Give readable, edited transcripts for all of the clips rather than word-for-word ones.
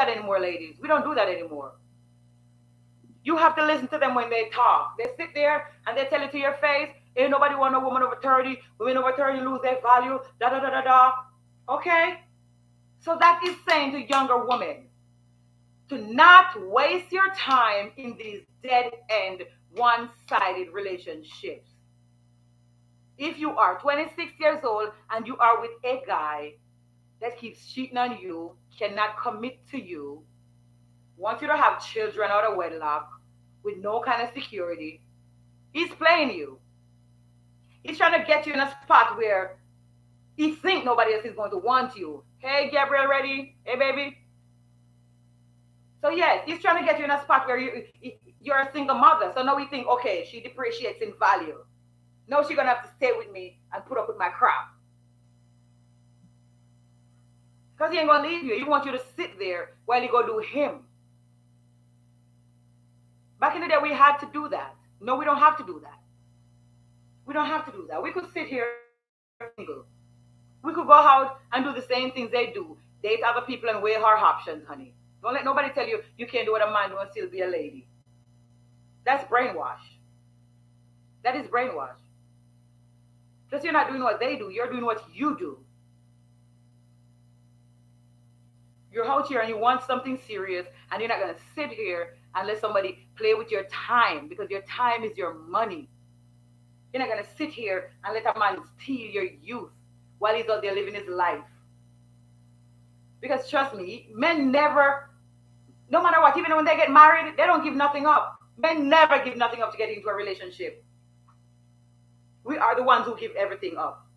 that anymore, ladies. We don't do that anymore. You have to listen to them when they talk. They sit there and they tell it to your face. Ain't nobody want a woman over 30. Women over 30 lose their value. Da da da da da. Okay? So that is saying to younger women to not waste your time in these dead end, one sided relationships. If you are 26 years old and you are with a guy that keeps cheating on you, cannot commit to you, wants you to have children out of wedlock with no kind of security, he's playing you. He's trying to get you in a spot where he think nobody else is going to want you. Hey, Gabriel, ready? Hey, baby. So yes, he's trying to get you in a spot where you're a single mother. So now we think, okay, she depreciates in value. No, she's gonna have to stay with me and put up with my crap. Because he ain't gonna leave you. He wants you to sit there while he go do him. Back in the day, we had to do that. No, we don't have to do that. We don't have to do that. We could sit here single. We could go out and do the same things they do. Date other people and weigh our options, honey. Don't let nobody tell you you can't do what a man do and still be a lady. That's brainwash. That is brainwash. Because you're not doing what they do. You're doing what you do. You're out here and you want something serious and you're not going to sit here and let somebody play with your time because your time is your money. You're not going to sit here and let a man steal your youth while he's out there living his life. Because trust me, men never, no matter what, even when they get married, they don't give nothing up. Men never give nothing up to get into a relationship. We are the ones who give everything up.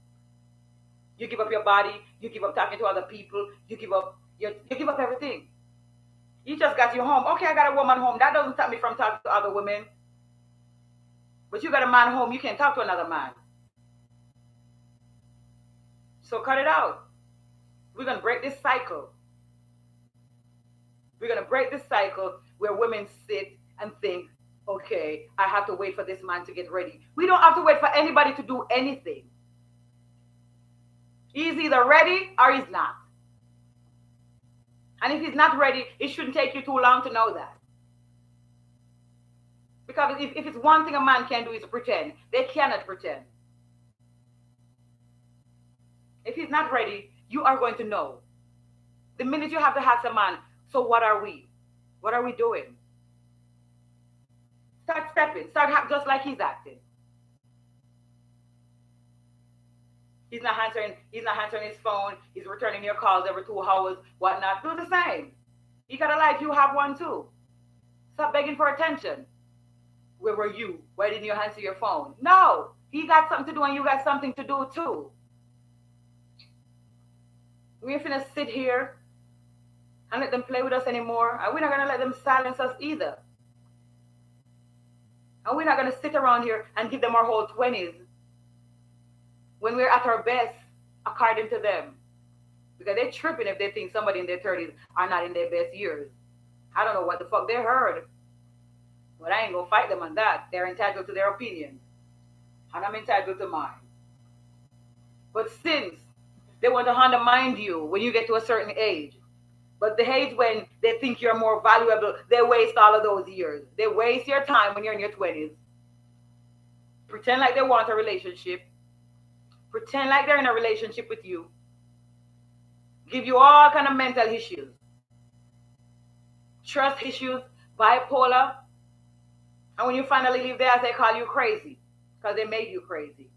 You give up your body, you give up talking to other people, you give up everything. You just got your home. Okay, I got a woman home. That doesn't stop me from talking to other women. But you got a man home, you can't talk to another man. So cut it out. We're going to break this cycle. We're going to break this cycle where women sit and think, okay, I have to wait for this man to get ready. We don't have to wait for anybody to do anything. He's either ready or he's not. And if he's not ready, it shouldn't take you too long to know that. Because if it's one thing a man can do is pretend. They cannot pretend. If he's not ready, you are going to know. The minute you have to ask a man, so what are we? What are we doing? Start stepping. Start just like he's acting. He's not answering his phone. He's returning your calls every 2 hours, whatnot. Do the same. You got a life, you have one too. Stop begging for attention. Where were you? Why didn't you answer your phone? No, he got something to do and you got something to do too. We ain't finna sit here and let them play with us anymore. And we're not gonna let them silence us either. And we're not gonna sit around here and give them our whole 20s when we're at our best according to them. Because they're tripping if they think somebody in their 30s are not in their best years. I don't know what the fuck they heard. But I ain't gonna fight them on that. They're entitled to their opinion. And I'm entitled to mine. But since they want to undermine you when you get to a certain age, but the age when they think you're more valuable, they waste all of those years. They waste your time when you're in your 20s. Pretend like they want a relationship. Pretend like they're in a relationship with you. Give you all kind of mental issues. Trust issues, bipolar. And when you finally leave there, they call you crazy because they made you crazy.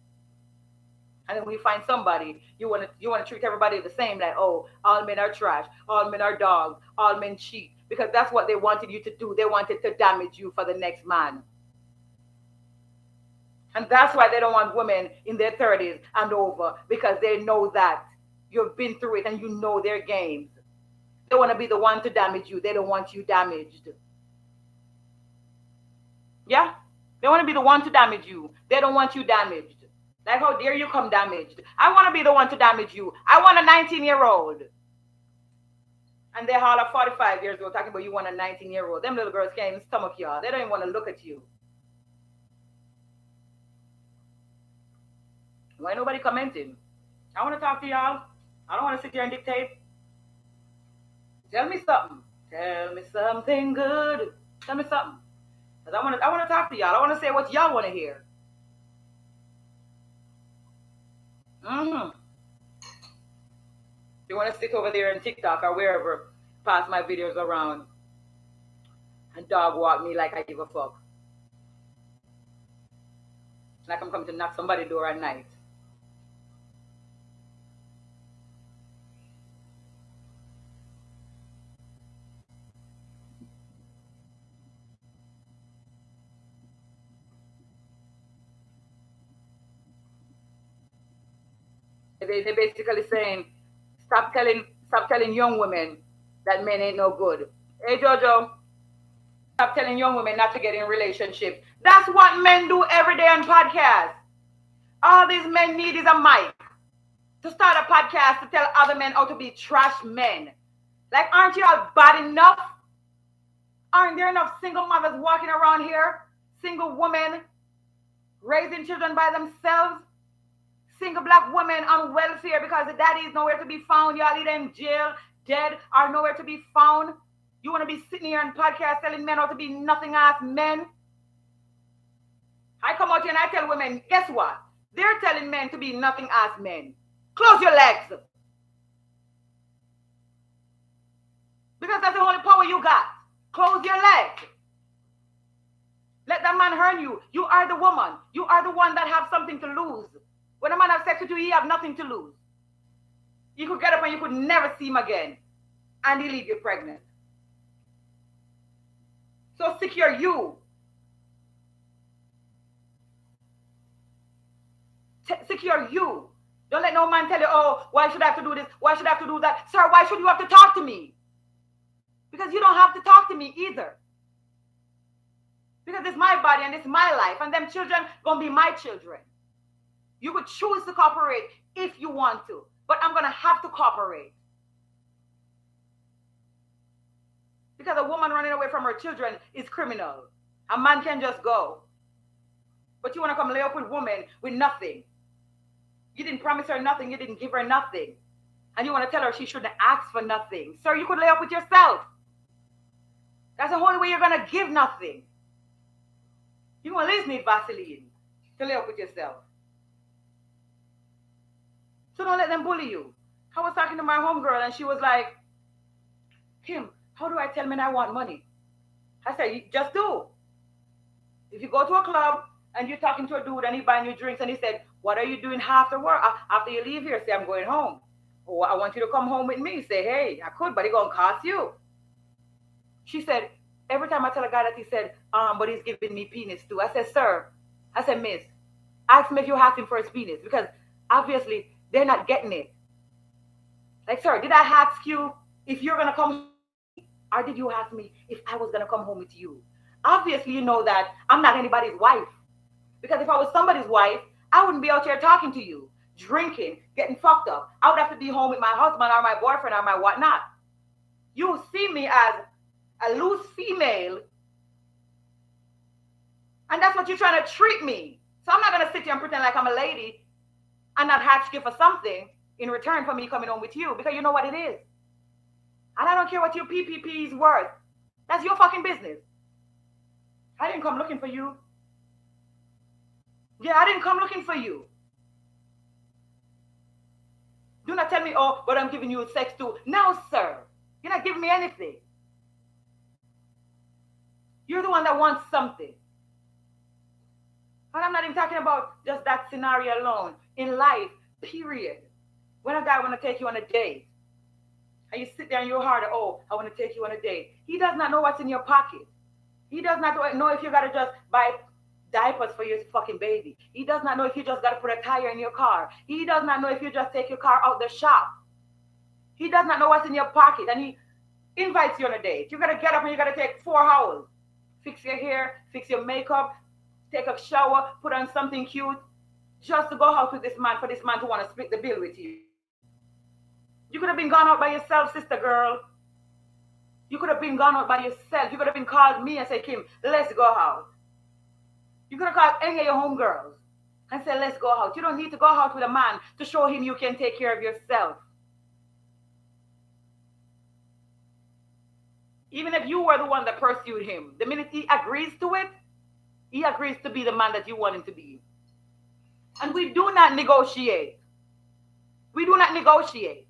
And then when you find somebody, you want to treat everybody the same, like, oh, all men are trash, all men are dogs, all men cheat, because that's what they wanted you to do. They wanted to damage you for the next man. And that's why they don't want women in their 30s and over, because they know that you've been through it and you know their games. They want to be the one to damage you. They don't want you damaged. Yeah? They want to be the one to damage you. They don't want you damaged. Like, how dare you come damaged? I want to be the one to damage you. I want a 19-year-old. And they all are 45 years old talking about you want a 19-year-old. Them little girls can't even stomach y'all. They don't even want to look at you. Why nobody commenting? I want to talk to y'all. I don't want to sit here and dictate. Tell me something. Tell me something good. Tell me something. Cause I wanna talk to y'all. I wanna say what y'all wanna hear. Mm-hmm. You wanna sit over there on TikTok or wherever, pass my videos around and dog walk me like I give a fuck. Like I'm coming to knock somebody's door at night. They're basically saying, stop telling young women that men ain't no good. Hey Jojo, stop telling young women not to get in relationships. That's what men do every day on podcasts. All these men need is a mic to start a podcast to tell other men how to be trash men. Like, aren't you all bad enough? Aren't there enough single mothers walking around here? Single women raising children by themselves? Single black women on welfare because the daddy is nowhere to be found. Y'all either in jail, dead, or nowhere to be found. You want to be sitting here on podcast telling men how to be nothing ass men? I come out here and I tell women, guess what? They're telling men to be nothing ass men. Close your legs. Because that's the only power you got. Close your legs. Let that man earn you. You are the woman. You are the one that have something to lose. When a man has sex with you, he have nothing to lose. You could get up and you could never see him again. And he leave you pregnant. So secure you. Secure you. Don't let no man tell you, oh, why should I have to do this? Why should I have to do that? Sir, why should you have to talk to me? Because you don't have to talk to me either. Because it's my body and it's my life. And them children gonna be my children. You could choose to cooperate if you want to. But I'm gonna have to cooperate. Because a woman running away from her children is criminal. A man can just go. But you want to come lay up with women with nothing. You didn't promise her nothing. You didn't give her nothing. And you want to tell her she shouldn't ask for nothing. Sir, you could lay up with yourself. That's the only way you're going to give nothing. You will at least need Vaseline to lay up with yourself. So don't let them bully you. I was talking to my homegirl and she was like, Kim, how do I tell men I want money? I said, just do. If you go to a club and you're talking to a dude and he's buying you drinks and he said, what are you doing after work? After you leave here, say, I'm going home. Oh, I want you to come home with me. Say, hey, I could, but it's going to cost you. She said, every time I tell a guy that, he said, but he's giving me penis too. I said, sir, I said, miss, ask him if you're asking for his penis because obviously they're not getting it. Like, sir, did I ask you if you're going to come or did you ask me if I was going to come home with you? Obviously, you know that I'm not anybody's wife. Because if I was somebody's wife, I wouldn't be out here talking to you, drinking, getting fucked up. I would have to be home with my husband or my boyfriend or my whatnot. You see me as a loose female, and that's what you're trying to treat me. So I'm not going to sit here and pretend like I'm a lady and not ask you for something in return for me coming home with you, because you know what it is. And I don't care what your PPP is worth. That's your fucking business. I didn't come looking for you. Yeah, I didn't come looking for you. Do not tell me, oh, but I'm giving you sex too. No, sir. You're not giving me anything. You're the one that wants something. And I'm not even talking about just that scenario alone. In life, period. When a guy want to take you on a date, and you sit there and you're hard, oh, I want to take you on a date. He does not know what's in your pocket. He does not know if you got to just buy diapers for your fucking baby. He does not know if you just got to put a tire in your car. He does not know if you just take your car out the shop. He does not know what's in your pocket. And he invites you on a date. You got to get up and you got to take 4 hours. Fix your hair, fix your makeup, take a shower, put on something cute, just to go out with this man, for this man to want to split the bill with you. You could have been gone out by yourself, sister girl. You could have been gone out by yourself. You could have been called me and said, Kim, let's go out. You could have called any of your homegirls and said, let's go out. You don't need to go out with a man to show him you can take care of yourself. Even if you were the one that pursued him, the minute he agrees to it, he agrees to be the man that you want him to be. And we do not negotiate. We do not negotiate.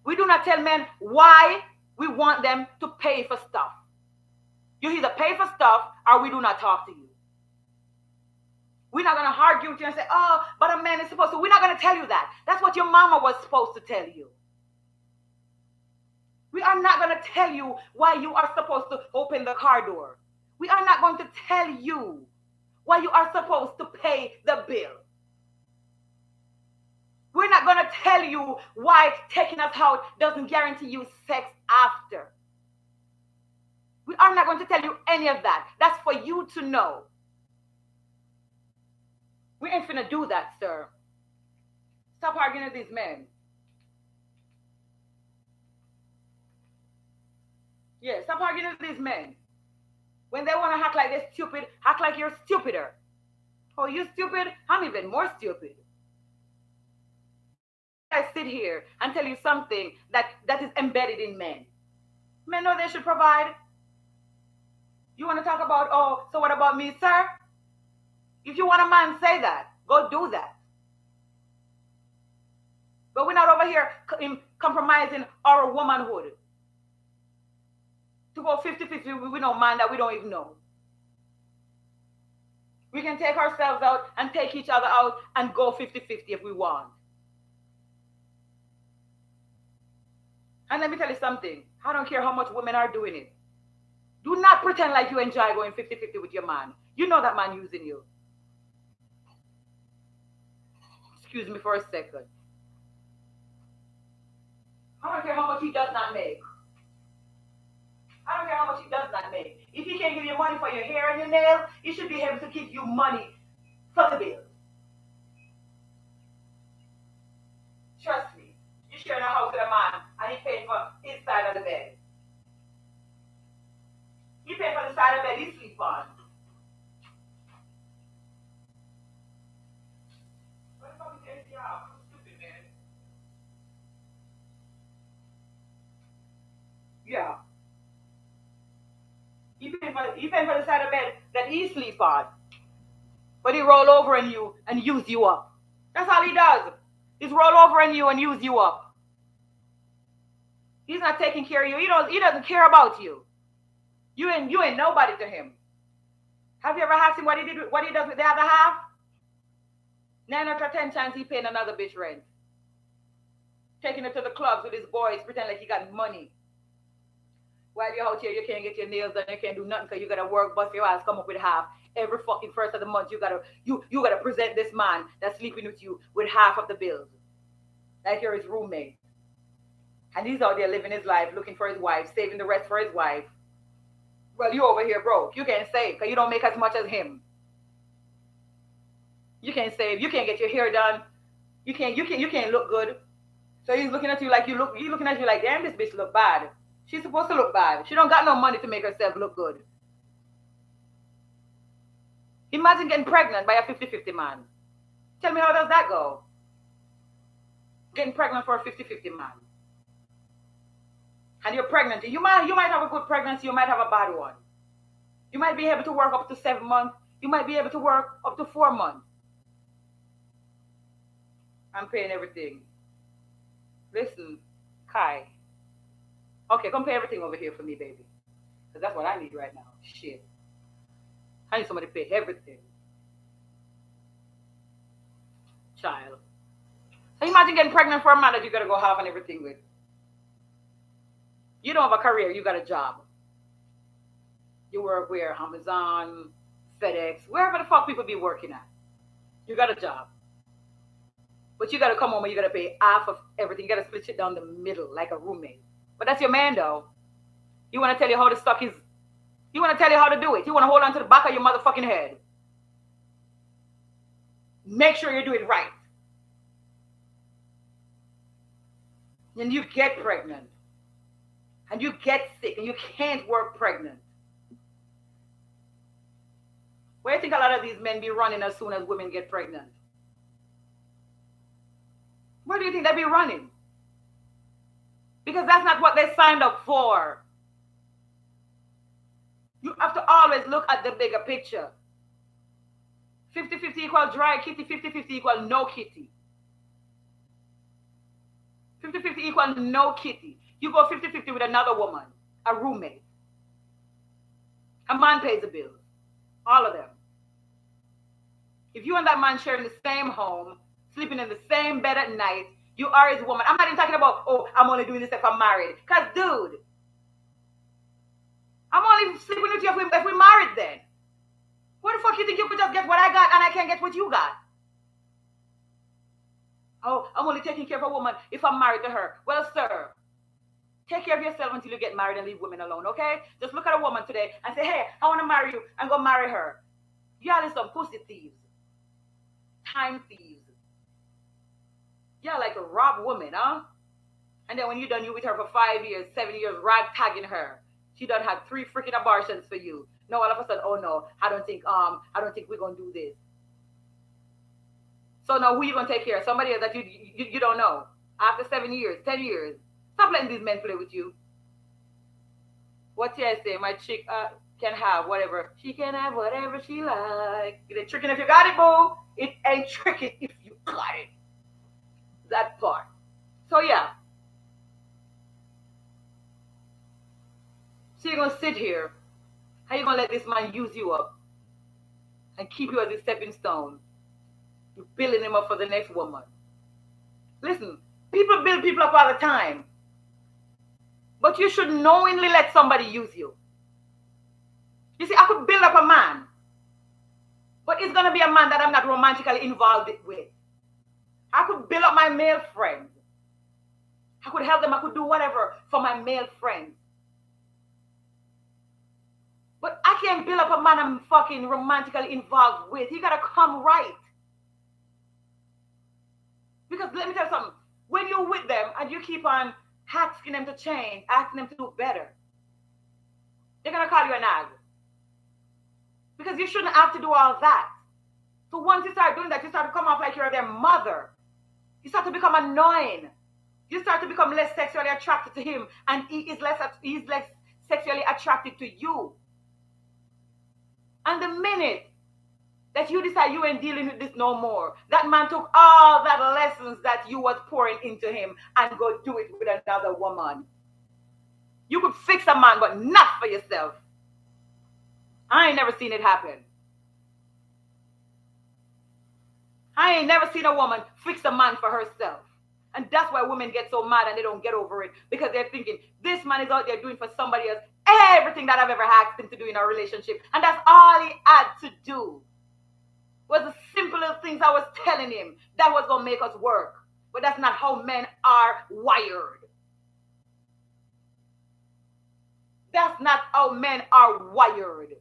We do not tell men why we want them to pay for stuff. You either pay for stuff or we do not talk to you. We're not going to argue with you and say, oh, but a man is supposed to. We're not going to tell you that. That's what your mama was supposed to tell you. We are not going to tell you why you are supposed to open the car door. We are not going to tell you why you are supposed to pay the bill. We're not going to tell you why taking us out doesn't guarantee you sex after. We are not going to tell you any of that. That's for you to know. We ain't finna do that, sir. Stop arguing with these men. Yeah, stop arguing with these men. When they want to act like they're stupid, act like you're stupider. Oh, you stupid? I'm even more stupid. I sit here and tell you something that is embedded in men. Men know they should provide. You want to talk about, oh, so what about me, sir? If you want a man, say that. Go do that. But we're not over here compromising our womanhood. To go 50-50 with no man that we don't even know. We can take ourselves out and take each other out and go 50-50 if we want. And let me tell you something. I don't care how much women are doing it. Do not pretend like you enjoy going 50-50 with your man. You know that man using you. Excuse me for a second. I don't care how much he does not make. I don't care how much he does not make. If he can't give you money for your hair and your nails, he should be able to give you money for the bill. Trust me. You share a house with a man and he paid for his side of the bed. He paid for the side of the bed he sleep on. What the fuck is this? I'm stupid, man. Yeah. He paid for the side of bed that he sleep on. But he roll over on you and use you up. That's all he does. He's roll over on you and use you up. He's not taking care of you. He doesn't care about you. You ain't nobody to him. Have you ever asked him what he does with the other half? 9 out of 10 times he paying another bitch rent. Taking her to the clubs with his boys, pretend like he got money. While you're out here, you can't get your nails done, you can't do nothing because you gotta work, bust your ass, come up with half. Every fucking first of the month, you gotta present this man that's sleeping with you with half of the bills. Like you're his roommate. And he's out there living his life, looking for his wife, saving the rest for his wife. Well, you over here broke. You can't save because you don't make as much as him. You can't save. You can't get your hair done. You can't look good. So he's looking at you like he's looking at you like, damn, this bitch look bad. She's supposed to look bad. She don't got no money to make herself look good. Imagine getting pregnant by a 50-50 man. Tell me, how does that go? Getting pregnant for a 50-50 man. And you're pregnant. You might have a good pregnancy. You might have a bad one. You might be able to work up to 7 months. You might be able to work up to 4 months. I'm paying everything. Listen, Kai. Okay, come pay everything over here for me, baby. Because that's what I need right now. Shit. I need somebody to pay everything. Child. So imagine getting pregnant for a man that you got to go half on everything with. You don't have a career, you got a job. You work where? Amazon, FedEx, wherever the fuck people be working at. You got a job. But you got to come home and you got to pay half of everything. You got to split it down the middle like a roommate. But that's your man, though. You want to tell you how to suck his... You want to tell you how to do it. You want to hold on to the back of your motherfucking head. Make sure you do it right. And you get pregnant. And you get sick. And you can't work pregnant. Where do you think a lot of these men be running as soon as women get pregnant? Where do you think they be running? Because that's not what they signed up for. You have to always look at the bigger picture. 50-50 equal dry kitty, 50-50 equal no kitty. 50-50 equal no kitty. You go 50-50 with another woman, a roommate. A man pays the bills. All of them. If you and that man sharing the same home, sleeping in the same bed at night, you are his woman. I'm not even talking about, oh, I'm only doing this if I'm married. Because, dude, I'm only sleeping with you if we're married then. What the fuck you think you could just get what I got and I can't get what you got? Oh, I'm only taking care of a woman if I'm married to her. Well, sir, take care of yourself until you get married and leave women alone, okay? Just look at a woman today and say, hey, I want to marry you, and go marry her. Y'all is some pussy thieves. Time thieves. Y'all like to rob women, huh? And then when you're done, you with her for 5 years, 7 years, rag-tagging her. She done had 3 freaking abortions for you. No, all of a sudden, oh no, I don't think we're gonna do this. So now who you gonna take care of? Somebody else that you don't know. After 7 years, 10 years. Stop letting these men play with you. What you say? My chick can have whatever. She can have whatever she like. It ain't tricking if you got it, boo. It ain't tricking if you got it. That part. So yeah. So you're gonna sit here. How you gonna let this man use you up and keep you as a stepping stone? You're building him up for the next woman. Listen, people build people up all the time. But you should knowingly let somebody use you. You see, I could build up a man, but it's gonna be a man that I'm not romantically involved with. I could build up my male friends. I could help them, I could do whatever for my male friends. But I can't build up a man I'm fucking romantically involved with. He gotta come right. Because let me tell you something. When you're with them and you keep on asking them to change, asking them to do better, they're gonna call you an nag. Because you shouldn't have to do all that. So once you start doing that, you start to come off like you're their mother. You start to become annoying. You start to become less sexually attracted to him, and he's less sexually attracted to you. And the minute that you decide you ain't dealing with this no more, that man took all that lessons that you was pouring into him and go do it with another woman. You could fix a man, but not for yourself. I ain't never seen it happen. I ain't never seen a woman fix a man for herself. And that's why women get so mad and they don't get over it, because they're thinking, this man is out there doing for somebody else everything that I've ever asked him to do in our relationship. And that's all he had to do. Was the simple little things I was telling him that was going to make us work. But that's not how men are wired. That's not how men are wired.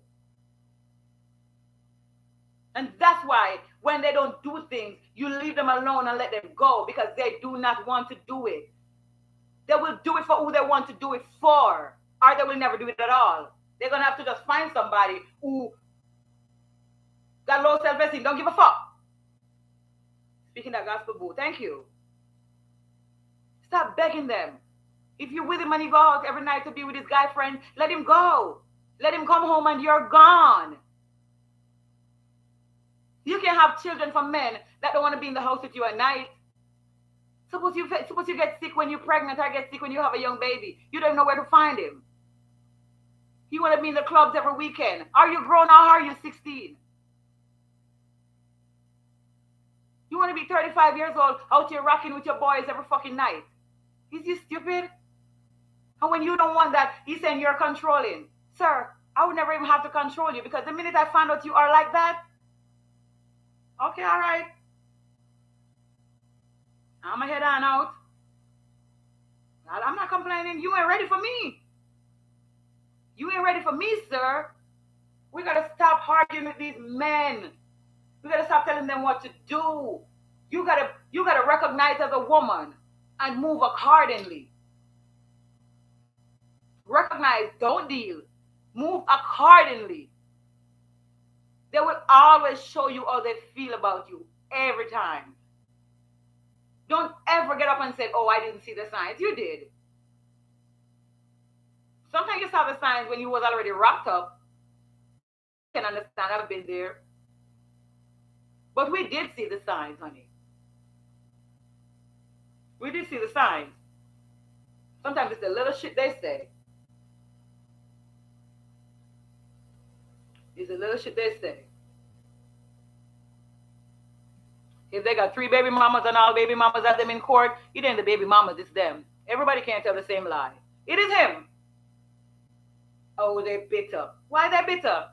And that's why when they don't do things, you leave them alone and let them go, because they do not want to do it. They will do it for who they want to do it for, or they will never do it at all. They're going to have to just find somebody who got low self-esteem, don't give a fuck. Speaking that gospel, boo, thank you. Stop begging them. If you're with him and you go out every night to be with his guy friend, let him go. Let him come home and you're gone. You can't have children from men that don't want to be in the house with you at night. Suppose you get sick when you're pregnant, or get sick when you have a young baby. You don't know where to find him. You want to be in the clubs every weekend. Are you grown or are you 16? You want to be 35 years old out here rocking with your boys every fucking night. Is you stupid? And when you don't want that, he's saying you're controlling. Sir, I would never even have to control you, because the minute I find out you are like that, okay, all right. I'm going to head on out. I'm not complaining. You ain't ready for me. You ain't ready for me, sir. We got to stop arguing with these men. We got to stop telling them what to do. You got to recognize as a woman and move accordingly. Recognize, don't deal. Move accordingly. They will always show you how they feel about you every time. Don't ever get up and say, oh, I didn't see the signs. You did. Sometimes you saw the signs when you was already wrapped up. can understand. I've been there. But we did see the signs, honey. We did see the signs. Sometimes it's the little shit they say. It's the little shit they say. If they got 3 baby mamas and all baby mamas have them in court, it ain't the baby mamas, it's them. Everybody can't tell the same lie. It is him. Oh, they're bitter. Why they bitter?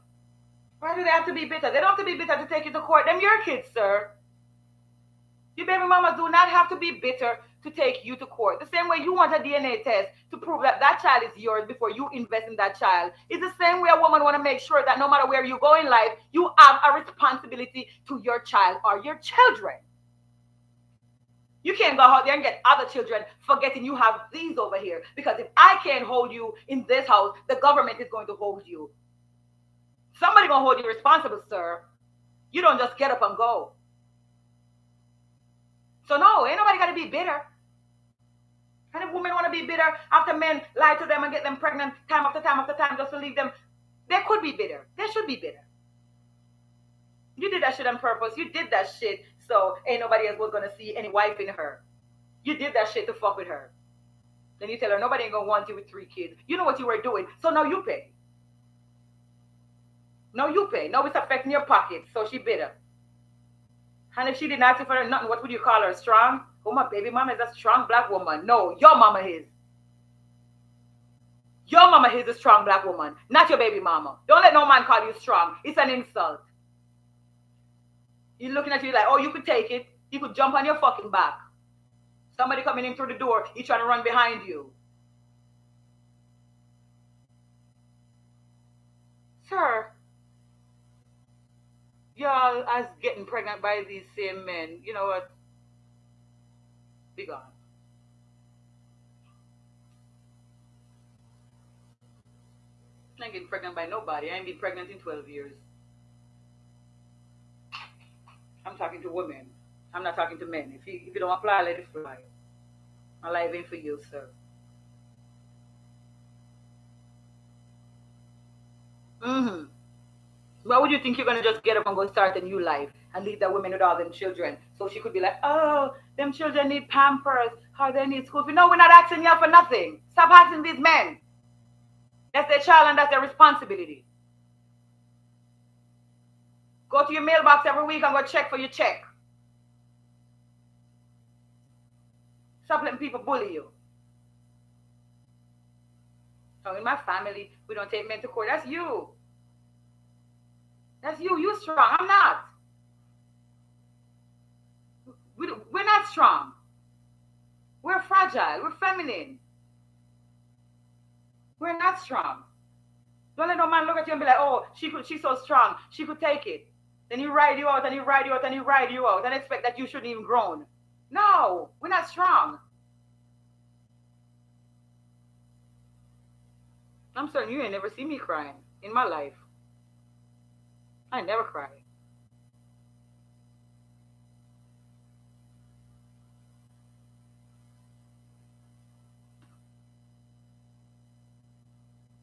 Why do they have to be bitter? They don't have to be bitter to take you to court. Them your kids, sir. Your baby mamas do not have to be bitter to take you to court. The same way you want a DNA test to prove that that child is yours before you invest in that child. It's the same way a woman want to make sure that no matter where you go in life, you have a responsibility to your child or your children. You can't go out there and get other children forgetting you have these over here. Because if I can't hold you in this house, the government is going to hold you. Somebody gonna hold you responsible, sir. You don't just get up and go. So no, ain't nobody gotta be bitter. And if women want to be bitter after men lie to them and get them pregnant time after time after time just to leave them, they could be bitter. They should be bitter. You did that shit on purpose. You did that shit so ain't nobody else was gonna see any wife in her. You did that shit to fuck with her. Then you tell her nobody ain't gonna want you with 3 kids. You know what you were doing, so now you pay. No, you pay. No, it's affecting your pocket, so she bitter. And if she didn't ask you for nothing, what would you call her? Strong? Oh, my baby mama is a strong black woman. No, your mama is. Your mama is a strong black woman, not your baby mama. Don't let no man call you strong. It's an insult. He's looking at you like, oh, you could take it. You could jump on your fucking back. Somebody coming in through the door, he's trying to run behind you. Sir, y'all as getting pregnant by these same men, you know what? Be gone. I ain't getting pregnant by nobody. I ain't been pregnant in 12 years. I'm talking to women. I'm not talking to men. If you don't apply, let it fly. My life ain't for you, sir. Mm-hmm. Why would you think you're gonna just get up and go start a new life and leave that woman with all them children? So she could be like, oh, them children need pampers, how they need school fee. No, we're not asking y'all for nothing. Stop asking these men. That's their child and that's their responsibility. Go to your mailbox every week and go check for your check. Stop letting people bully you. So in my family, we don't take men to court. That's you. That's you. You strong. I'm not. We're not strong. We're fragile. We're feminine. We're not strong. Don't let no man look at you and be like, oh, she's so strong. She could take it. Then he ride you out and he ride you out and he ride you out and expect that you shouldn't even groan. No, we're not strong. I'm certain you ain't never seen me crying in my life. I never cry.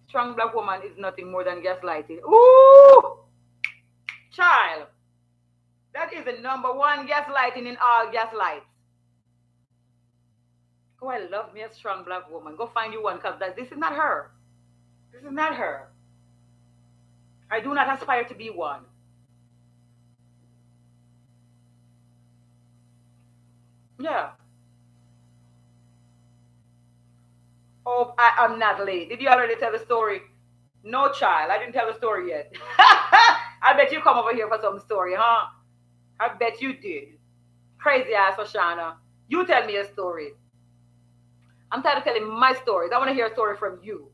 Strong black woman is nothing more than gaslighting. Ooh! Child. That is the number one gaslighting in all gaslights. Oh, I love me a strong black woman. Go find you one because this is not her. This is not her. I do not aspire to be one. Yeah. Oh, I am not late. Did you already tell the story? No, child. I didn't tell the story yet. I bet you come over here for some story, huh? I bet you did. Crazy ass Oshana. You tell me a story. I'm tired of telling my stories. I want to hear a story from you.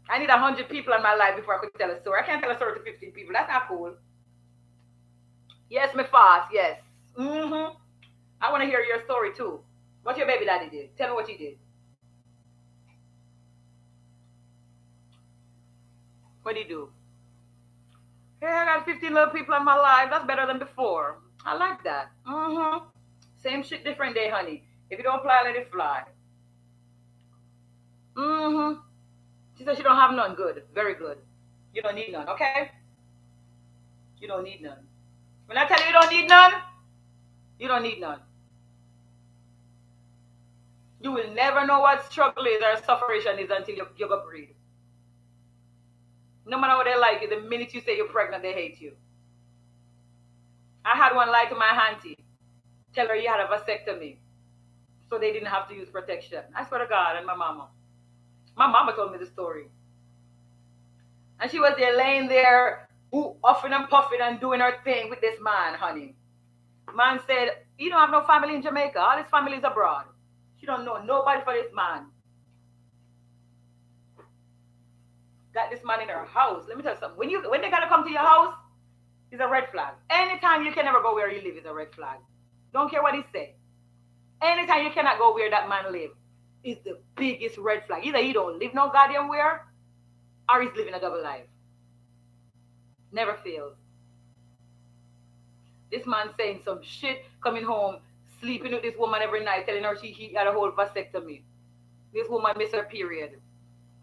I need 100 people in my life before I could tell a story. I can't tell a story to 15 people. That's not cool. Yes, me fast. Yes. Mm-hmm. I want to hear your story too. What your baby daddy did. Tell me what he did. What did he do? Hey, I got 15 little people in my life. That's better than before. I like that. Mm-hmm. Same shit, different day, honey. If you don't fly, let it fly. Mm-hmm. She said, said she don't have none. Good. Very good. You don't need none, okay? You don't need none. When I tell you you don't need none, you don't need none. You will never know what struggle is or sufferation is until you go breed. No matter what they like you, the minute you say you're pregnant, they hate you. I had one lie to my auntie. Tell her you had a vasectomy. So they didn't have to use protection. I swear to God, and my mama. My mama told me the story. And she was there laying there, huffing and puffing and doing her thing with this man, honey. Man said, you don't have no family in Jamaica. All his family is abroad. She don't know nobody for this man. Got this man in her house. Let me tell you something. When they gotta come to your house, it's a red flag. Anytime you can never go where you live is a red flag. Don't care what he say. Anytime you cannot go where that man live is the biggest red flag. Either he don't live no goddamn where, or he's living a double life. Never fails. This man saying some shit, coming home, sleeping with this woman every night, telling her he had a whole vasectomy. This woman missed her period.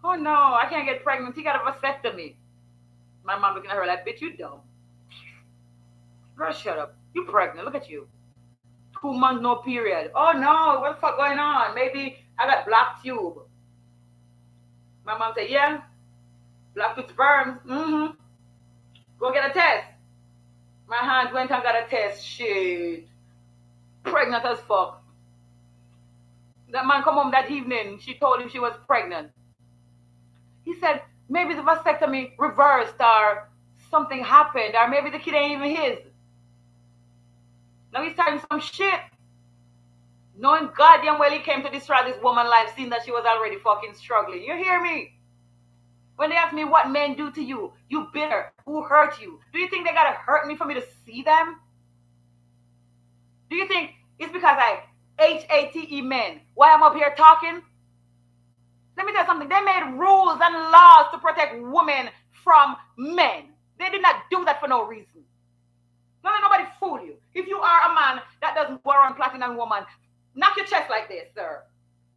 Oh no, I can't get pregnant. He got a vasectomy. My mom looking at her like, bitch, you dumb. Girl, shut up. You pregnant. Look at you. 2 months, no period. Oh no, what the fuck going on? Maybe I got black tube. My mom said, yeah, black tube sperms. Mm-hmm. Go get a test. My aunt went and got a test. Shit. Pregnant as fuck. That man come home that evening. She told him she was pregnant. He said, maybe the vasectomy reversed or something happened or maybe the kid ain't even his. Now he's starting some shit. Knowing goddamn well he came to destroy this woman's life, seeing that she was already fucking struggling. You hear me? When they ask me what men do to you, you bitter, who hurt you? Do you think they gotta hurt me for me to see them? Do you think it's because I HATE men why I'm up here talking? Let me tell you something. They made rules and laws to protect women from men. They did not do that for no reason. Don't let nobody fool you. If you are a man that doesn't go around plotting on woman, knock your chest like this, sir.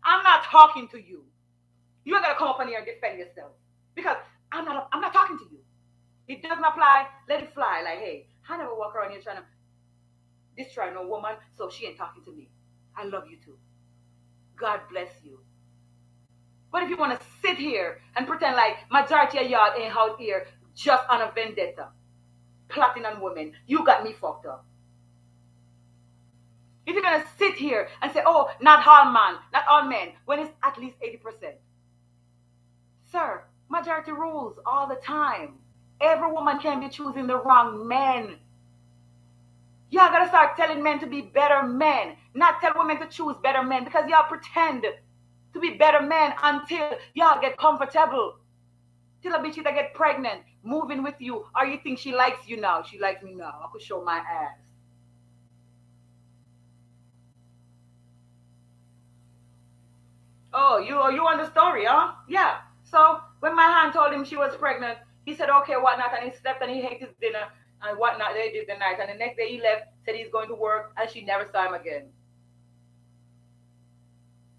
I'm not talking to you. You ain't gonna come up in here and defend yourself. Because I'm not talking to you. It doesn't apply. Let it fly. Like, hey, I never walk around here trying to destroy no woman, so she ain't talking to me. I love you too. God bless you. But if you want to sit here and pretend like majority of y'all ain't out here just on a vendetta, plotting on women, you got me fucked up. If you're going to sit here and say, oh, not all men, when it's at least 80%. Sir, majority rules all the time. Every woman can be choosing the wrong men. Y'all got to start telling men to be better men, not tell women to choose better men, because y'all pretend to be better men until y'all get comfortable. Till a bitch either get pregnant, moving with you, or you think she likes you now. She likes me now. I could show my ass. Oh, you on the story, huh? Yeah. So when my aunt told him she was pregnant, he said, okay, whatnot, and he slept and he ate his dinner and whatnot. They did the night, and the next day he left, said he's going to work, and she never saw him again.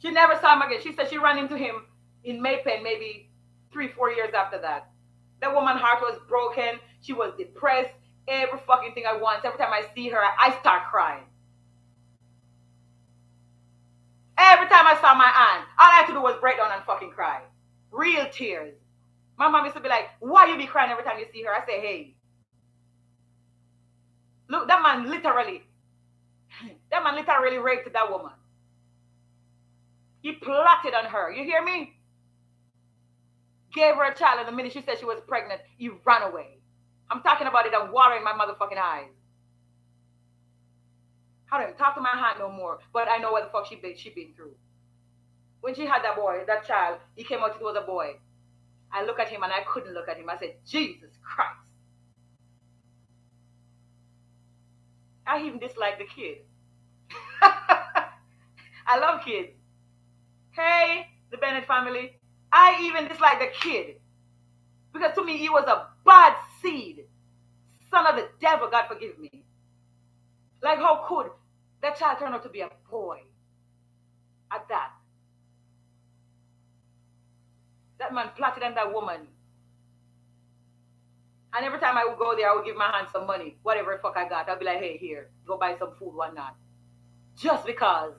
She never saw him again. She said she ran into him in Maypen maybe 3-4 years after that. That woman's heart was broken. She was depressed. Every fucking thing I want. Every time I see her, I start crying. Every time I saw my aunt, all I had to do was break down and fucking cry. Real tears. My mom used to be like, why you be crying every time you see her? I say, hey. Look, that man literally raped that woman. He plotted on her. You hear me? Gave her a child, and the minute she said she was pregnant, he ran away. I'm talking about it and water in my motherfucking eyes. I don't even talk to my aunt no more, but I know what the fuck she been through. When she had that child, he came out, it was a boy. I look at him and I couldn't look at him. I said, Jesus Christ. I even dislike the kid. I love kids. Hey, the Bennett family. I even dislike the kid. Because to me, he was a bad seed. Son of the devil, God forgive me. Like, how could that child turn out to be a boy? At that. That man plotted on that woman. And every time I would go there, I would give my hand some money, whatever the fuck I got. I'd be like, hey, here, go buy some food, whatnot. Just because.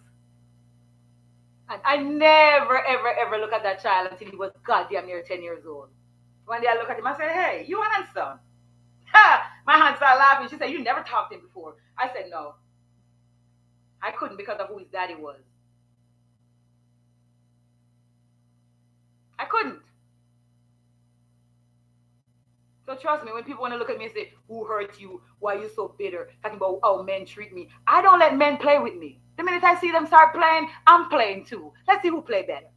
And I never, ever, ever look at that child until he was goddamn near 10 years old. One day I look at him, I said, hey, you handsome. Ha! My hand started laughing. She said, you never talked to him before. I said, no. I couldn't because of who his daddy was. I couldn't. So trust me, when people want to look at me and say, who hurt you? Why are you so bitter? Talking about how men treat me. I don't let men play with me. The minute I see them start playing, I'm playing too. Let's see who play better.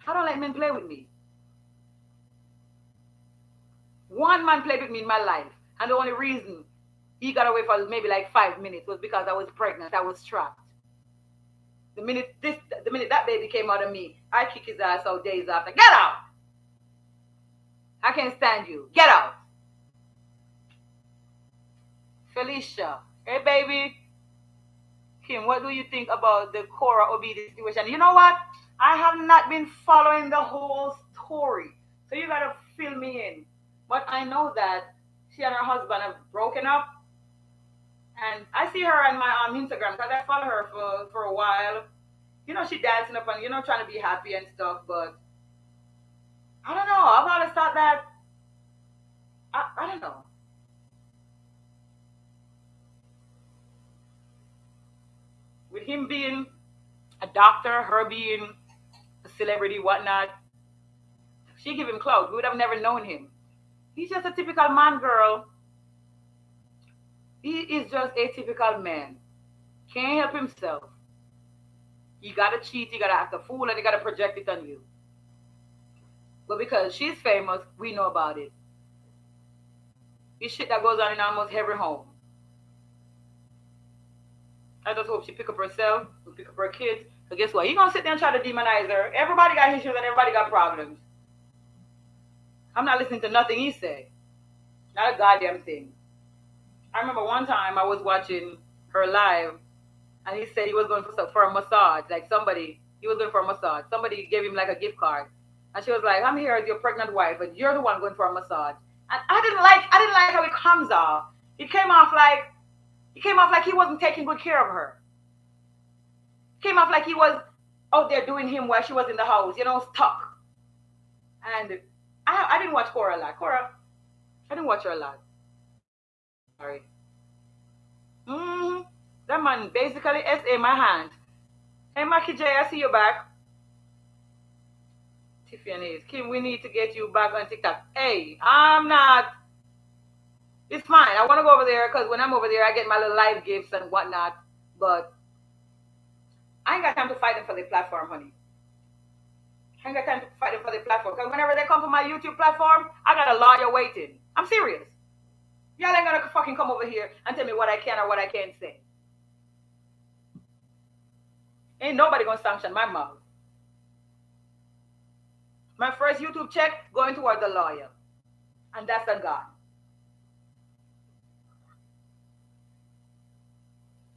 I don't let men play with me. One man played with me in my life. And the only reason he got away for maybe like 5 minutes was because I was pregnant. I was trapped. The minute that baby came out of me, I kick his ass out days after. Get out! I can't stand you. Get out. Felicia. Hey, baby. Kim, what do you think about the Cora Obidi situation? You know what? I have not been following the whole story. So you got to fill me in. But I know that she and her husband have broken up. And I see her on my Instagram because I follow her for a while. You know, she dancing up and, trying to be happy and stuff. But I don't know. I've always thought that, I don't know. With him being a doctor, her being a celebrity, whatnot, she give him clout. We would have never known him. He's just a typical man, girl. He is just a typical man. Can't help himself. You gotta cheat, you gotta act a fool, and you gotta project it on you. But because she's famous, we know about it. It's shit that goes on in almost every home. I just hope she pick up herself, pick up her kids. But guess what? You gonna sit there and try to demonize her. Everybody got issues and everybody got problems. I'm not listening to nothing he said. Not a goddamn thing. I remember one time I was watching her live and he said he was going for a massage. Like he was going for a massage. Somebody gave him like a gift card. And she was like, I'm here as your pregnant wife, but you're the one going for a massage. And I didn't like how it comes off. It came off like he wasn't taking good care of her. It came off like he was out there doing him while she was in the house, stuck. And I didn't watch Cora a lot. I didn't watch her a lot. Sorry. That man basically SA my hand. Hey, Mackie J, I see you back. Tiffany, Kim, we need to get you back on TikTok. Hey, I'm not. It's fine. I want to go over there because when I'm over there, I get my little live gifts and whatnot. But I ain't got time to fight them for the platform, honey. I ain't got time to fight them for the platform. Because whenever they come for my YouTube platform, I got a lawyer waiting. I'm serious. Y'all ain't gonna fucking come over here and tell me what I can or what I can't say. Ain't nobody gonna sanction my mouth. My first YouTube check going toward the lawyer. And that's a God.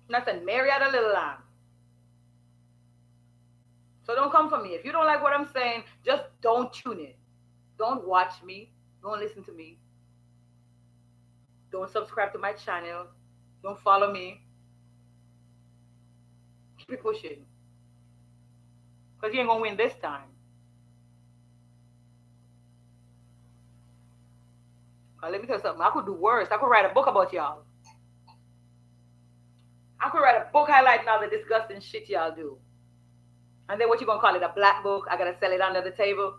Nothing. Mary had a little lamb. So don't come for me. If you don't like what I'm saying, just don't tune in. Don't watch me. Don't listen to me. Don't subscribe to my channel. Don't follow me. Keep it pushing. Because you ain't going to win this time. Let me tell you something. I could do worse. I could write a book about y'all. I could write a book highlighting all the disgusting shit y'all do. And then what you gonna call it? A black book? I gotta sell it under the table?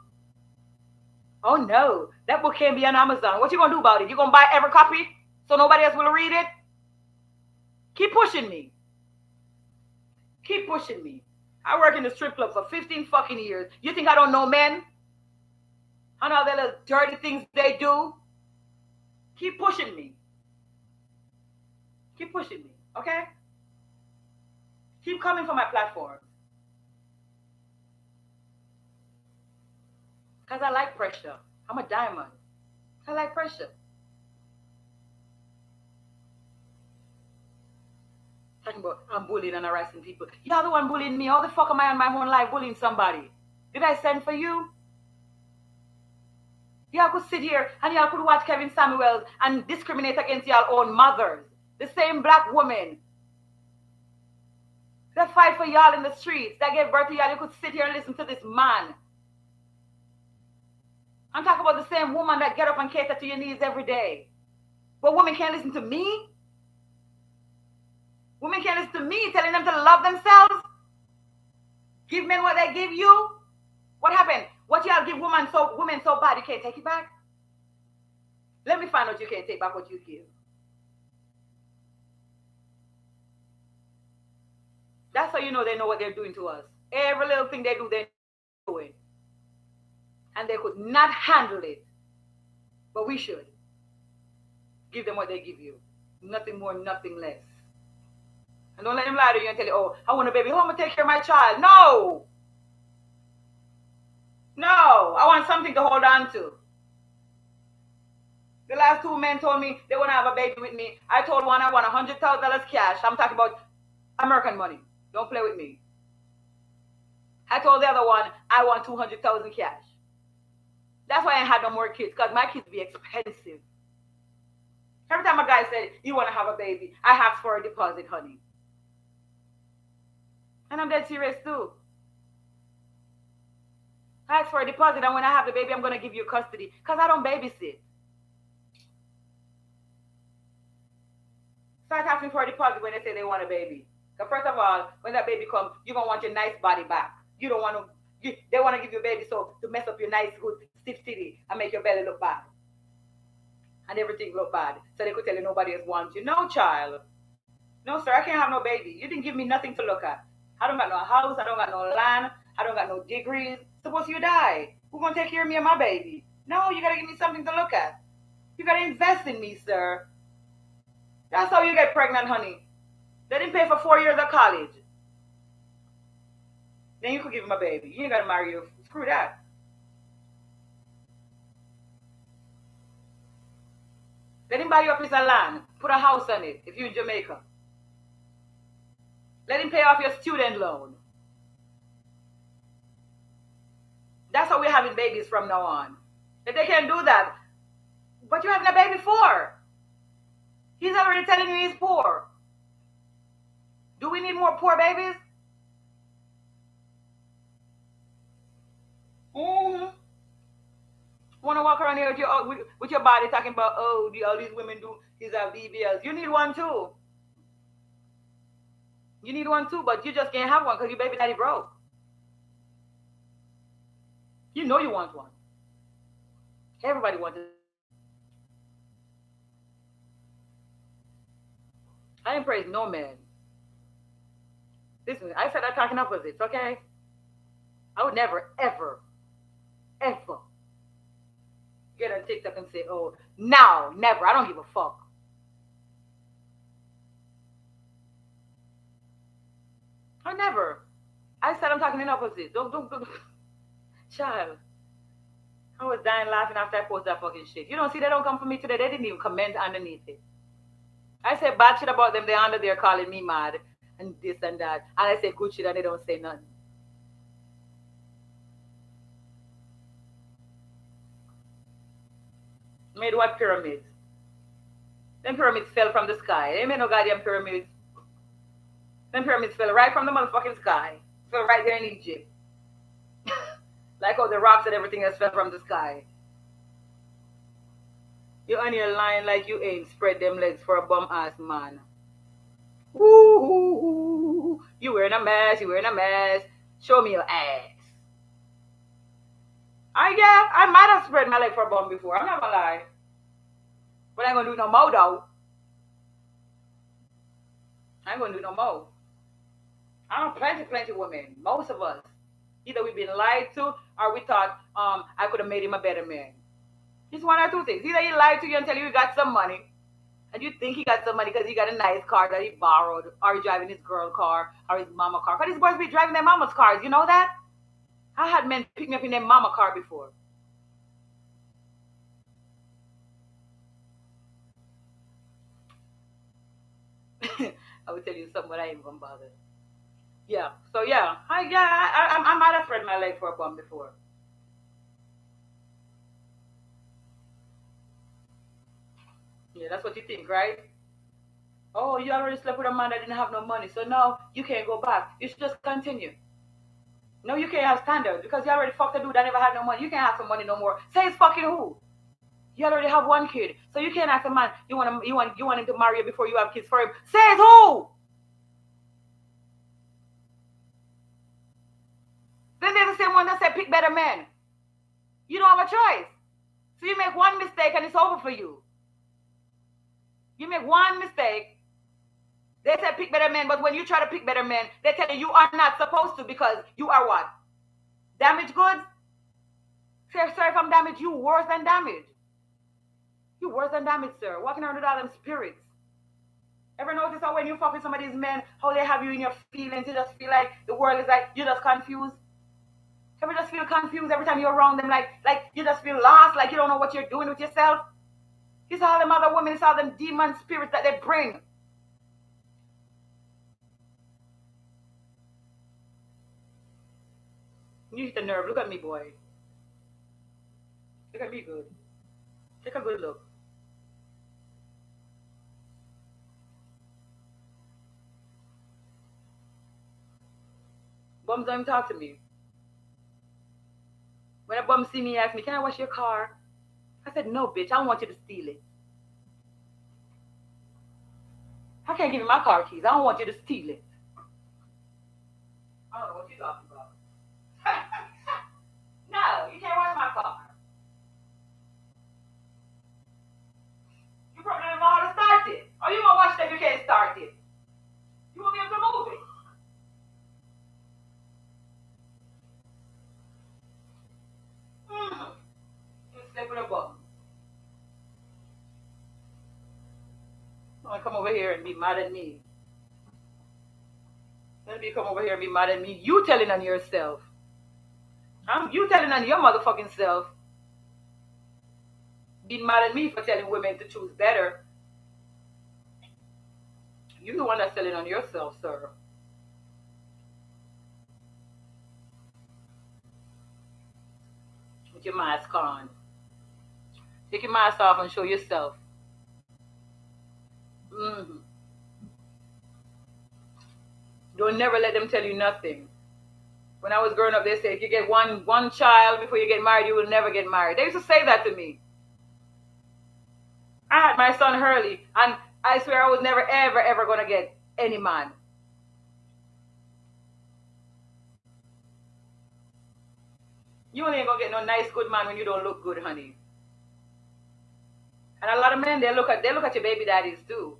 Oh no, that book can't be on Amazon. What you gonna do about it? You gonna buy every copy so nobody else will read it? Keep pushing me. Keep pushing me. I work in the strip club for 15 fucking years. You think I don't know men? I know all the little dirty things they do. Keep pushing me. Keep pushing me, okay? Keep coming for my platform. Because I like pressure. I'm a diamond. I like pressure. Talking about I'm bullying and harassing people. You're the one bullying me. How the fuck am I on my own life bullying somebody? Did I send for you? Y'all could sit here and y'all could watch Kevin Samuels and discriminate against y'all own mothers. The same black women that fight for y'all in the streets, that gave birth to y'all. You could sit here and listen to this man. I'm talking about the same woman that get up and cater to your needs every day. But women can't listen to me. Women can't listen to me telling them to love themselves. Give men what they give you. What happened? What y'all give women so bad you can't take it back? Let me find out you can't take back what you give. That's how you know they know what they're doing to us. Every little thing they do, they're doing. And they could not handle it. But we should. Give them what they give you. Nothing more, nothing less. And don't let them lie to you and tell you, oh, I want a baby. Oh, I'm going to take care of my child. No. No. I want something to hold on to. The last 2 men told me they want to have a baby with me. I told one I want $100,000 cash. I'm talking about American money. Don't play with me. I told the other one I want $200,000 cash. That's why I ain't had no more kids, because my kids be expensive. Every time a guy said, you want to have a baby, I ask for a deposit, honey. And I'm dead serious too. I ask for a deposit, and when I have the baby, I'm going to give you custody, because I don't babysit. Start asking for a deposit when they say they want a baby. Because first of all, when that baby comes, you're going to want your nice body back. You don't want to, they want to give you a baby so to mess up your nice, good, stiff titty and make your belly look bad. And everything look bad. So they could tell you nobody else wants you. No, child. No, sir, I can't have no baby. You didn't give me nothing to look at. I don't got no house. I don't got no land. I don't got no degrees. Suppose you die. Who's going to take care of me and my baby? No, you got to give me something to look at. You got to invest in me, sir. That's how you get pregnant, honey. They didn't pay for 4 years of college. Then you could give him a baby. You ain't got to marry you. Screw that. Let him buy you a piece of land. Put a house on it if you're in Jamaica. Let him pay off your student loan. That's how we're having babies from now on. If they can't do that, what you having a baby for? He's already telling you he's poor. Do we need more poor babies? Mm-hmm. Want to walk around here with your body talking about, oh, all these women do is have BBLs. You need one too. You need one too, but you just can't have one because your baby daddy broke. You know you want one. Everybody wants it. I ain't praise no man. Listen, I said I'm talking opposites, okay? I would never, ever, ever get on TikTok and say, oh, no, never. I don't give a fuck. I never. I said I'm talking in opposite. Don't. Child. I was dying laughing after I posted that fucking shit. You don't see they don't come for me today. They didn't even comment underneath it. I said bad shit about them. They're under there calling me mad and this and that. And I say good shit and they don't say nothing. Made what pyramids? Them pyramids fell from the sky. They made no goddamn pyramids. Them pyramids fell right from the motherfucking sky. Fell right there in Egypt. Like all the rocks and everything else fell from the sky. You on your line like you ain't spread them legs for a bum ass man. Ooh, you wearing a mess, you wearing a mess. Show me your ass. I might have spread my leg for a bum before. I'm not gonna lie. But I ain't gonna do no more though. I ain't gonna do no more. I know plenty women. Most of us. Either we've been lied to or we thought I could have made him a better man. It's one or two things. Either he lied to you and tell you he got some money, and you think he got some money because he got a nice car that he borrowed, or he's driving his girl car or his mama car. But these boys be driving their mama's cars. You know that? I had men pick me up in their mama car before. I will tell you something, but I ain't even bother. Yeah. So yeah, I might have spread my leg for a bum before. Yeah, that's what you think, right? Oh, you already slept with a man that didn't have no money, so now you can't go back. You should just continue. No, you can't have standards because you already fucked a dude that never had no money. You can't have some money no more. Say it's fucking who? You already have one kid, so you can't ask a man you want him to marry you before you have kids for him. Say it's who? Then there's the same one that said pick better men. You don't have a choice. So you make one mistake and it's over for you. You make one mistake. They said pick better men, but when you try to pick better men, they tell you you are not supposed to because you are what? Damaged goods? Sir, if I'm damaged, you worse than damaged. You worse than damaged, sir. Walking around with all them spirits. Ever notice how when you fuck with some of these men, how they have you in your feelings, you just feel like the world is like, you're just confused? Ever just feel confused every time you're around them, like you just feel lost, like you don't know what you're doing with yourself? It's all them other women, it's all them demon spirits that they bring. You hit the nerve. Look at me, boy. Look at me good. Take a good look. Bums don't even talk to me. When a bum see me, ask me, can I wash your car? I said, no, bitch, I don't want you to steal it. I can't give you my car keys. I don't want you to steal it. I don't know what you're talking about. No, you can't wash my car. You probably don't know how to start it. Or you won't wash it if you can't start it. You won't be able to move it. You sleep with a bum. Don't come over here and be mad at me. Don't be come over here and be mad at me. You telling on yourself. You telling on your motherfucking self. Being mad at me for telling women to choose better. You're the one that's telling on yourself, sir. With your mask on. Take your mask off and show yourself. Mm-hmm. Don't never let them tell you nothing. When I was growing up, they said if you get one child before you get married, you will never get married. They used to say that to me. I had my son Hurley, and I swear I was never ever ever gonna get any man. You ain't gonna get no nice good man when you don't look good, honey. And a lot of men they look at your baby daddies too.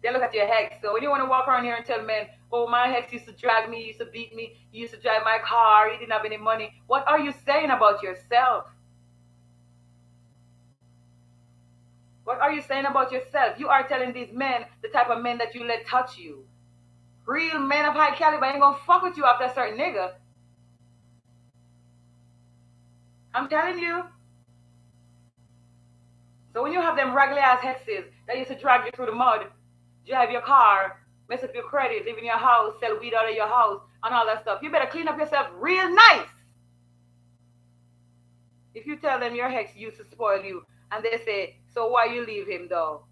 They look at your ex. So when you want to walk around here and tell men, oh, my ex used to drag me, used to beat me, he used to drive my car, he didn't have any money. What are you saying about yourself? What are you saying about yourself? You are telling these men the type of men that you let touch you. Real men of high caliber ain't gonna fuck with you after a certain nigga. I'm telling you. So when you have them raggedy ass hexes that used to drag you through the mud, drive your car, mess up your credit, live in your house, sell weed out of your house, and all that stuff, you better clean up yourself real nice. If you tell them your hex used to spoil you, and they say, so why you leave him though?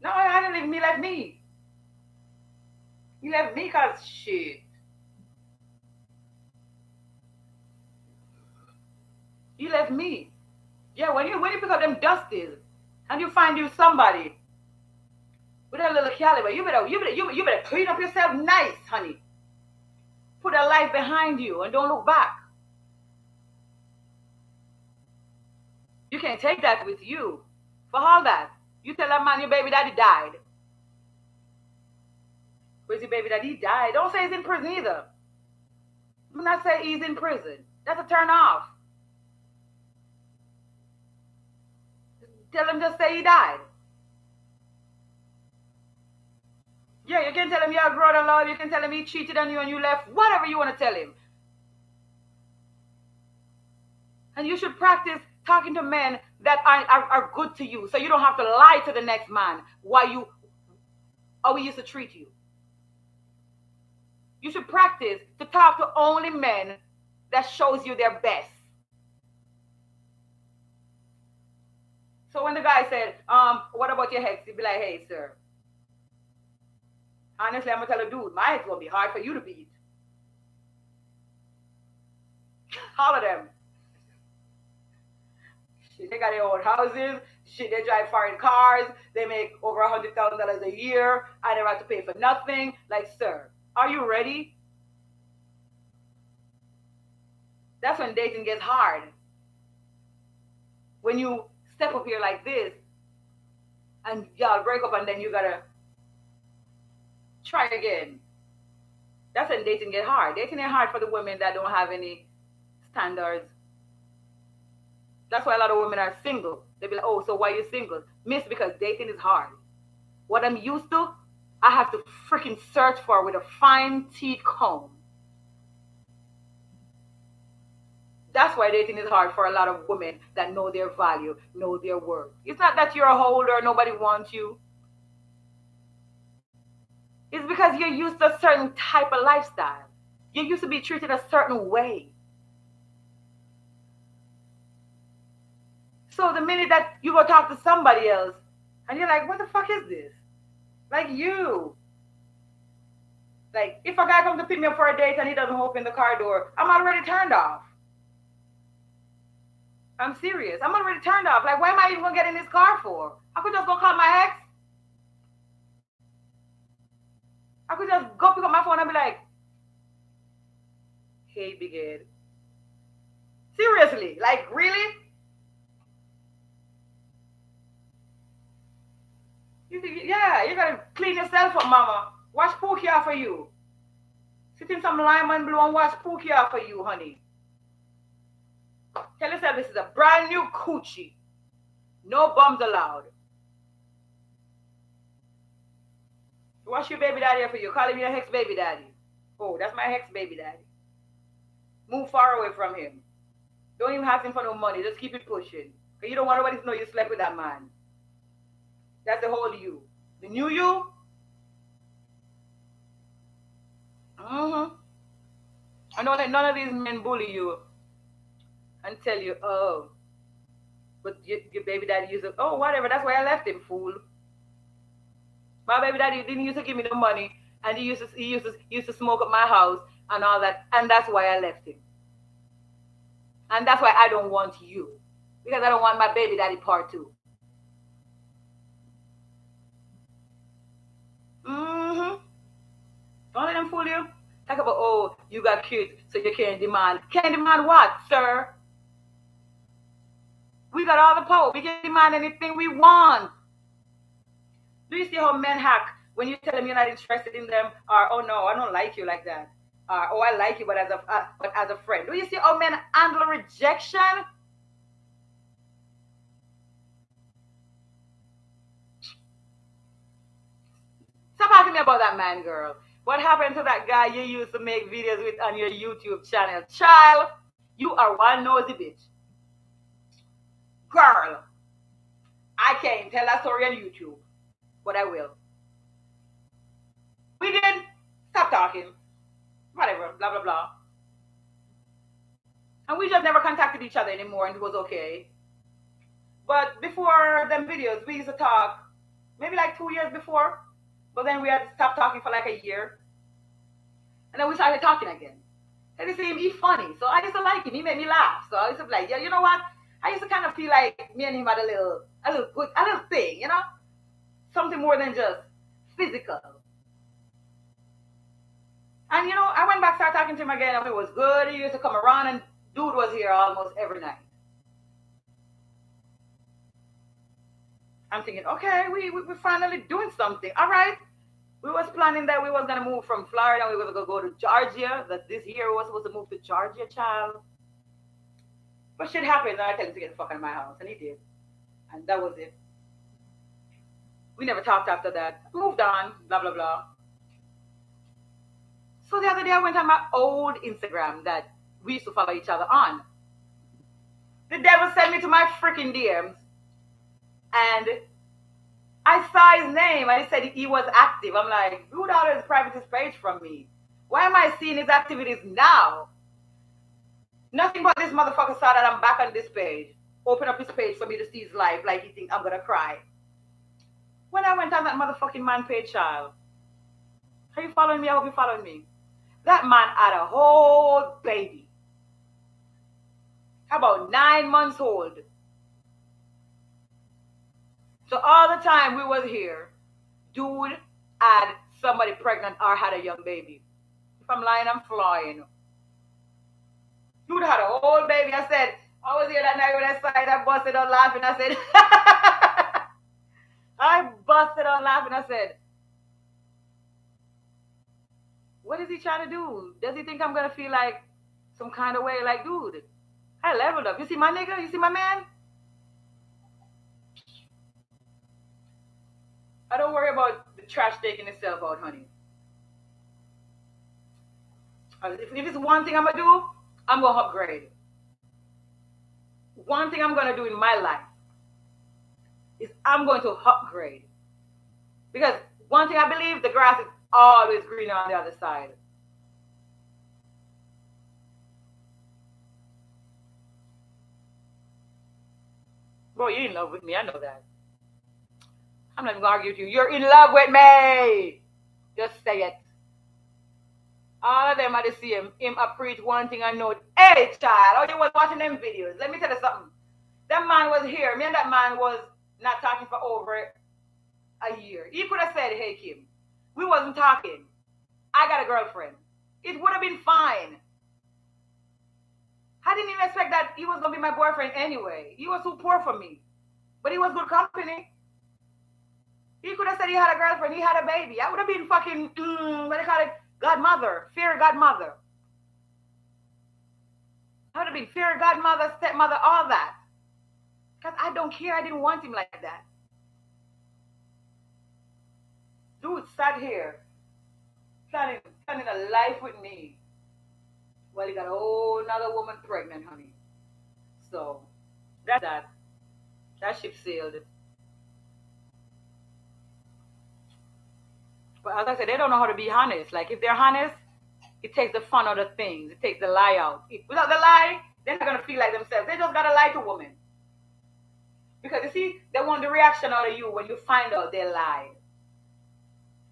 No, I didn't leave him, he left me. He left me cause shit. He left me. Yeah, when you pick up them dusties and you find you somebody with a little caliber, you better clean up yourself nice, honey. Put a life behind you and don't look back. You can't take that with you. For all that, you tell that man your baby daddy died. Where's your baby daddy? He died. Don't say he's in prison either. Do not say he's in prison. That's a turn off. Tell him just say he died. Yeah, you can tell him you outgrew the love. You can tell him he cheated on you and you left. Whatever you want to tell him. And you should practice talking to men that are good to you, so you don't have to lie to the next man how he used to treat you. You should practice to talk to only men that shows you their best. So when the guy said, what about your ex? You'd be like, hey, sir. Honestly, I'm gonna tell a dude, my ex will be hard for you to beat. All of them. Shit, they got their own houses. Shit, they drive foreign cars. They make over $100,000 a year. I never have to pay for nothing. Like, sir, are you ready? That's when dating gets hard. When you step up here like this, and y'all break up, and then you gotta try again. That's when dating get hard. Dating is hard for the women that don't have any standards. That's why a lot of women are single. They be like, oh, so why are you single? Miss, because dating is hard. What I'm used to, I have to freaking search for with a fine teeth comb. That's why dating is hard for a lot of women that know their value, know their worth. It's not that you're a holder, nobody wants you. It's because you're used to a certain type of lifestyle. You used to be treated a certain way. So the minute that you go talk to somebody else, and you're like, what the fuck is this? Like you. Like, if a guy comes to pick me up for a date and he doesn't open the car door, I'm already turned off. I'm serious. I'm already turned off. Like, why am I even gonna get in this car for? I could just go call my ex. I could just go pick up my phone and be like, hey, big head. Seriously, like, really? Yeah, you gotta clean yourself up, mama. Wash Pookie off for you. Sit in some lime and blue and wash Pookie off for you, honey. Tell yourself this is a brand new coochie. No bums allowed. What's your baby daddy for you? Call him your ex baby daddy. Oh, that's my ex baby daddy. Move far away from him. Don't even ask him for no money. Just keep it pushing. Because you don't want nobody to know you slept with that man. That's the whole you. The new you? I know that none of these men bully you and tell you, oh, but your baby daddy used to, oh, whatever, that's why I left him, fool. My baby daddy didn't used to give me the money, and he used to smoke up my house and all that, and that's why I left him. And that's why I don't want you, because I don't want my baby daddy part two. Don't let them fool you. Talk about, oh, you got kids, so you can't demand. Can't demand what, sir? We got all the power. We can demand anything we want. Do you see how men hack when you tell them you're not interested in them? Or, oh no, I don't like you like that. Or, oh, I like you, but as a friend. Do you see how men handle rejection? Stop asking me about that man, girl. What happened to that guy you used to make videos with on your YouTube channel? Child, you are one nosy bitch. Girl, I can't tell that story on YouTube, but I will. We did. Stop talking. Whatever, blah, blah, blah. And we just never contacted each other anymore, and it was okay. But before them videos, we used to talk maybe like 2 years before. But then we had to stop talking for like a year. And then we started talking again. And he seemed funny. So I used to like him. He made me laugh. So I used to be like, yeah, you know what? I used to kind of feel like me and him had a little thing, you know? Something more than just physical. And you know, I went back, started talking to him again, and it was good. He used to come around, and dude was here almost every night. I'm thinking, okay, we're finally doing something. All right. We was planning that we was going to move from Florida. We were going to go to Georgia. That this year we was supposed to move to Georgia, child. But shit happened, and I told him to get the fuck out of my house. And he did. And that was it. We never talked after that. Moved on, blah, blah, blah. So the other day I went on my old Instagram that we used to follow each other on. The devil sent me to my freaking DMs. And I saw his name and he said he was active. I'm like, who downloaded his private page from me? Why am I seeing his activities now? Nothing but this motherfucker saw that I'm back on this page. Open up his page for me to see his life like he think I'm gonna cry. When I went on that motherfucking man page, child. Are you following me? I hope you're following me. That man had a whole baby. About 9 months old. So all the time we was here, dude had somebody pregnant or had a young baby. If I'm lying, I'm flying. Dude had a whole baby. I said, I was here that night when I saw it, I busted out laughing. I said, I busted out laughing. I said, what is he trying to do? Does he think I'm going to feel like some kind of way? Like, dude, I leveled up. You see my nigga? You see my man? I don't worry about the trash taking itself out, honey. If it's one thing I'm going to do, I'm going to upgrade. One thing I'm going to do in my life is I'm going to upgrade. Because one thing I believe, the grass is always greener on the other side. Bro, you're in love with me. I know that. I'm not even going to argue with you. You're in love with me. Just say it. All of them are the same. Him a preach one thing I know. Hey, child, oh, you was watching them videos. Let me tell you something. That man was here. Me and that man was not talking for over a year. He could have said, hey, Kim, we wasn't talking. I got a girlfriend. It would have been fine. I didn't even expect that he was going to be my boyfriend anyway. He was too poor for me. But he was good company. He could have said he had a girlfriend. He had a baby. I would have been fucking, what do you call it? Godmother. Fairy godmother. I would have been fairy godmother, stepmother, all that. Because I don't care. I didn't want him like that. Dude sat here planning a life with me. Well, he got a whole another woman pregnant, honey. So that's that. That ship sailed. But as I said, they don't know how to be honest. Like if they're honest, it takes the fun out of things. It takes the lie out. Without the lie, they're not gonna feel like themselves. They just gotta lie to women. Because you see, they want the reaction out of you when you find out they lied.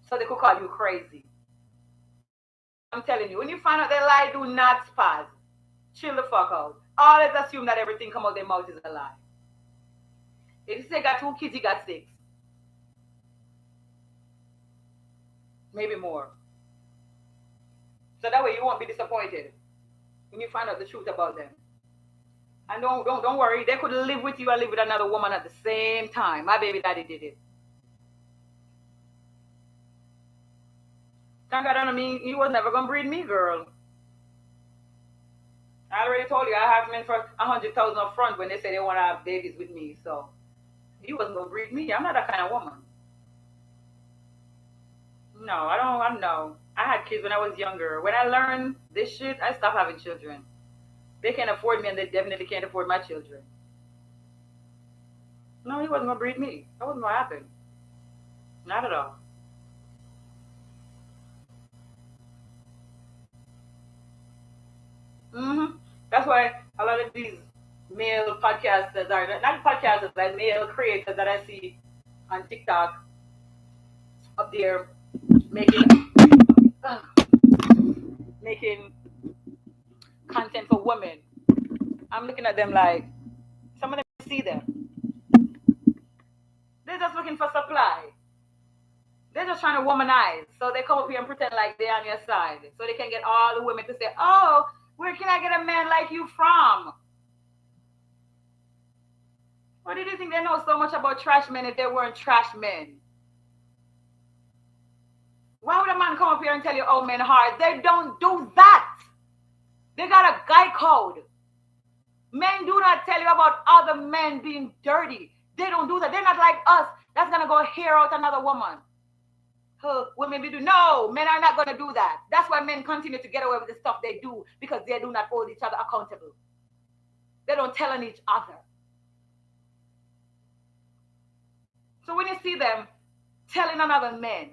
So they could call you crazy. I'm telling you, when you find out they lie, do not spaz. Chill the fuck out. Always assume that everything come out their mouth is a lie. If you say got 2 kids, you got 6. Maybe more. So that way you won't be disappointed when you find out the truth about them. And don't worry, they could live with you and live with another woman at the same time. My baby daddy did it. Thank God, I mean, he was never gonna breed me, girl. I already told you I have men for 100,000 up front when they say they want to have babies with me. So he wasn't gonna breed me. I'm not that kind of woman. No, I don't. I know. I had kids when I was younger. When I learned this shit, I stopped having children. They can't afford me, and they definitely can't afford my children. No, he wasn't gonna breed me. That wasn't gonna happen. Not at all. That's why a lot of these male podcasters are not podcasters, but male creators that I see on TikTok up there making uh, making content for women. I'm looking at them like some of them see them. They're just looking for supply. They're just trying to womanize. So they come up here and pretend like they're on your side. So they can get all the women to say, oh, where can I get a man like you from? What did you think they know so much about trash men if they weren't trash men? Why would a man come up here and tell you, oh, men hard? They don't do that. They got a guy code. Men do not tell you about other men being dirty. They don't do that. They're not like us. That's going to go hear out another woman. Women be do. No, men are not going to do that. That's why men continue to get away with the stuff they do because they do not hold each other accountable. They don't tell on each other. So when you see them telling another man,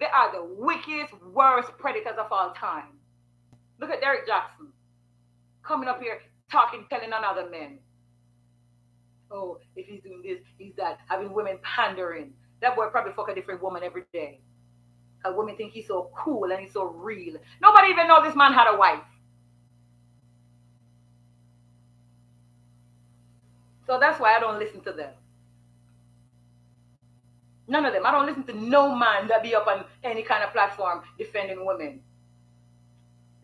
They are the wickedest, worst predators of all time. Look at Derek Jackson coming up here talking, telling on other men. Oh, if he's doing this, he's that. Having women pandering. That boy probably fuck a different woman every day. Because women think he's so cool and he's so real. Nobody even know this man had a wife. So that's why I don't listen to them. None of them. I don't listen to no man that be up on any kind of platform defending women.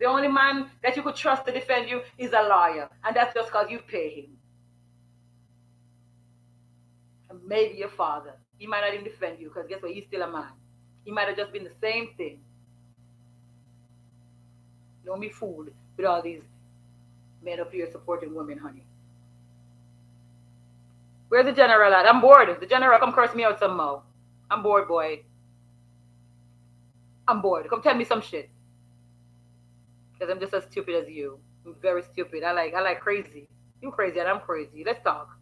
The only man that you could trust to defend you is a lawyer. And that's just because you pay him. And maybe your father. He might not even defend you because guess what? He's still a man. He might have just been the same thing. Don't be fooled with all these men up here supporting women, honey. Where's the general at? I'm bored. The general come curse me out some more. I'm bored, boy. I'm bored. Come tell me some shit. Because I'm just as stupid as you. I'm very stupid. I like crazy. You crazy and I'm crazy. Let's talk.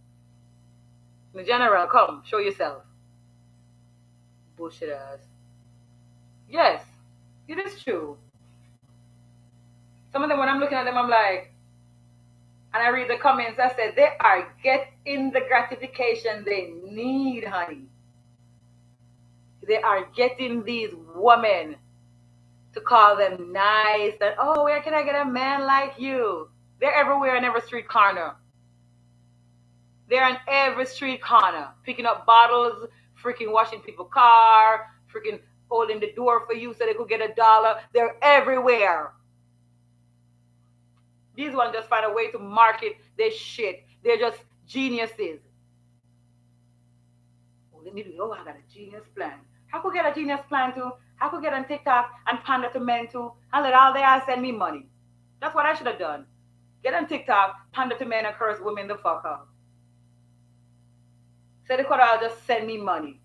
The general, come, show yourself. Bullshit ass. Yes, it is true. Some of them, when I'm looking at them, I'm like, and I read the comments, I said, they are getting the gratification they need, honey. They are getting these women to call them nice and, oh, where can I get a man like you? They're everywhere in every street corner. They're in every street corner, picking up bottles, freaking washing people's car, freaking holding the door for you so they could get $1. They're everywhere. These ones just find a way to market their shit. They're just geniuses. Oh, let me do. Oh, I got a genius plan. I could get a genius plan too. I could get on TikTok and pander to men too, and let all they are send me money. That's what I should have done. Get on TikTok, pander to men and curse women the fuck out. So they could all just send me money.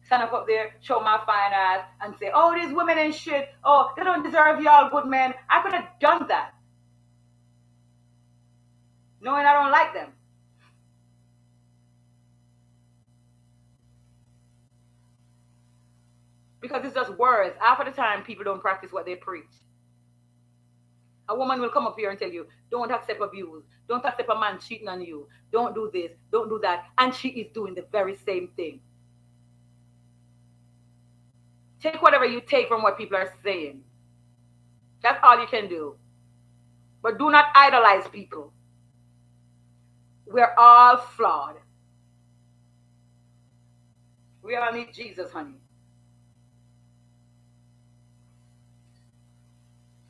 Stand up there, show my fine ass, and say, oh, these women ain't shit. Oh, they don't deserve y'all good men. I could have done that. Knowing I don't like them. Because it's just words. Half of the time, people don't practice what they preach. A woman will come up here and tell you, don't accept abuse. Don't accept a man cheating on you. Don't do this. Don't do that. And she is doing the very same thing. Take whatever you take from what people are saying. That's all you can do. But do not idolize people. We're all flawed. We all need Jesus, honey.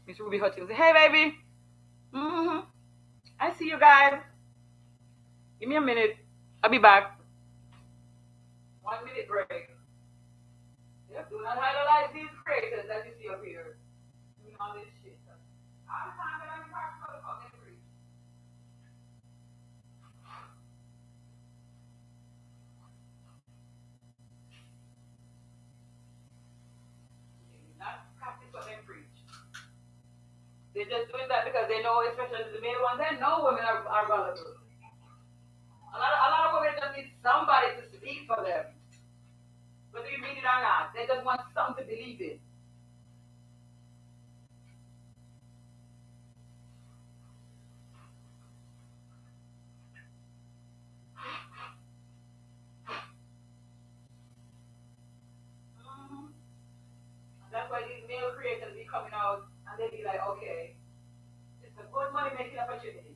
Miss Ruby Hutchins, hey, baby. I see you guys. Give me a minute. I'll be back. 1 minute break. Yep, do not idolize these creators that you see up here. Doing all this shit. I'm time that I'm talking about the fucking preach. Not practice what they preach. They're just doing that because they know, especially the male ones, they know women are vulnerable. A lot of women just need somebody to speak for them. Whether you mean it or not, they just want something to believe in. That's why these male creators be coming out and they be like, okay, it's a good money making opportunity.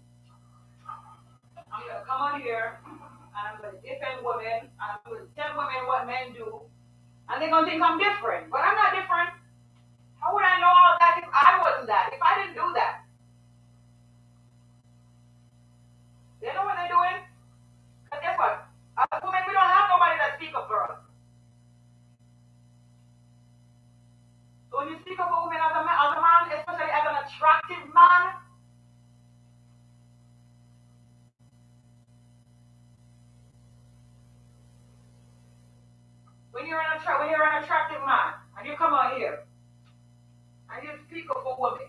I'm gonna come on here and I'm gonna defend women and I'm gonna tell women what men do, and they're gonna think I'm different. But I'm not different. How would I know all that if I wasn't that? If I didn't do that? They know what they're doing. Because guess what? As women, we don't have nobody that speak up for us. So when you speak up for women as a man, especially as an attractive man, when you're an attractive man and you come out here and you speak up for women,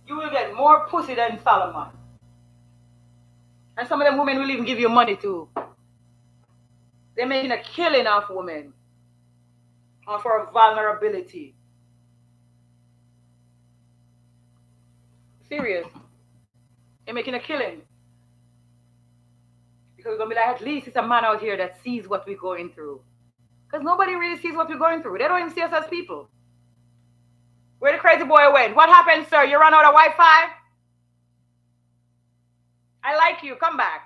you will get more pussy than Solomon. And some of them women will even give you money too. They're making a killing of women, of our vulnerability. Serious. They're making a killing. Because we're going to be like, at least it's a man out here that sees what we're going through. Because nobody really sees what we're going through. They don't even see us as people. Where the crazy boy went? What happened, sir? You ran out of Wi-Fi? I like you. Come back.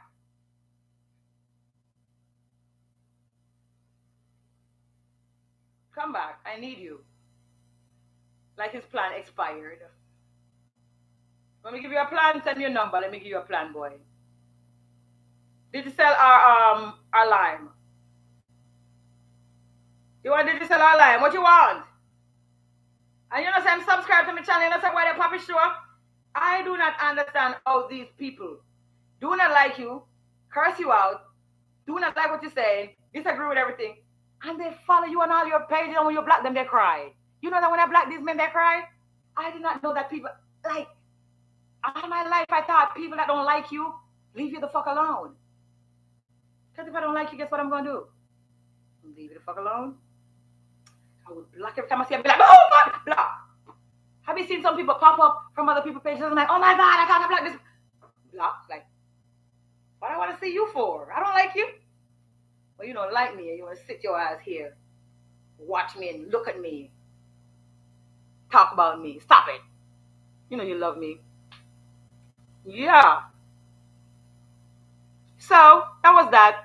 Come back. I need you. Like his plan expired. Let me give you a plan. Send me your number. Let me give you a plan, boy. Did you sell our lime? You want to sell our lime? What you want? And you know, say I'm subscribed to my channel. You know, say why they puppy show. I do not understand how these people do not like you, curse you out, do not like what you're saying, disagree with everything, and they follow you on all your pages, and when you block them, they cry. You know that when I block these men, they cry? I did not know that people, like, all my life I thought people that don't like you, leave you the fuck alone. Because if I don't like you, guess what I'm going to do? Leave you the fuck alone. I would block every time I see them, be like, oh my, block. Have you seen some people pop up from other people's pages and like, oh my God, I can't block this. Block, like, what do I want to see you for? I don't like you. Well, you don't like me and you want to sit your ass here, watch me and look at me, talk about me. Stop it. You know you love me. Yeah. So, that was that.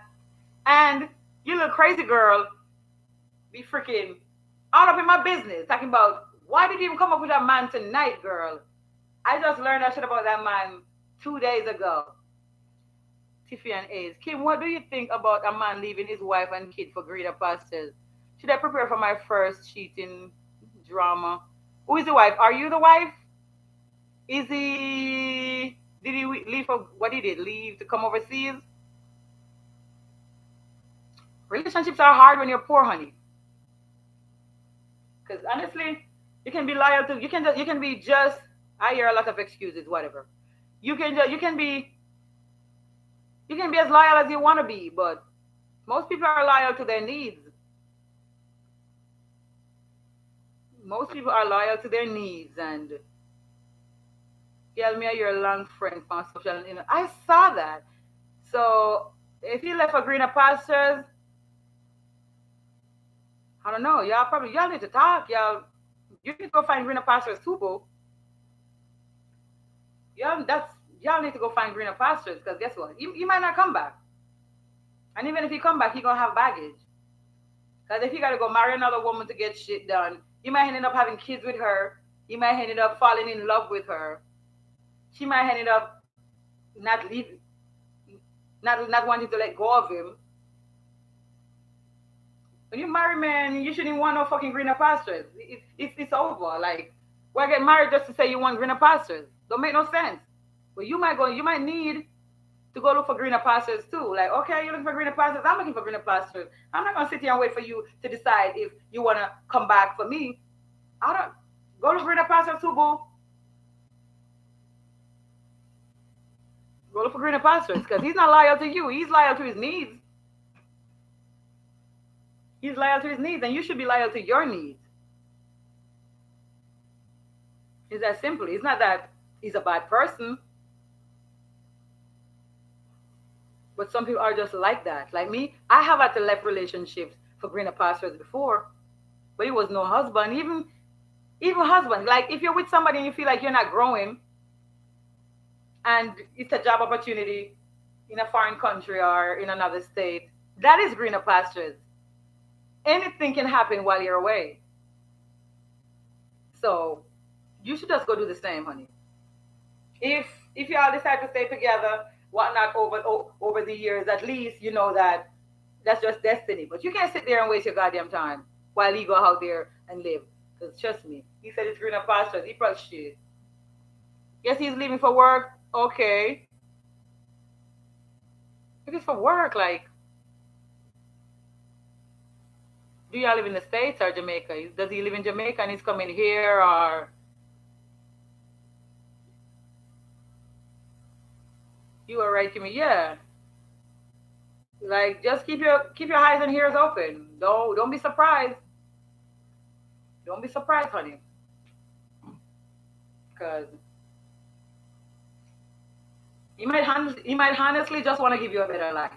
And you little crazy girl be freaking all up in my business, talking about, why did you even come up with that man tonight, girl? I just learned that shit about that man 2 days ago. Tiffy and Ace. Kim, what do you think about a man leaving his wife and kid for greener pastures? Should I prepare for my first cheating drama? Who is the wife? Are you the wife? Is he... Did he leave for... What did he leave to come overseas? Relationships are hard when you're poor, honey. Because honestly, you can be loyal to... You can be just... I hear a lot of excuses, whatever. You can be as loyal as you want to be, but most people are loyal to their needs. Most people are loyal to their needs, and girl, me and your long friend from social, I saw that. So if you left for greener pastures, I don't know. Y'all need to talk. You need to go find greener pastures too, boo. Y'all need to go find greener pastures, because guess what? You might not come back. And even if you come back, you're going to have baggage. Because if you got to go marry another woman to get shit done, you might end up having kids with her. You might end up falling in love with her. She might end up not wanting to let go of him. When you marry, man, you shouldn't want no fucking greener pastures. It's over. Like, why get married just to say you want greener pastures? Don't make no sense. But you might need to go look for greener pastures too. Like, okay, you're looking for greener pastures. I'm looking for greener pastures. I'm not gonna sit here and wait for you to decide if you wanna come back for me. I don't go look for greener pastures too, boo. Go look for greener pastures, because he's not loyal to you. He's loyal to his needs. He's loyal to his needs, and you should be loyal to your needs. It's that simple. It's not that he's a bad person. But some people are just like that. Like me, I have had to left relationships for greener pastures before, but it was no husband. Even husband. Like, if you're with somebody and you feel like you're not growing, and it's a job opportunity in a foreign country or in another state, that is greener pastures. Anything can happen while you're away. So you should just go do the same, honey. If y'all decide to stay together, whatnot, over the years, at least you know that that's just destiny. But you can't sit there and waste your goddamn time while he go out there and live. Because trust me, he said it's greener pastures. He probably shit. Yes, he's leaving for work. Okay. If it's for work, like, do y'all live in the States or Jamaica? Does he live in Jamaica and he's coming here, or... You were right, Kimmy. Yeah. Like, just keep your eyes and ears open. Don't be surprised. Don't be surprised, honey, because he might honestly just want to give you a better life.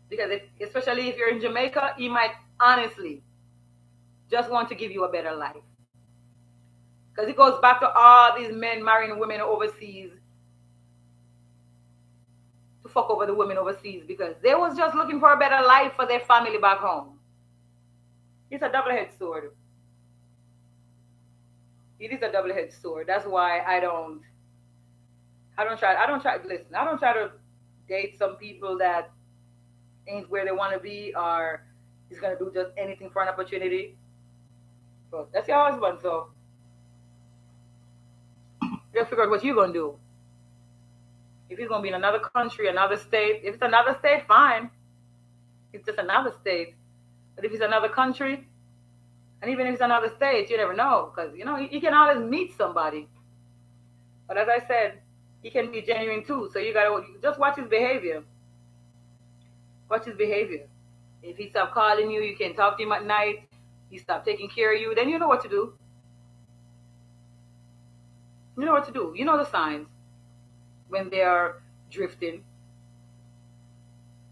Because especially if you're in Jamaica, he might honestly just want to give you a better life. Because it goes back to all these men marrying women overseas to fuck over the women overseas because they was just looking for a better life for their family back home. It's a double-edged sword. It is a double-edged sword. That's why I don't try listen, I don't try to date some people that ain't where they want to be or is gonna do just anything for an opportunity. But that's your husband, so you gotta figure out what you're gonna do. If he's gonna be in another country, another state, if it's another state, fine. It's just another state. But if it's another country, and even if it's another state, you never know, because you can always meet somebody. But as I said, he can be genuine too. So you gotta just watch his behavior. Watch his behavior. If he stop calling you, you can talk to him at night. He stop taking care of you, then you know what to do. You know what to do. You know the signs when they are drifting.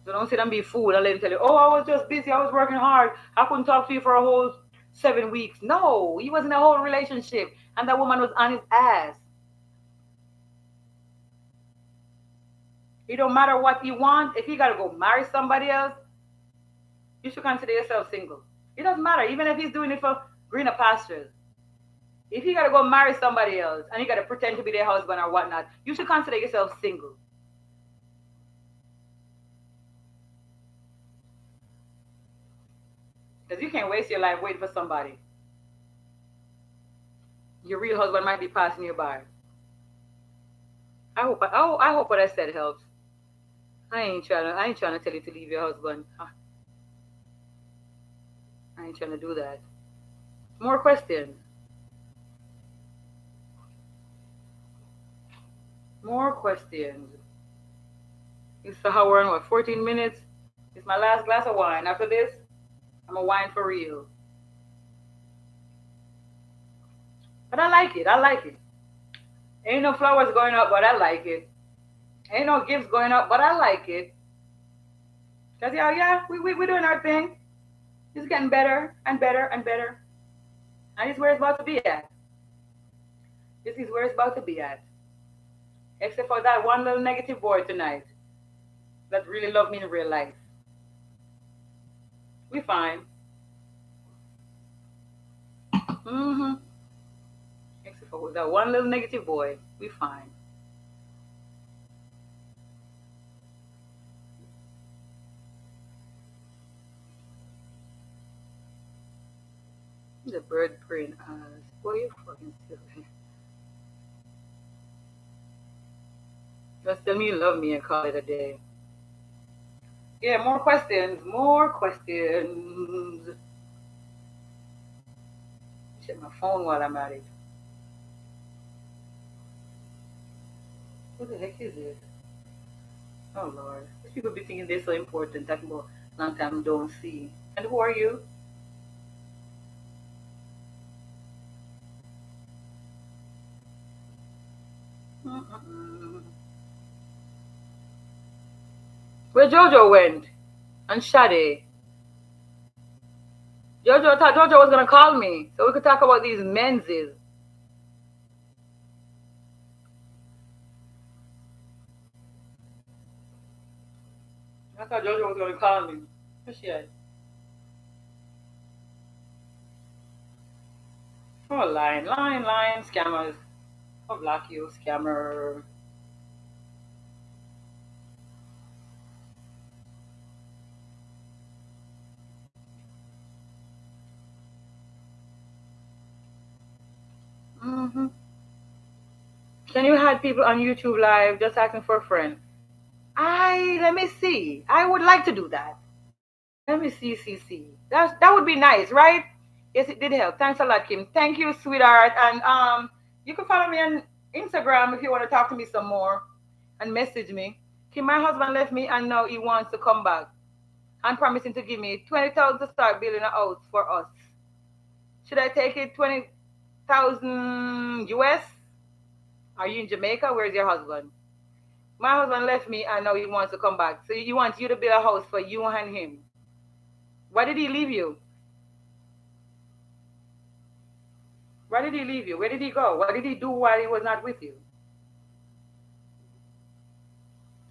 So don't sit and be a fool and let him tell you, oh, I was just busy. I was working hard. I couldn't talk to you for a whole 7 weeks. No, he was in a whole relationship, and that woman was on his ass. It don't matter what he wants. If he gotta go marry somebody else, you should consider yourself single. It doesn't matter, even if he's doing it for greener pastures. If you gotta go marry somebody else and you gotta pretend to be their husband or whatnot, you should consider yourself single. Because you can't waste your life waiting for somebody. Your real husband might be passing you by. I hope what I said helps. I ain't trying to tell you to leave your husband. I ain't trying to do that. More questions. More questions. It's an hour and what, 14 minutes? It's my last glass of wine. After this, I'm a wine for real. But I like it. I like it. Ain't no flowers going up, but I like it. Ain't no gifts going up, but I like it. Cause yeah, we're doing our thing. It's getting better and better and better. And it's where it's about to be at. This is where it's about to be at. Except for that one little negative boy tonight that really loved me in real life. We fine. Mm-hmm. Except for that one little negative boy, we fine. The bird praying eyes. Boy, you fucking silly. Just tell me you love me and call it a day. Yeah, more questions. More questions. Check my phone while I'm at it. What the heck is this? Oh Lord. These people be thinking they're so important, talking about long time don't see. And who are you? Mm-mm. Where Jojo went? And Shade. Jojo thought Jojo was gonna call me so we could talk about these menses. I thought Jojo was gonna call me. Where's she at? Oh, lying, scammers. I'll block you, scammer. Hmm. Can you have people on YouTube live just asking for a friend? Let me see. I would like to do that. Let me see. That would be nice, right? Yes, it did help. Thanks a lot, Kim. Thank you, sweetheart. And you can follow me on Instagram if you want to talk to me some more and message me. Kim, my husband left me and now he wants to come back and promising to give me 20,000 to start building a house for us. Should I take it 20,000 US? Are you in Jamaica? Where's your husband? My husband left me and now he wants to come back. So he wants you to build a house for you and him. Why did he leave you? Why did he leave you? Where did he go? What did he do while he was not with you?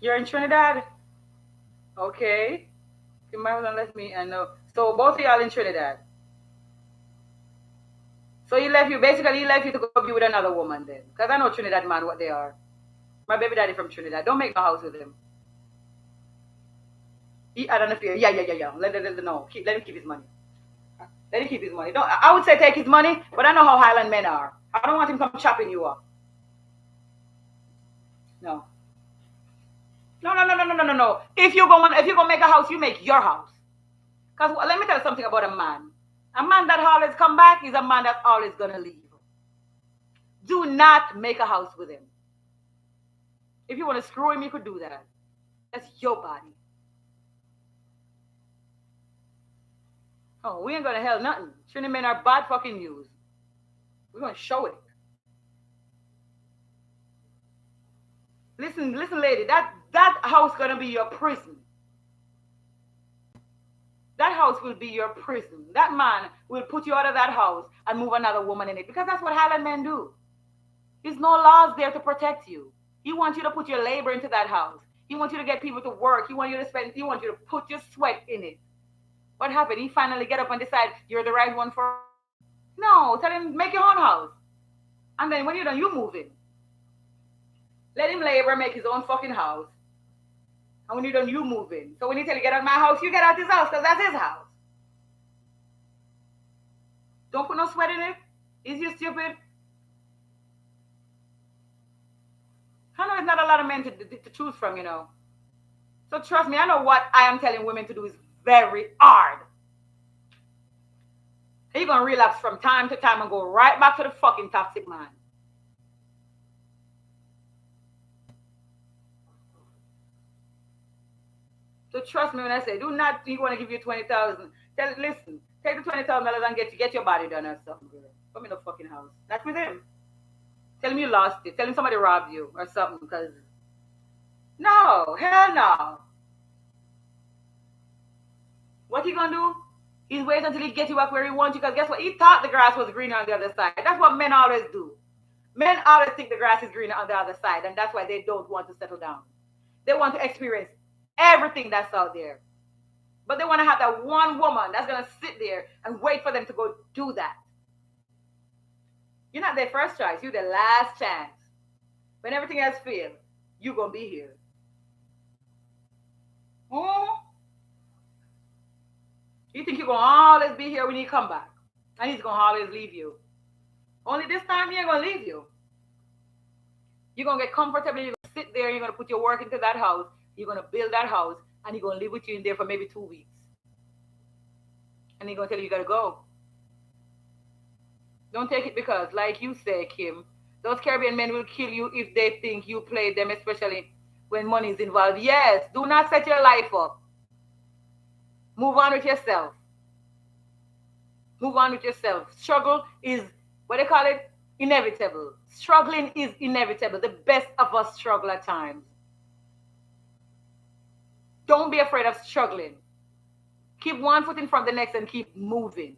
You're in Trinidad? Okay. My husband left me and now. So both of y'all in Trinidad. So he left you, basically he left you to go be with another woman then. Because I know Trinidad man what they are. My baby daddy from Trinidad. Don't make no house with him. He had an affair. Yeah. Let him know. Let him keep his money. Let him keep his money. I would say take his money, but I know how Highland men are. I don't want him come chopping you up. No. No. If you're gonna make a house, you make your house. Because let me tell you something about a man. A man that always come back is a man that's always gonna leave. Do not make a house with him. If you want to screw him, you could do that. That's your body. Oh, we ain't gonna hell nothing. Trinity men are bad fucking news. We're gonna show it. Listen, lady, that house gonna be your prison. That house will be your prison. That man will put you out of that house and move another woman in it. Because that's what Highland men do. There's no laws there to protect you. He wants you to put your labor into that house. He wants you to get people to work. He wants you to put your sweat in it. What happened? He finally get up and decide you're the right one for. No, tell him make your own house. And then when you're done, you move in. Let him labor, make his own fucking house. And when you're done, you move in. So when he tell you get out of my house, you get out his house because that's his house. Don't put no sweat in it. Is you stupid? I know it's not a lot of men to choose from, you know. So trust me, I know what I am telling women to do is very hard. You're going to relapse from time to time and go right back to the fucking toxic man. So trust me when I say, do not, he want to give you 20,000. Listen, take the $20,000 and get your body done or something, girl. Come in the fucking house. That's with him. Tell him you lost it. Tell him somebody robbed you or something, because no, hell no. What he gonna do? He's waiting until he gets you back where he wants you, because guess what? He thought the grass was greener on the other side. That's what men always do. Men always think the grass is greener on the other side, and that's why they don't want to settle down. They want to experience everything that's out there. But they want to have that one woman that's going to sit there and wait for them to go do that. You're not their first choice. You're their last chance. When everything else fails, you're going to be here. You think you're going to always be here when you come back. And he's going to always leave you. Only this time he ain't going to leave you. You're going to get comfortable. You're going to sit there. You're going to put your work into that house. You're going to build that house. And he's going to live with you in there for maybe 2 weeks. And he's going to tell you got to go. Don't take it because, like you say, Kim, those Caribbean men will kill you if they think you played them, especially when money is involved. Yes, do not set your life up. Move on with yourself. Move on with yourself. Struggle is, what they call it, inevitable. Struggling is inevitable. The best of us struggle at times. Don't be afraid of struggling. Keep one foot in front of the next and keep moving.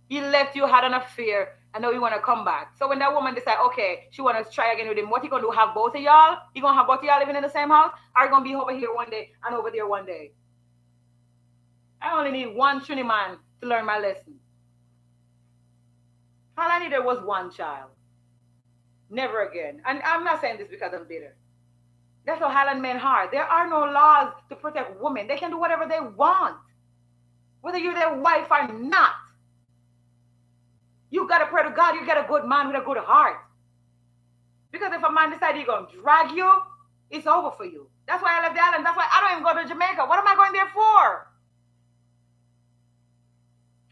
He left you, had an affair, and now you want to come back. So when that woman decide, okay, she want to try again with him, what he going to do? Have both of y'all? He going to have both of y'all living in the same house? Or you going to be over here one day and over there one day? I only need one Trini man to learn my lesson. All I needed was one child. Never again. And I'm not saying this because I'm bitter. That's how Highland men are. There are no laws to protect women. They can do whatever they want. Whether you're their wife or not. You got to pray to God. You get a good man with a good heart. Because if a man decides he's going to drag you, it's over for you. That's why I left the island. That's why I don't even go to Jamaica. What am I going there for?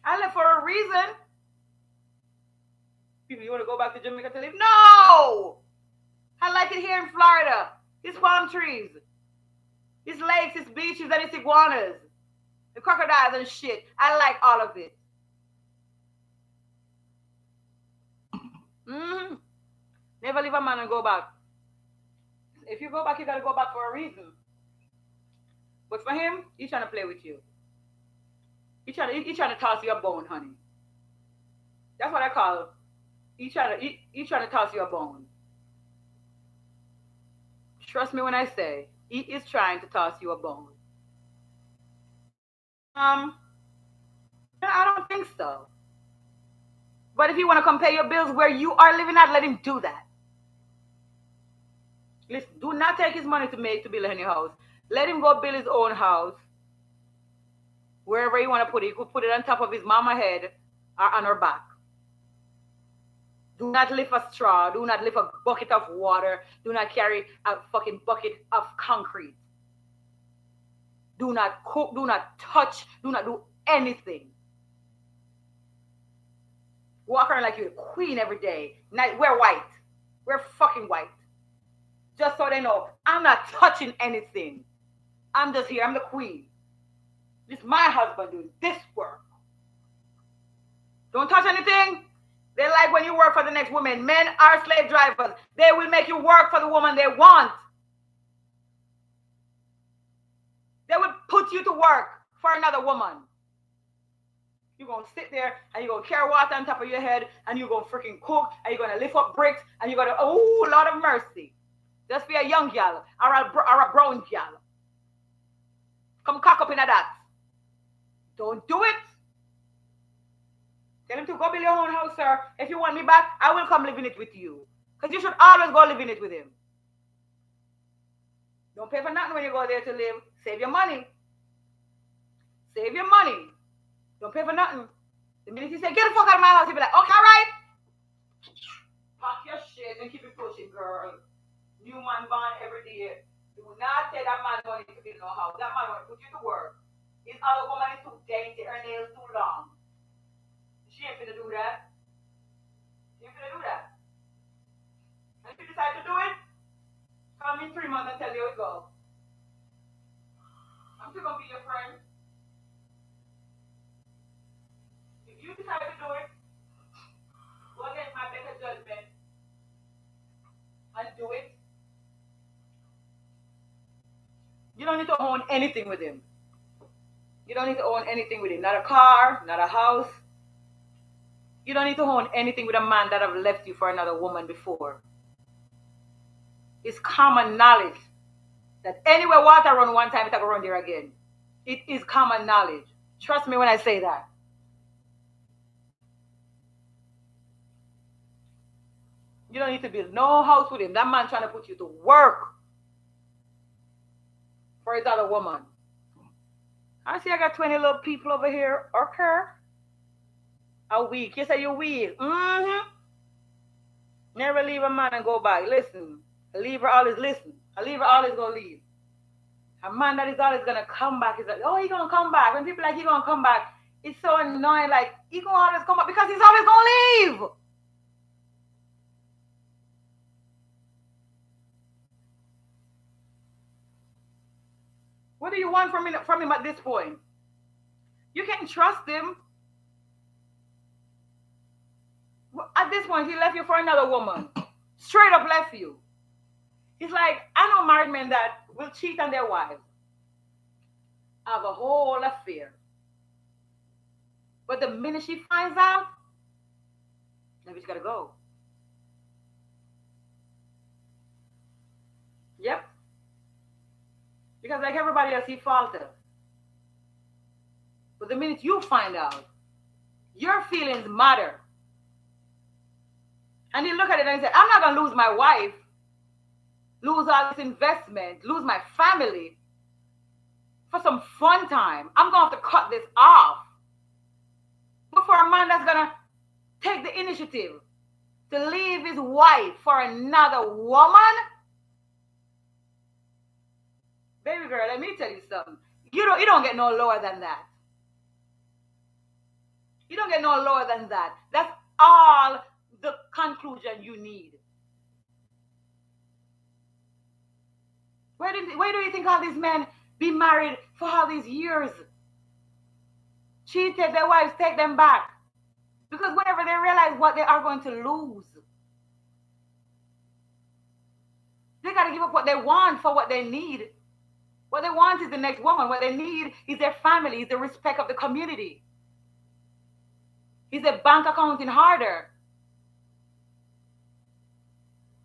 I left for a reason. People, you want to go back to Jamaica to live? No! I like it here in Florida. These palm trees. His lakes, his beaches, and his iguanas. The crocodiles and shit. I like all of it. Mm-hmm. Never leave a man and go back. If you go back, you gotta go back for a reason. But for him, he's trying to play with you. He's trying to toss you a bone, honey. That's what I call. He's trying to toss you a bone. Trust me when I say he is trying to toss you a bone. I don't think so. But if you want to compare your bills where you are living at, let him do that. Listen, do not take his money to build any house. Let him go build his own house. Wherever you want to put it, you could put it on top of his mama head or on her back. Do not lift a straw. Do not lift a bucket of water. Do not carry a fucking bucket of concrete. Do not cook. Do not touch. Do not do anything. Walk around like you're a queen every day. Wear white. Wear fucking white. Just so they know, I'm not touching anything. I'm just here. I'm the queen. This is my husband doing this work. Don't touch anything. They like when you work for the next woman. Men are slave drivers. They will make you work for the woman they want. They will put you to work for another woman. You're going to sit there and you're going to carry water on top of your head and you're going to freaking cook and you're going to lift up bricks and you're going to, oh, Lord of mercy. Just be a young gal or a brown gal. Come cock up in that. Don't do it. Tell him to go build your own house, sir. If you want me back, I will come live in it with you. Because you should always go live in it with him. Don't pay for nothing when you go there to live. Save your money. Save your money. Don't pay for nothing. The minute you say, get the fuck out of my house, you'll be like, okay, all right. Pack your shit and keep it pushing, girl. New man born every day. Do not say that man don't need to build no house. That man want to put you to work. This other woman is too dainty, her nails too long. She ain't finna do that. She ain't finna do that. And if you decide to do it, come in 3 months and tell me how it goes. I'm still gonna be your friend. If you decide to do it, go against my better judgment and do it. You don't need to own anything with him. You don't need to own anything with him. Not a car, not a house. You don't need to own anything with a man that have left you for another woman before. It's common knowledge that anywhere water run one time, it'll run there again. It is common knowledge. Trust me when I say that. You don't need to build no house with him. That man trying to put you to work for his other woman. I see I got 20 little people over here. Okay. A week. You say you're weak. Mm-hmm. Never leave a man and go back. Listen. A leaver always listen. A leaver always gonna leave. A man that is always gonna come back is like, oh, he gonna come back. When people like he gonna come back, it's so annoying. Like, he gonna always come back because he's always gonna leave. What do you want from him at this point? You can't trust him. At this point, he left you for another woman. Straight up left you. It's like, I know married men that will cheat on their wives. Have a whole affair. But the minute she finds out, maybe she's got to go. Yep. Because like everybody else, he faltered. But the minute you find out, your feelings matter. And he look at it and he said, I'm not going to lose my wife, lose all this investment, lose my family for some fun time. I'm going to have to cut this off. But for a man that's going to take the initiative to leave his wife for another woman, baby girl, let me tell you something. You don't get no lower than that. You don't get no lower than that. That's all the conclusion you need. Where do you think all these men be married for all these years. Cheated their wives, take them back. Because whenever they realize what they are going to lose, they got to give up what they want for what they need. What they want is the next woman. What they need is their family, is the respect of the community. Is a bank account in harder.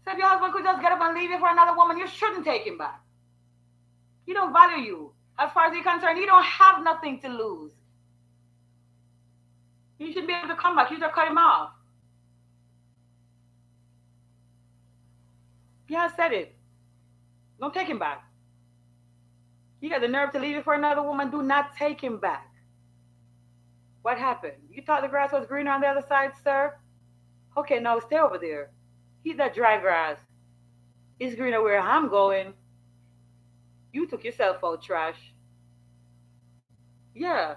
So if your husband could just get up and leave you for another woman, you shouldn't take him back. He don't value you. As far as he's concerned, he don't have nothing to lose. You should be able to come back. You just cut him off. Yeah, I said it. Don't take him back. You got the nerve to leave you for another woman. Do not take him back. What happened? You thought the grass was greener on the other side, sir? Okay, now stay over there. Eat that dry grass. It's greener where I'm going. You took yourself out, trash. Yeah.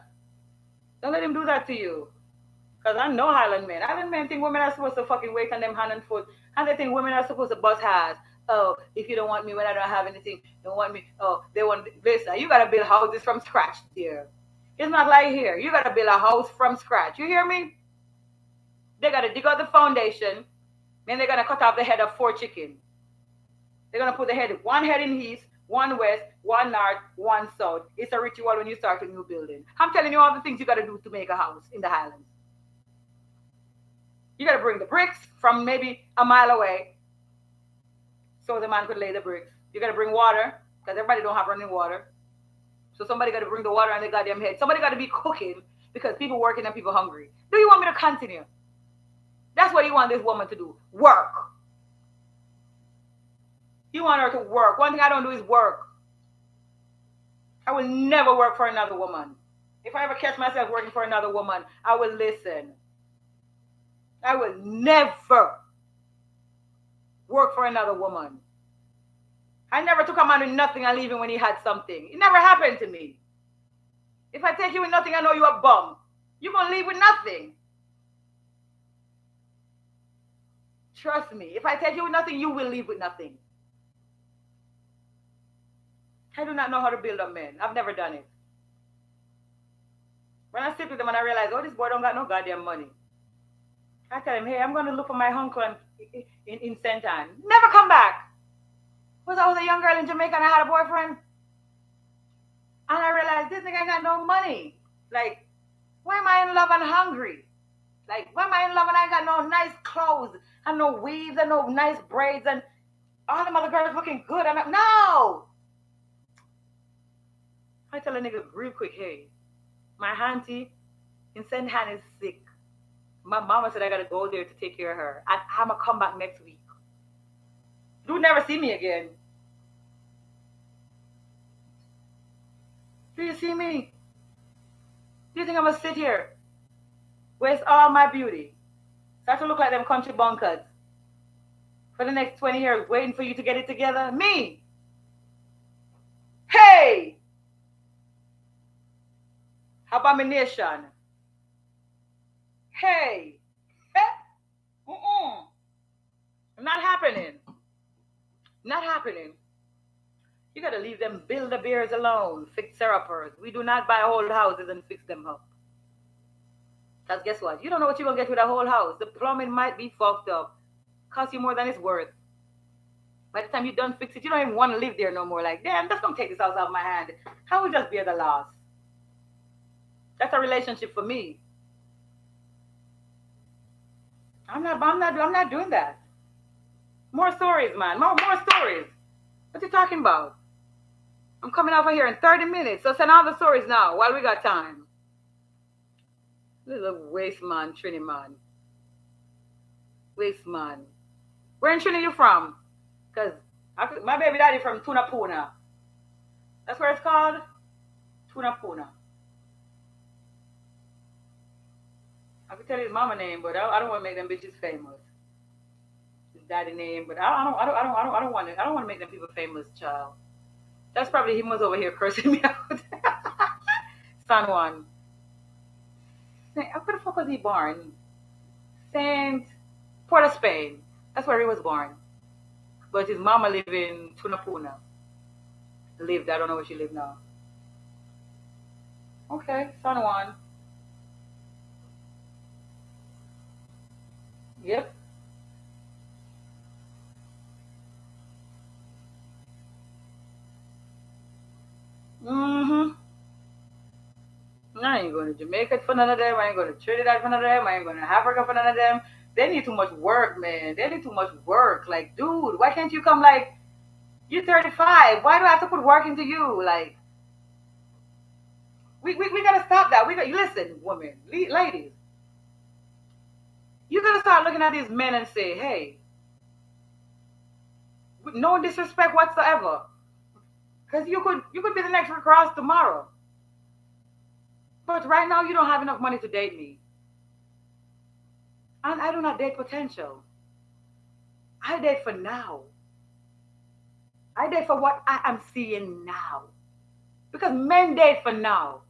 Don't let him do that to you. Because I know Highland men. Highland men think women are supposed to fucking wait on them hand and foot. And they think women are supposed to bust ass. Oh, if you don't want me when I don't have anything, don't want me. Oh, they want this. You got to build houses from scratch, dear. It's not like here. You got to build a house from scratch. You hear me? They got to dig out the foundation. Then they're going to cut off the head of 4 chickens. They're going to put one head in east, one west, one north, one south. It's a ritual when you start a new building. I'm telling you all the things you got to do to make a house in the Highlands. You got to bring the bricks from maybe a mile away so the man could lay the bricks. You got to bring water because everybody don't have running water. So somebody got to bring the water on the goddamn head. Somebody got to be cooking because people working and people hungry. Do you want me to continue? That's what you want this woman to do. Work. You want her to work. One thing I don't do is work. I will never work for another woman. If I ever catch myself working for another woman, I will listen. I will never work for another woman. I never took a man with nothing and leave him when he had something. It never happened to me. If I take you with nothing, I know you're a bum. You're going to leave with nothing. Trust me. If I take you with nothing, you will leave with nothing. I do not know how to build up men. I've never done it. When I sit with them and I realize, oh, this boy don't got no goddamn money. I tell him, hey, I'm going to look for my uncle in St. Anne. Never come back. Because I was a young girl in Jamaica and I had a boyfriend. And I realized this nigga ain't got no money. Like, why am I in love and hungry? Like, why am I in love and I ain't got no nice clothes and no weaves and no nice braids and all them other girls looking good? I'm like, no! I tell a nigga real quick, hey, my auntie in St. Anne is sick. My mama said I gotta go there to take care of her. And I'm gonna come back next week. You'll never see me again. Do you see me? Do you think I'm gonna sit here, waste all my beauty, start to look like them country bunkers for the next 20 years waiting for you to get it together? Me! Hey! Abomination. Hey! Not happening. Not happening. You gotta leave them build-a-bears alone, fixer-uppers. We do not buy whole houses and fix them up. Because guess what? You don't know what you're gonna get with a whole house. The plumbing might be fucked up. Cost you more than it's worth. By the time you're done fix it, you don't even want to live there no more. Like, damn, just gonna take this house out of my hand. I would just bear the loss. That's a relationship for me. I'm not doing that. More stories, man. More stories. What you talking about? I'm coming over here in 30 minutes. So send all the stories now while we got time. Little waste man, Trini man. Waste man. Where in Trini you from? Because my baby daddy from Tunapuna. That's where it's called? Tunapuna. I could tell you his mama name, but I don't want to make them bitches famous. His daddy name, but I don't want to make them people famous, child. That's probably him was over here cursing me out. San Juan. Where the fuck was he born? Port of Spain. That's where he was born. But his mama live in Tunapuna. lived. I don't know where she lives now. Okay, San Juan. Yep. Mm-hmm. I ain't going to Jamaica for none of them. I ain't going to Trinidad for none of them. I ain't going to Africa for none of them. They need too much work, man. They need too much work. Like, dude, why can't you come like you're 35? Why do I have to put work into you? Like, we gotta stop that. We got you listen, women, ladies. You gotta start looking at these men and say, hey, with no disrespect whatsoever, because you could be the next Rick Ross tomorrow. But right now you don't have enough money to date me, and I do not date potential. I date for now. I date for what I am seeing now. Because men date for now.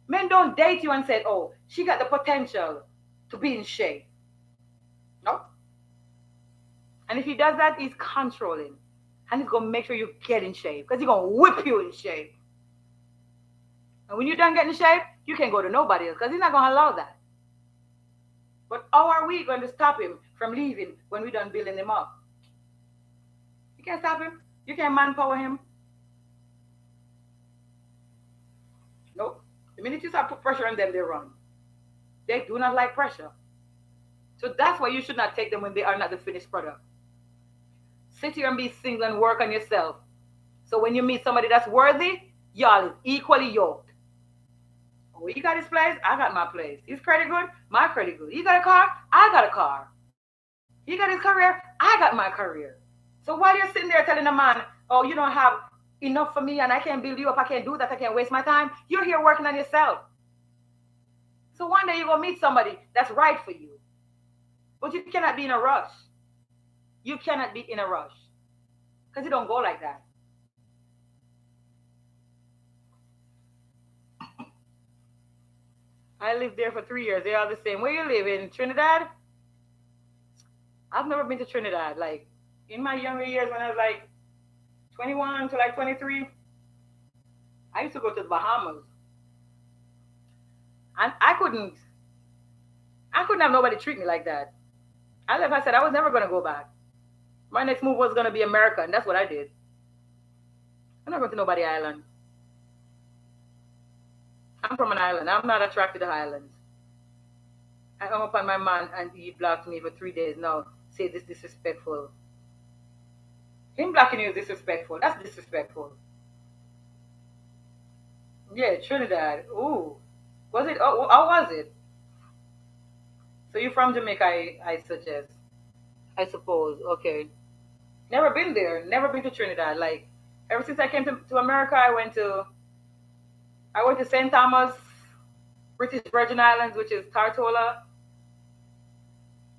Men don't date you and say, oh, she got the potential to be in shape. No. And if he does that, he's controlling. And he's going to make sure you get in shape. Because he's going to whip you in shape. And when you're done getting in shape, you can't go to nobody else. Because he's not going to allow that. But how are we going to stop him from leaving when we're done building him up? You can't stop him. You can't manpower him. Nope. The minute you start put pressure on them, they run. They do not like pressure. So that's why you should not take them when they are not the finished product. Sit here and be single and work on yourself. So when you meet somebody that's worthy, y'all is equally yoked. Oh, he got his place, I got my place. His credit good, my credit good. He got a car, I got a car. He got his career, I got my career. So while you're sitting there telling a man, oh, you don't have enough for me and I can't build you up, I can't do that, I can't waste my time, you're here working on yourself. So one day you're going to meet somebody that's right for you. But you cannot be in a rush. You cannot be in a rush. Because it don't go like that. I lived there for 3 years. They are the same. Where you live? In Trinidad? I've never been to Trinidad. Like, in my younger years when I was like 21 to like 23, I used to go to the Bahamas. And I couldn't have nobody treat me like that. I left, I said I was never going to go back. My next move was going to be America, and that's what I did. I'm not going to nobody island. I'm from an island. I'm not attracted to islands. I hung up on my man, and he blocked me for 3 days. Now, say this disrespectful. Him blocking you is disrespectful. That's disrespectful. Yeah, Trinidad. Ooh. Was it? Oh, how was it? So you're from Jamaica, I suggest. I suppose. Okay. Never been there. Never been to Trinidad. Like, ever since I came to America, I went to St. Thomas, British Virgin Islands, which is Tartola.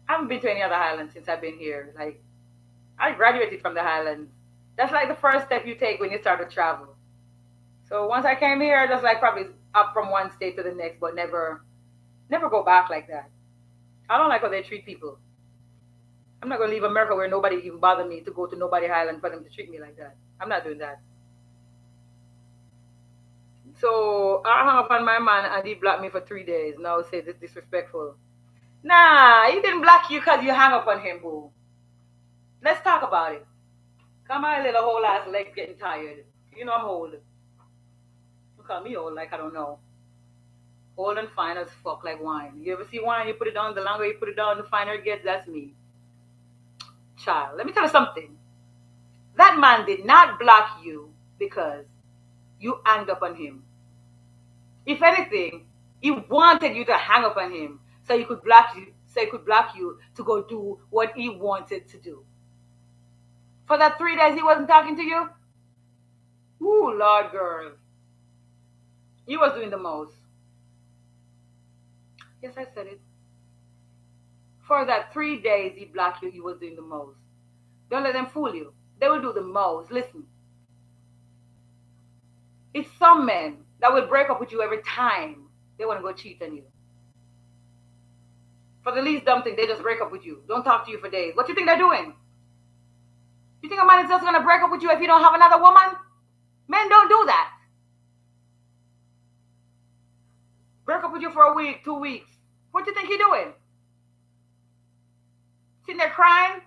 I haven't been to any other islands since I've been here. Like, I graduated from the islands. That's like the first step you take when you start to travel. So once I came here, just like probably up from one state to the next, but never go back like that. I don't like how they treat people. I'm not going to leave America where nobody even bother me to go to nobody island for them to treat me like that. I'm not doing that. So I hung up on my man and he blocked me for 3 days. Now say this disrespectful. Nah, he didn't block you because you hung up on him, boo. Let's talk about it. Come on, little whole ass leg getting tired. You know I'm old. You call me old like I don't know. Old and fine as fuck like wine. You ever see wine? You put it down, the longer you put it down, the finer it gets. That's me. Child, let me tell you something. That man did not block you because you hanged up on him. If anything, he wanted you to hang up on him so he could block you to go do what he wanted to do. For that 3 days he wasn't talking to you? Ooh, Lord girl. He was doing the most. Yes, I said it. For that 3 days he blocked you, he was doing the most. Don't let them fool you. They will do the most. Listen. It's some men that will break up with you every time they want to go cheat on you. For the least dumb thing, they just break up with you. Don't talk to you for days. What do you think they're doing? You think a man is just going to break up with you if you don't have another woman? Men don't do that. Break up with you for a week, 2 weeks. What do you think he doing? Sitting there crying?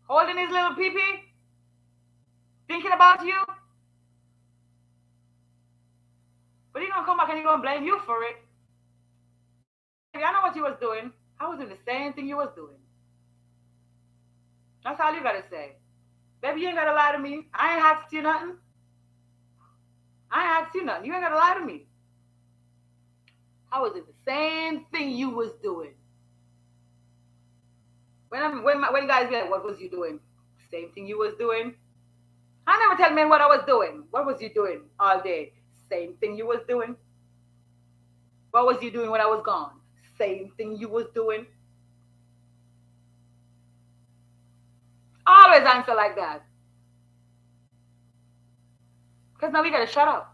Holding his little pee-pee? Thinking about you? But he's gonna come back and he's gonna blame you for it. I know what you was doing. I was doing the same thing you was doing. That's all you gotta say. Baby, you ain't gotta lie to me. I ain't asked you nothing. I ain't asked you nothing. You ain't gotta lie to me. I was doing the same thing you was doing. When guys be like, what was you doing? Same thing you was doing. I never tell men what I was doing. What was you doing all day? Same thing you was doing. What was you doing when I was gone? Same thing you was doing. Always answer like that. Because now we gotta shut up.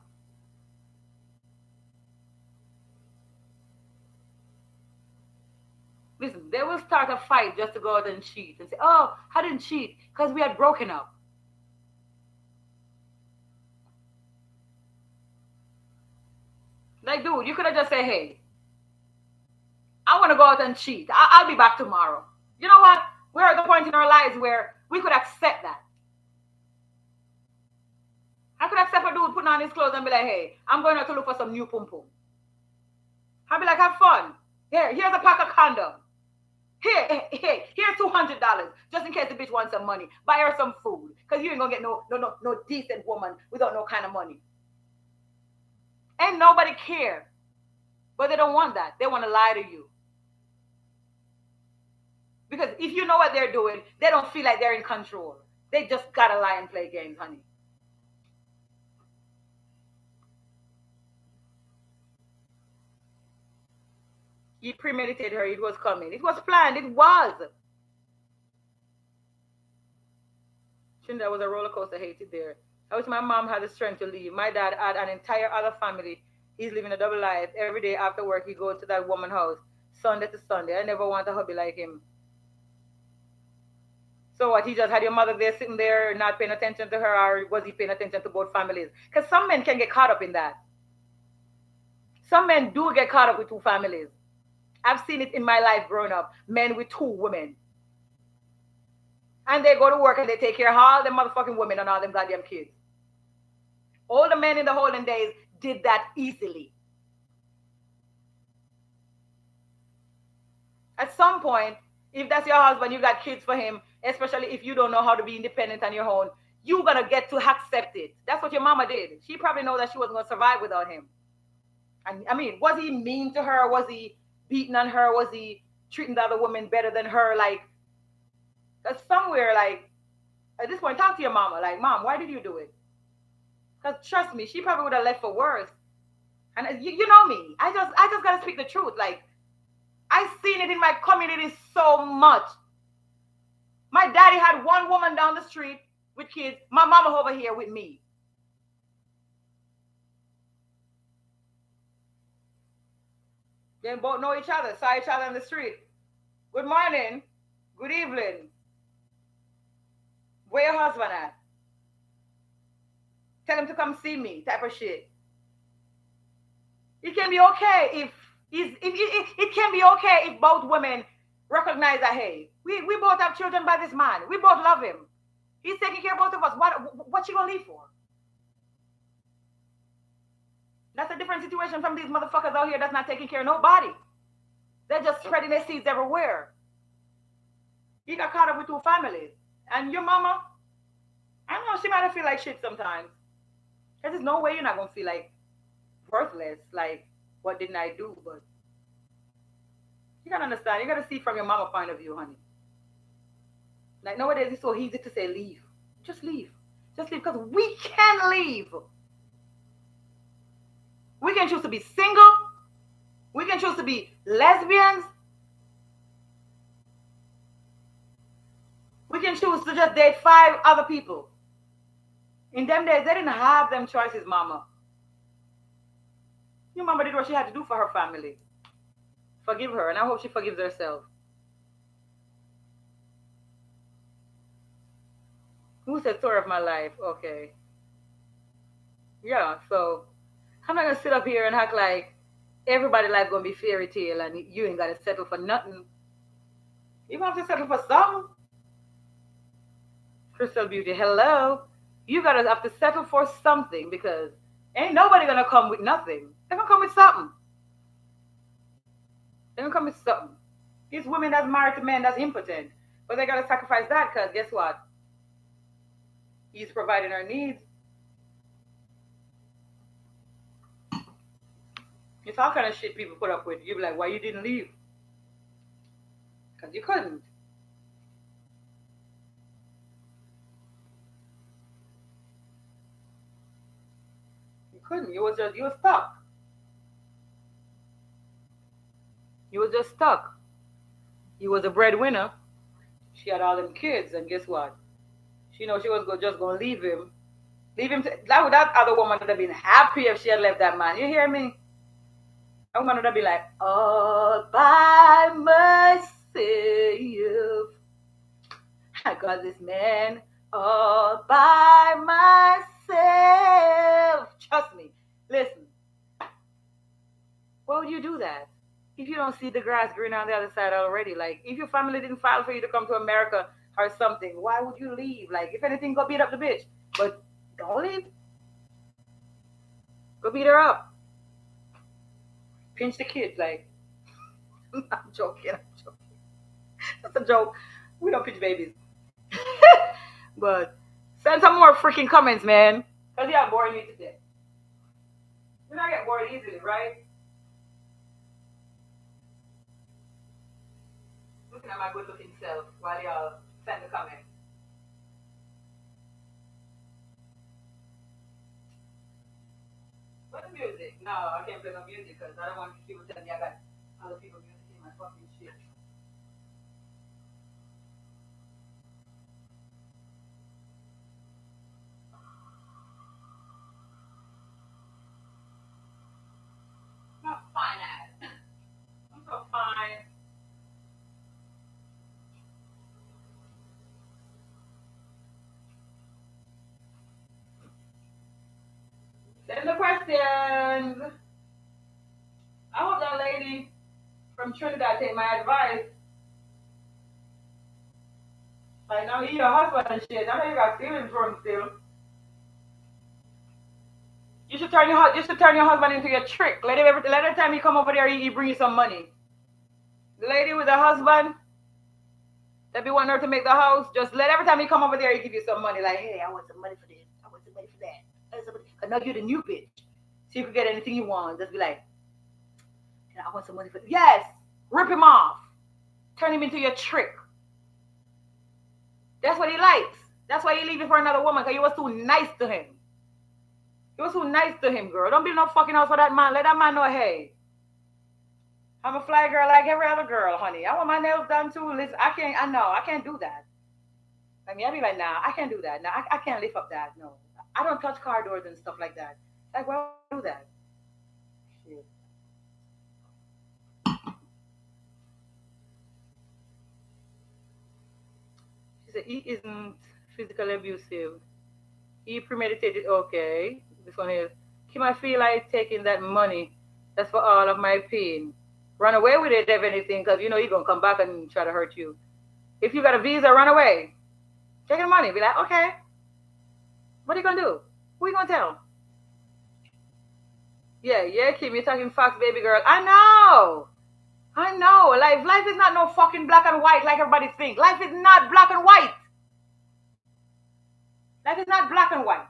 Listen, they will start a fight just to go out and cheat and say, oh, I didn't cheat because we had broken up. Like, dude, you could have just said, hey, I want to go out and cheat. I'll be back tomorrow. You know what? We're at the point in our lives where we could accept that. I could accept a dude putting on his clothes and be like, hey, I'm going out to look for some new pum pum. I'd be like, have fun. Here's a pack of condoms. Here's $200 just in case the bitch wants some money. Buy her some food because you ain't gonna get no decent woman without no kind of money. Ain't nobody care, but they don't want that. They want to lie to you because if you know what they're doing, they don't feel like they're in control. They just gotta lie and play games, honey. You premeditated her. It was coming. It was planned. It was. Trinidad was a roller coaster. Hated there. I wish my mom had the strength to leave. My dad had an entire other family. He's living a double life. Every day after work, he goes to that woman's house, Sunday to Sunday. I never want a hubby like him. So what? He just had your mother there sitting there, not paying attention to her, or was he paying attention to both families? Because some men can get caught up in that. Some men do get caught up with two families. I've seen it in my life growing up. Men with two women. And they go to work and they take care of all the motherfucking women and all them goddamn kids. All the men in the olden days did that easily. At some point, if that's your husband, you got kids for him, especially if you don't know how to be independent on your own, you're going to get to accept it. That's what your mama did. She probably knows that she wasn't going to survive without him. And I mean, was he mean to her? Was he beating on her? Was he treating the other woman better than her? Like, because somewhere, like, at this point, talk to your mama. Like, Mom, why did you do it? Because trust me, she probably would have left for worse. And you know me. I just got to speak the truth. Like, I've seen it in my community so much. My daddy had one woman down the street with kids. My mama over here with me. They both know each other, saw each other on the street. Good morning. Good evening. Where your husband at? Tell him to come see me, type of shit. It can be okay if it can be okay if both women recognize that, hey, we both have children by this man. We both love him. He's taking care of both of us. What's she gonna leave for? That's a different situation from these motherfuckers out here that's not taking care of nobody. They're just spreading their seeds everywhere. He got caught up with two families. And your mama, I don't know, she might have feel like shit sometimes. There's no way you're not gonna feel like worthless, like, what didn't I do? But you gotta understand, you gotta see from your mama point of view, honey. Like, nowadays it's so easy to say leave. Just leave. Just leave, because we can leave. We can choose to be single. We can choose to be lesbians. We can choose to just date 5 other people. In them days, they didn't have them choices, mama. Your mama did what she had to do for her family. Forgive her, and I hope she forgives herself. Who said story of my life? Okay. Yeah, so I'm not gonna sit up here and act like everybody life gonna be fairy tale and you ain't gotta settle for nothing. You gonna have to settle for something. Crystal Beauty, hello. You gotta have to settle for something because ain't nobody gonna come with nothing. They're gonna come with something. They're gonna come with something. These women that's married to men that's impotent. But they gotta sacrifice that because guess what? He's providing her needs. It's all kind of shit people put up with. You be like, why you didn't leave? Because you couldn't. You couldn't. You was stuck. You was just stuck. You was a breadwinner. She had all them kids, and guess what? She know she was just gonna leave him. Leave him. That other woman would have been happy if she had left that man. You hear me? That woman would have been like, all by myself. I got this man all by myself. Trust me. Listen, why would you do that? If you don't see the grass green on the other side already, like if your family didn't file for you to come to America or something, why would you leave? Like if anything, go beat up the bitch. But don't leave. Go beat her up. Pinch the kids. Like I'm joking. I'm joking. That's a joke. We don't pinch babies. But send some more freaking comments, man. Cause y'all boring me to death. You not get bored easily, right? Looking at my good looking self while y'all send the comments. What the music? No, I can't play no music because I don't want people telling me I got other people music in my fucking shit. Not fine ass. I'm so fine. Send the questions. I hope that lady from Trinidad take my advice. Like now you your husband and shit. I know you got feelings for him still. You should turn your husband into your trick. Let every time he come over there, he bring you some money. The lady with the husband that be wanting her to make the house, just let every time he come over there, he give you some money. Like, hey, I want some money for this. I want some money for that. Cause now you're the new bitch, so you can get anything you want. Just be like, yeah, I want some money for this. Yes, rip him off, turn him into your trick. That's what he likes. That's why he leaving for another woman. Cause you was too nice to him. You was too nice to him, girl. Don't be no fucking house for that man. Let that man know, hey, I'm a fly girl like every other girl, honey. I want my nails done too. Listen, I can't. I know I can't do that. I mean, I be like, nah, I can't do that. Nah, I can't lift up that. No, I don't touch car doors and stuff like that. Like, why would I do that? Shit. She said he isn't physically abusive. He premeditated. Okay, this one here. Kim, I feel like taking that money. That's for all of my pain. Run away with it if anything, because you know he's gonna come back and try to hurt you. If you got a visa, run away. Take the money. Be like, okay, what are you gonna do? Who are you gonna tell? Yeah, yeah, Kim, you're talking facts, baby girl. I know. I know. Life is not no fucking black and white like everybody thinks. Life is not black and white. Life is not black and white.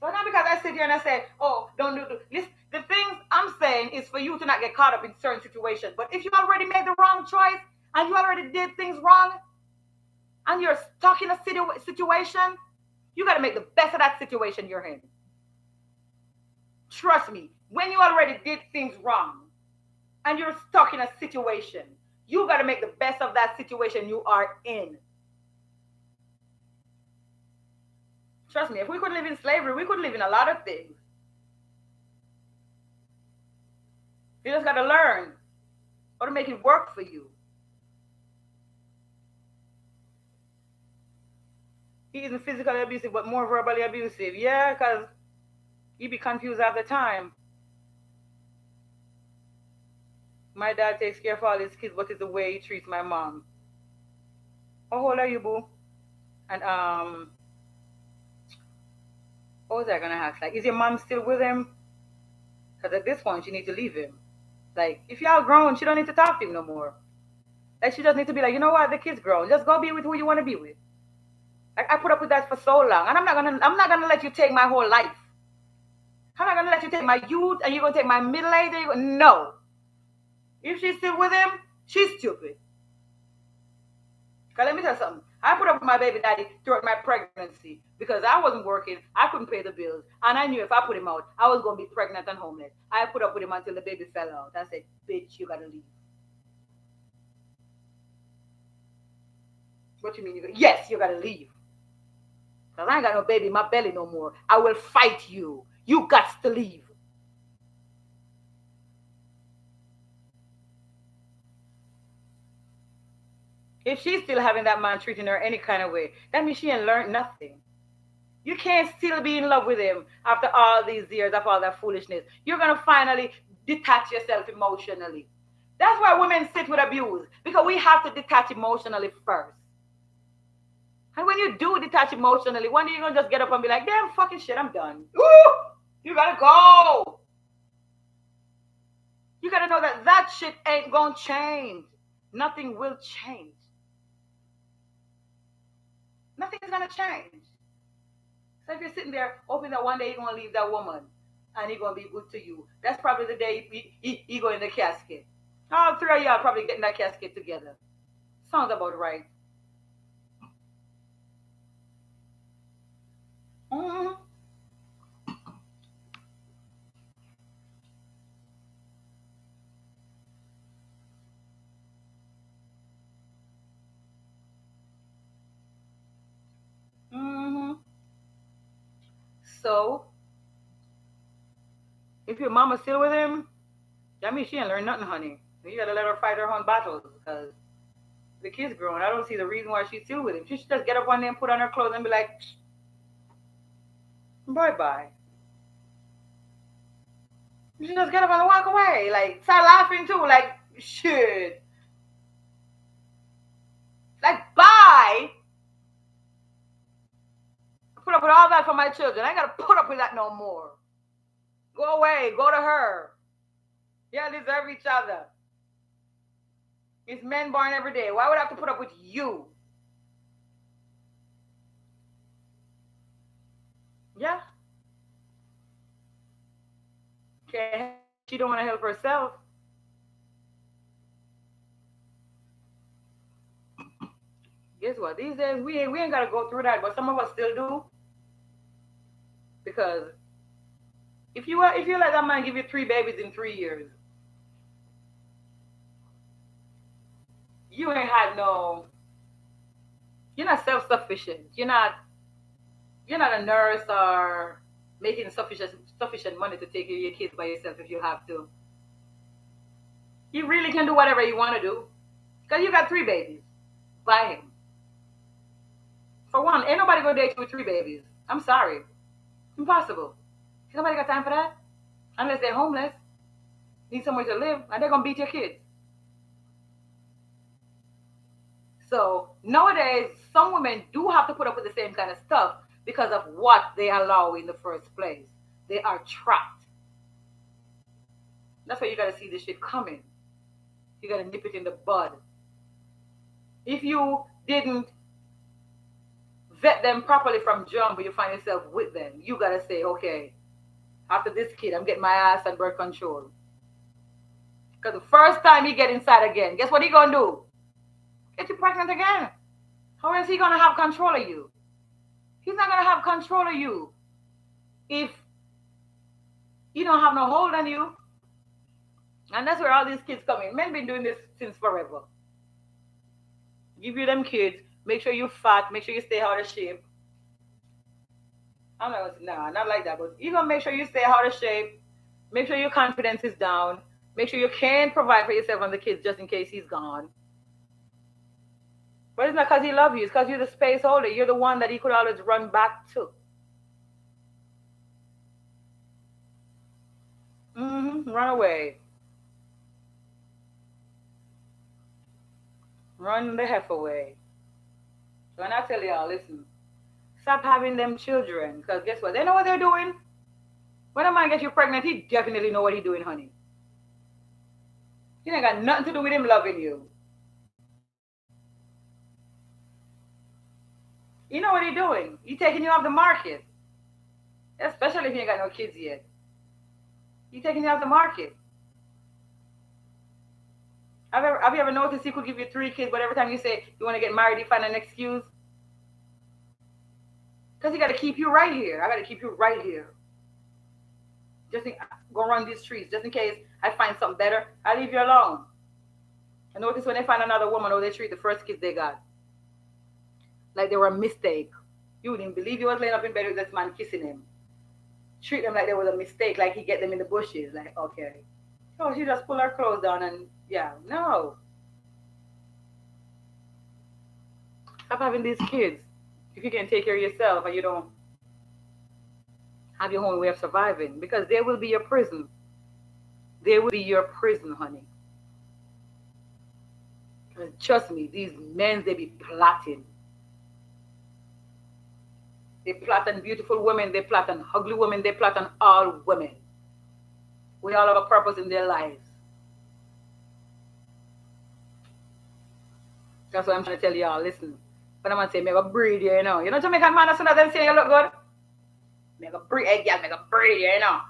So not because I sit here and I say, oh, don't do this. The things I'm saying is for you to not get caught up in certain situations. But if you already made the wrong choice and you already did things wrong and you're stuck in a situation, you got to make the best of that situation you're in. Trust me, when you already did things wrong and you're stuck in a situation, you got to make the best of that situation you are in. Trust me, if we could live in slavery, we could live in a lot of things. You just got to learn how to make it work for you. He isn't physically abusive, but more verbally abusive. Yeah, because You be confused all the time. My dad takes care of all his kids, but it's the way he treats my mom. How old are you, boo? And what was I gonna ask? Like, is your mom still with him? Because at this point, you need to leave him. Like, if y'all grown, she don't need to talk to him no more. Like, she just need to be like, you know what, the kid's grown. Just go be with who you want to be with. Like, I put up with that for so long, and I'm not gonna let you take my whole life. I'm not gonna let you take my youth, and you're gonna take my middle age. No. If she's still with him, she's stupid. Cause let me tell you something. I put up with my baby daddy throughout my pregnancy because I wasn't working. I couldn't pay the bills, and I knew if I put him out, I was gonna be pregnant and homeless. I put up with him until the baby fell out. I said, "Bitch, you gotta leave." What you mean? Yes, you gotta leave. Cause I ain't got no baby in my belly no more. I will fight you. You got to leave. If she's still having that man treating her any kind of way, that means she ain't learned nothing. You can't still be in love with him after all these years of all that foolishness. You're gonna finally detach yourself emotionally. That's why women sit with abuse because we have to detach emotionally first. And when you do detach emotionally, one day you're gonna just get up and be like, "Damn fucking shit, I'm done." Ooh, you gotta go. You gotta know that that shit ain't gonna change. Nothing will change. Nothing's gonna change. So if you're sitting there hoping that one day you're gonna leave that woman and he's gonna be good to you, that's probably the day he go in the casket. All three of y'all probably getting that casket together. Sounds about right. Mm-hmm. Mm-hmm. So if your mama's still with him, that means she ain't learned nothing, honey. You gotta let her fight her own battles because the kid's growing. I don't see the reason why she's still with him. She should just get up one day and put on her clothes and be like, bye bye. You should just get up and walk away. Like, start laughing too. Like, shit. Like, bye. Put up with all that for my children. I ain't gotta put up with that no more. Go away. Go to her. Yeah, deserve each other. It's men born every day. Why would I have to put up with you? Yeah. Can't. She don't want to help herself. Guess what? These days we ain't gotta go through that, but some of us still do because if you let that man give you 3 babies in 3 years, you ain't had no. You're not self-sufficient. You're not a nurse or making sufficient money to take care of your kids by yourself if you have to. You really can do whatever you want to do because you got 3 babies by him. For one, ain't nobody gonna date you with 3 babies. I'm sorry, impossible. Nobody got time for that unless they're homeless, need somewhere to live, and they're gonna beat your kids. So nowadays, some women do have to put up with the same kind of stuff because of what they allow in the first place. They are trapped. That's why you gotta see this shit coming. You gotta nip it in the bud. If you didn't vet them properly from jump, but you find yourself with them, you gotta say, okay, after this kid, I'm getting my ass on birth control. Because the first time he get inside again, guess what he gonna do? Get you pregnant again. How is he gonna have control of you? He's not gonna have control of you if he don't have no hold on you. And that's where all these kids come in. Men been doing this since forever. Give you them kids, make sure you fat, make sure you stay out of shape. I'm not, nah, not like that, but you gonna make sure you stay out of shape, make sure your confidence is down, make sure you can provide for yourself and the kids just in case he's gone. But it's not because he loves you, it's because you're the space holder. You're the one that he could always run back to. Run away. Run the heck away. So when I tell y'all, listen, stop having them children. Because guess what? They know what they're doing. When a man gets you pregnant, he definitely know what he's doing, honey. He ain't got nothing to do with him loving you. You know what he's doing. He's taking you off the market. Especially if you ain't got no kids yet. He's taking you off the market. Have you ever noticed he could give you 3 kids, but every time you say you want to get married, he find an excuse? Because he got to keep you right here. I got to keep you right here. Just go run these streets. Just in case I find something better, I leave you alone. I notice when they find another woman, they treat the first kids they got like they were a mistake. You wouldn't believe you was laying up in bed with this man kissing him. Treat them like there was a mistake, like he get them in the bushes. Like, okay. Oh, she just pull her clothes down and yeah. No. Stop having these kids. If you can take care of yourself and you don't have your own way of surviving, because they will be your prison. They will be your prison, honey. And trust me, these men, they be plotting. They plot on beautiful women, they plot on ugly women, they plot on all women. We all have a purpose in their lives. That's what I'm trying to tell y'all. Listen, when I'm going to say, make a breed here, you know. You know Jamaican man, as soon as them say you look good? Make a breed, hey, girl, make a breed here, you know.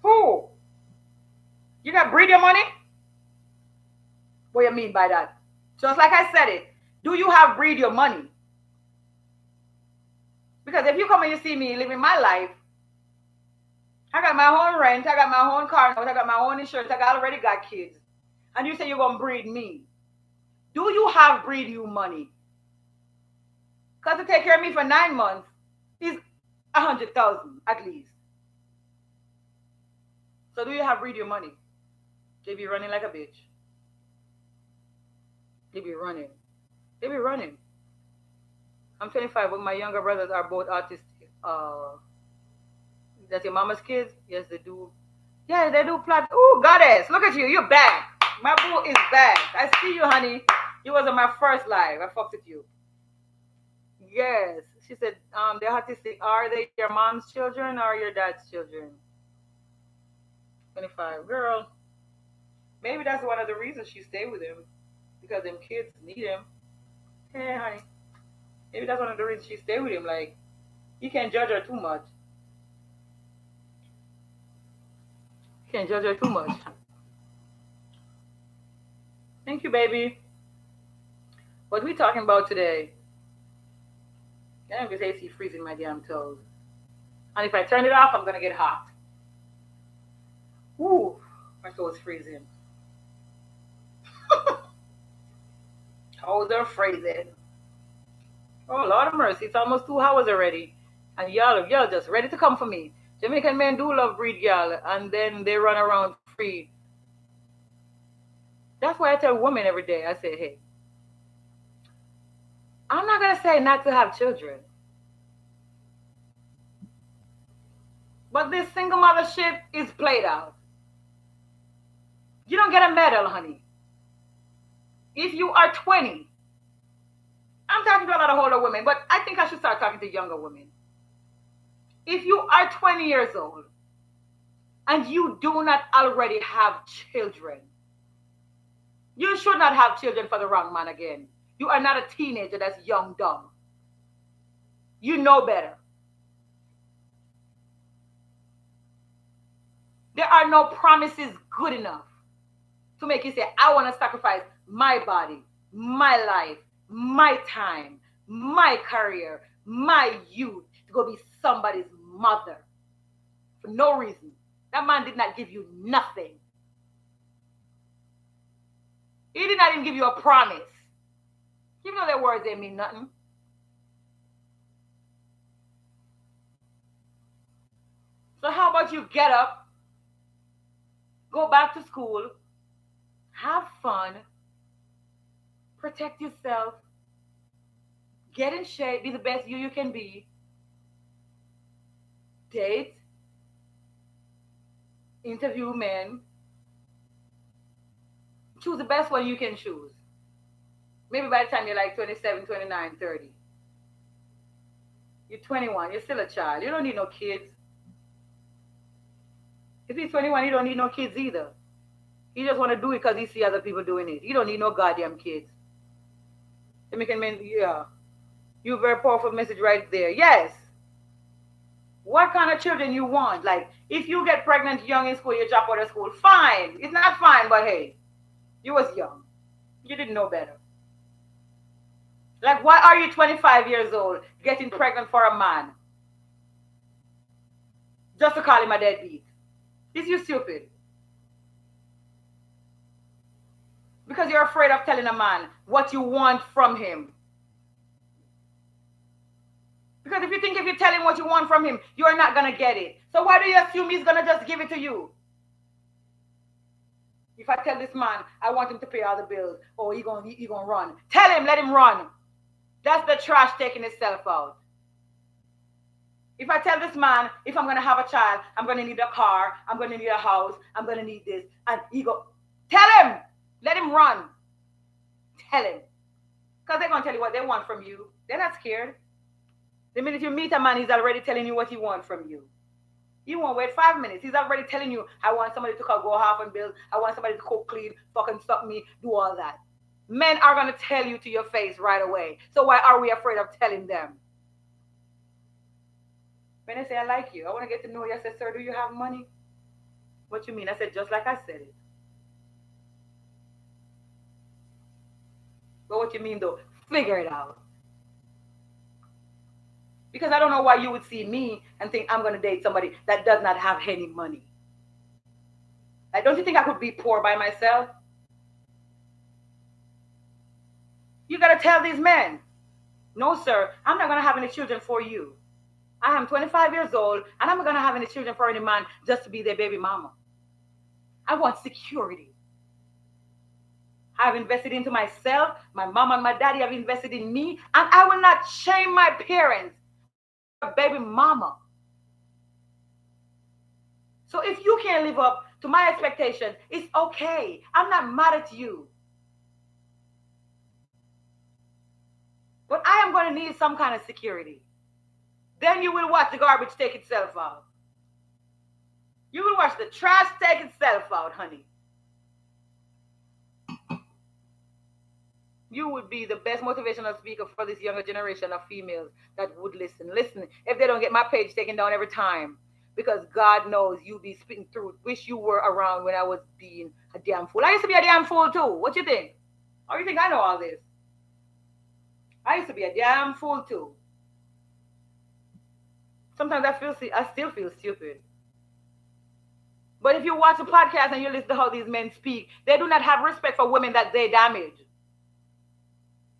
Who? You got breed your money? What do you mean by that? Just like I said it, do you have breed your money? Because if you come and you see me living my life, I got my own rent, I got my own car, I got my own insurance, I already got kids. And you say you're going to breed me. Do you have breed you money? Because to take care of me for 9 months is 100,000 at least. So do you have breed your money? They be running like a bitch. They be running. They be running. I'm 25, but my younger brothers are both autistic. That's your mama's kids? Yes, they do. Yeah, they do plot. Oh, goddess, look at you. You're back. My boo is back. I see you, honey. You was on my first live. I fucked with you. Yes. She said, they're autistic. Are they your mom's children or your dad's children? 25. Girl, maybe that's one of the reasons she stayed with him. Because them kids need him. Hey, honey. Maybe that's one of the reasons she stayed with him. Like, you can't judge her too much. You can't judge her too much. Thank you, baby. What we talking about today? I don't AC freezing my damn toes. And if I turn it off, I'm gonna get hot. Ooh, my toes freezing. Toes are freezing. Oh, Lord of mercy, it's almost 2 hours already. And y'all just ready to come for me. Jamaican men do love breed y'all, and then they run around free. That's why I tell women every day, I say, hey, I'm not going to say not to have children. But this single mother shit is played out. You don't get a medal, honey. If you are 20, I'm talking to a lot of older women, but I think I should start talking to younger women. If you are 20 years old and you do not already have children, you should not have children for the wrong man again. You are not a teenager that's young, dumb. You know better. There are no promises good enough to make you say, I want to sacrifice my body, my life, my time, my career, my youth to go be somebody's mother for no reason. That man did not give you nothing. He did not even give you a promise. You know that words ain't mean nothing. So how about you get up, go back to school, have fun, protect yourself, get in shape, be the best you can be, date, interview men. Choose the best one you can choose. Maybe by the time you're like 27, 29, 30. You're 21, you're still a child. You don't need no kids. If he's 21, he don't need no kids either. He just want to do it because he see other people doing it. He don't need no goddamn kids. Yeah. You very powerful message right there. Yes. What kind of children you want? Like, if you get pregnant young in school, you drop out of school, fine. It's not fine, but hey, you was young. You didn't know better. Like, why are you 25 years old getting pregnant for a man? Just to call him a deadbeat. Is you stupid? Because you're afraid of telling a man what you want from him. Because if you think if you tell him what you want from him, you're not going to get it. So why do you assume he's going to just give it to you? If I tell this man, I want him to pay all the bills, or he gonna run. Tell him, let him run. That's the trash taking itself out. If I tell this man, if I'm going to have a child, I'm going to need a car, I'm going to need a house, I'm going to need this, and he go, tell him, let him run. Tell him. Because they're going to tell you what they want from you. They're not scared. The minute you meet a man, he's already telling you what he wants from you. You won't wait 5 minutes. He's already telling you, I want somebody to go half and build. I want somebody to cook, clean, fucking suck me, do all that. Men are going to tell you to your face right away. So why are we afraid of telling them? When they say, I like you, I want to get to know you. I said, sir, do you have money? What you mean? I said, just like I said it. But what you mean, though? Figure it out. Because I don't know why you would see me and think I'm going to date somebody that does not have any money. Like, don't you think I could be poor by myself? You got to tell these men, no, sir, I'm not going to have any children for you. I am 25 years old, and I'm not going to have any children for any man just to be their baby mama. I want security. I've invested into myself. My mom and my daddy have invested in me, and I will not shame my parents. Baby mama. So if you can't live up to my expectation, it's okay. I'm not mad at you. But I am going to need some kind of security. Then you will watch the garbage take itself out. You will watch the trash take itself out, honey. You would be the best motivational speaker for this younger generation of females that would listen. Listen, if they don't get my page taken down every time, because God knows you be spitting through. Wish you were around when I was being a damn fool. I used to be a damn fool too. What you think? Or you think I know all this? I used to be a damn fool too. Sometimes I still feel stupid. But if you watch a podcast and you listen to how these men speak, they do not have respect for women that they damage.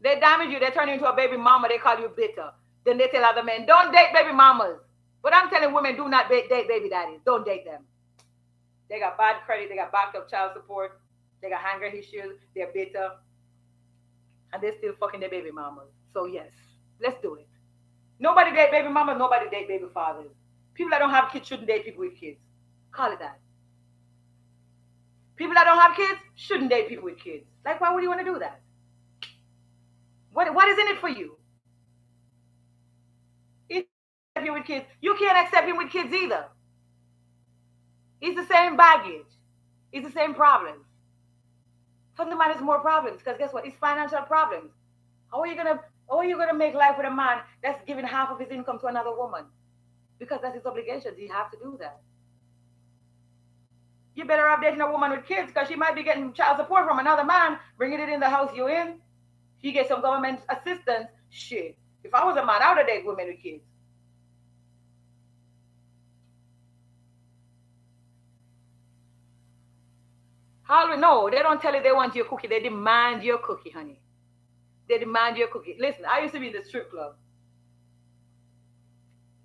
They damage you. They turn you into a baby mama. They call you bitter. Then they tell other men, don't date baby mamas. But I'm telling women, do not date baby daddies. Don't date them. They got bad credit. They got backed up child support. They got anger issues. They're bitter. And they're still fucking their baby mamas. So yes, let's do it. Nobody date baby mamas. Nobody date baby fathers. People that don't have kids shouldn't date people with kids. Call it that. People that don't have kids shouldn't date people with kids. Like, why would you want to do that? What is in it for you? If you with kids, you can't accept him with kids either. It's the same baggage. It's the same problems. For the man, it's more problems because guess what? It's financial problems. How are you gonna make life with a man that's giving half of his income to another woman? Because that's his obligations. You have to do that. You better off dating a woman with kids because she might be getting child support from another man, bringing it in the house you're in. He gets some government assistance. Shit. If I was a man, I would have dated women with kids. No, they don't tell you they want your cookie. They demand your cookie, honey. They demand your cookie. Listen, I used to be in the strip club.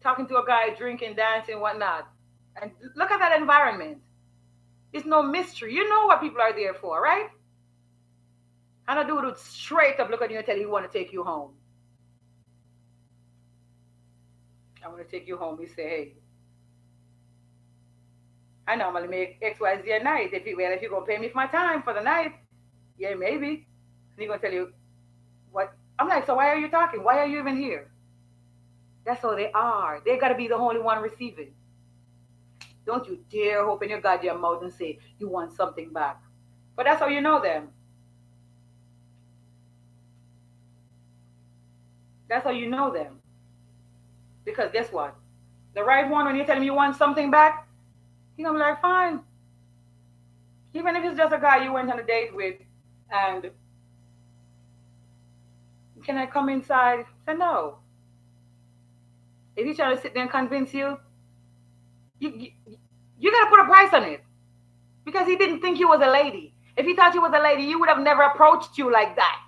Talking to a guy, drinking, dancing, whatnot. And look at that environment. It's no mystery. You know what people are there for, right? And a dude would straight up look at you and tell you he want to take you home. I want to take you home. You say, hey, I normally make XYZ a night. If you're gonna pay me for my time for the night, yeah, maybe. And he's gonna tell you what I'm like, so why are you talking? Why are you even here? That's how they are. They gotta be the only one receiving. Don't you dare open your goddamn mouth and say you want something back. But that's how you know them. That's how you know them. Because guess what? The right one, when you tell him you want something back, he's gonna be like, fine. Even if it's just a guy you went on a date with, and can I come inside? Say no. If he's trying to sit there and convince you, you, you gotta put a price on it. Because he didn't think you was a lady. If he thought you was a lady, he would have never approached you like that.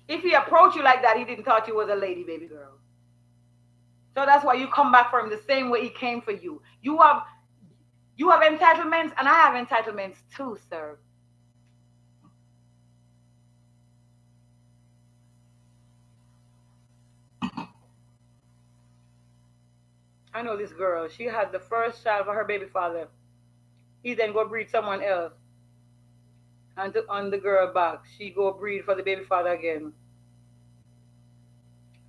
If he approached you like that, he didn't thought you was a lady, baby girl. So that's why you come back for him the same way he came for you. You have entitlements, and I have entitlements too, sir. I know this girl. She had the first child for her baby father. He then go breed someone else, and on the girl back, she go breed for the baby father again.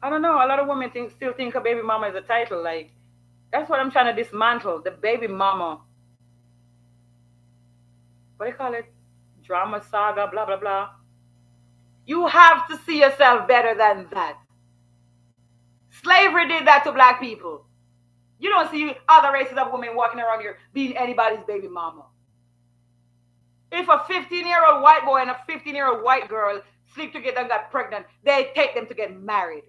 I don't know. A lot of women still think a baby mama is a title. Like that's what I'm trying to dismantle. The baby mama. What do you call it? Drama saga. Blah blah blah. You have to see yourself better than that. Slavery did that to black people. You don't see other races of women walking around here being anybody's baby mama. If a 15-year-old white boy and a 15-year-old white girl sleep together and got pregnant, they take them to get married.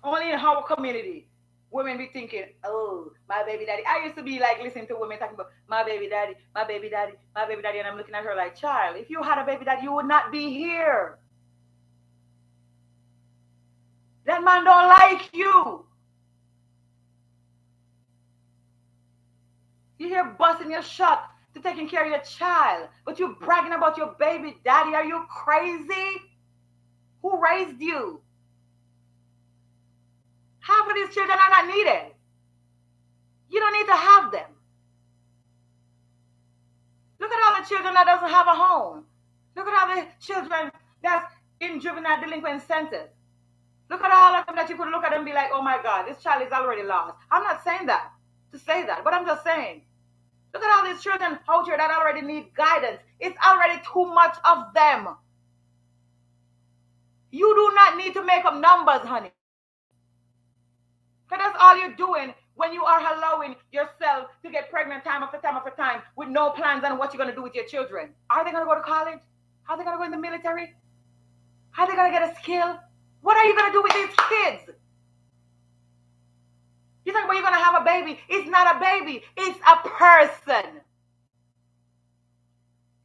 Only in our community, women be thinking, oh, my baby daddy. I used to be like listening to women talking about my baby daddy, my baby daddy, my baby daddy, and I'm looking at her like, child, if you had a baby daddy, you would not be here. That man don't like you. You here busting your shot to taking care of your child, but you bragging about your baby daddy. Are you crazy? Who raised you? Half of these children are not needed. You don't need to have them. Look at all the children that doesn't have a home. Look at all the children that's in juvenile delinquent centers. Look at all of them that you could look at and be like, oh my God, this child is already lost. I'm not saying that to say that, but I'm just saying, look at all these children out here that already need guidance. It's already too much of them. You do not need to make up numbers, honey. Because that's all you're doing when you are allowing yourself to get pregnant time after time after time with no plans on what you're going to do with your children. Are they going to go to college? Are they going to go in the military? Are they going to get a skill? What are you going to do with these kids? You think, well, you're going to have a baby. It's not a baby. It's a person.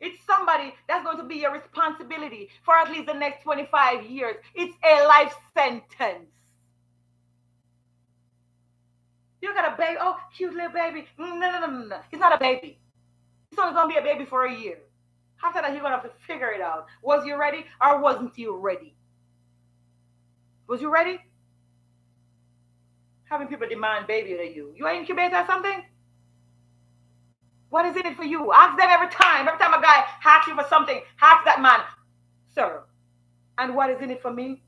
It's somebody that's going to be your responsibility for at least the next 25 years. It's a life sentence. You got a baby. Oh, cute little baby. No. He's not a baby. He's only going to be a baby for a year. After that, you're going to have to figure it out. Was you ready or wasn't you ready? Was you ready? Having people demand baby to you. You an incubator or something? What is in it for you? Ask them every time. Every time a guy asks you for something, ask that man, sir, and what is in it for me?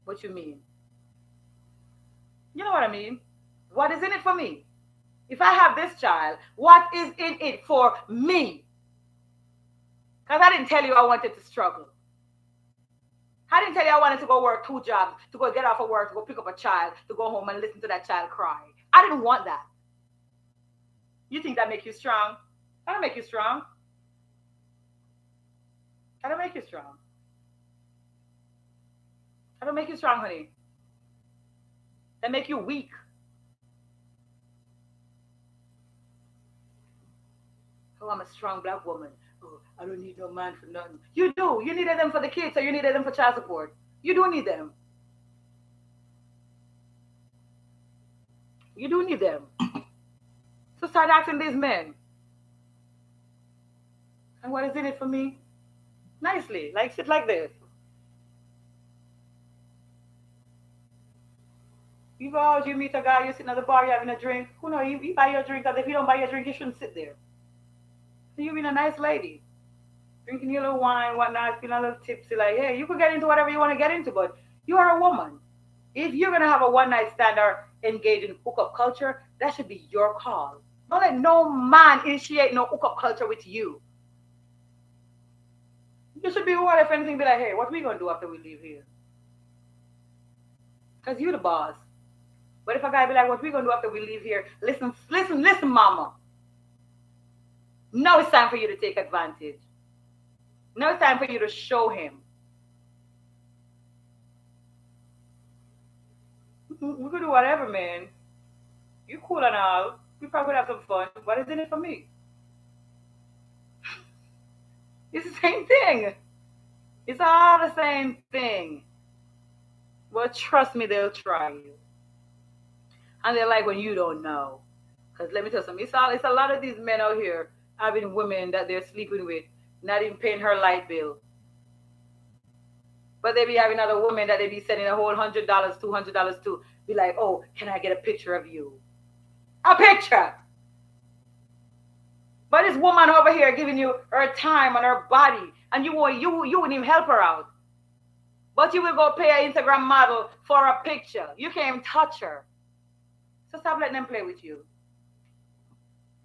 What you mean? You know what I mean? What is in it for me? If I have this child, what is in it for me? Because I didn't tell you I wanted to struggle. I didn't tell you I wanted to go work 2 jobs, to go get off of work, to go pick up a child, to go home and listen to that child cry. I didn't want that. You think that makes you strong? That don't make you strong. That don't make you strong. That don't make you strong, honey. That make you weak. Oh, I'm a strong black woman. Oh, I don't need no man for nothing. You do. You needed them for the kids, so you needed them for child support. You do need them. You do need them. So start asking these men. And what is in it for me? Nicely. Like sit like this. You go out, you meet a guy, you're sitting at the bar, you're having a drink. Who knows? You buy your drink, because if you don't buy your drink, you shouldn't sit there. So you being a nice lady, drinking your little wine, whatnot, feeling a little tipsy, like, hey, you could get into whatever you want to get into, but you are a woman. If you're gonna have a one night stand or engage in hookup culture, that should be your call. Don't let no man initiate no hookup culture with you. You should be one, if anything, be like, hey, what we gonna do after we leave here? Because you the boss. But if a guy be like, what we gonna do after we leave here? Listen, listen, listen, mama. Now it's time for you to take advantage. Now it's time for you to show him. We could do whatever, man. You cool and all. We probably could have some fun. What is in it for me? It's the same thing. It's all the same thing. Well, trust me, they'll try you. And they're like when you don't know. Because let me tell you something, it's a lot of these men out here having women that they're sleeping with, not even paying her light bill. But they be having other women that they be sending a whole $100, $200 to, be like, oh, can I get a picture of you? A picture. But this woman over here giving you her time and her body, and you wouldn't even help her out. But you will go pay an Instagram model for a picture. You can't even touch her. So stop letting them play with you.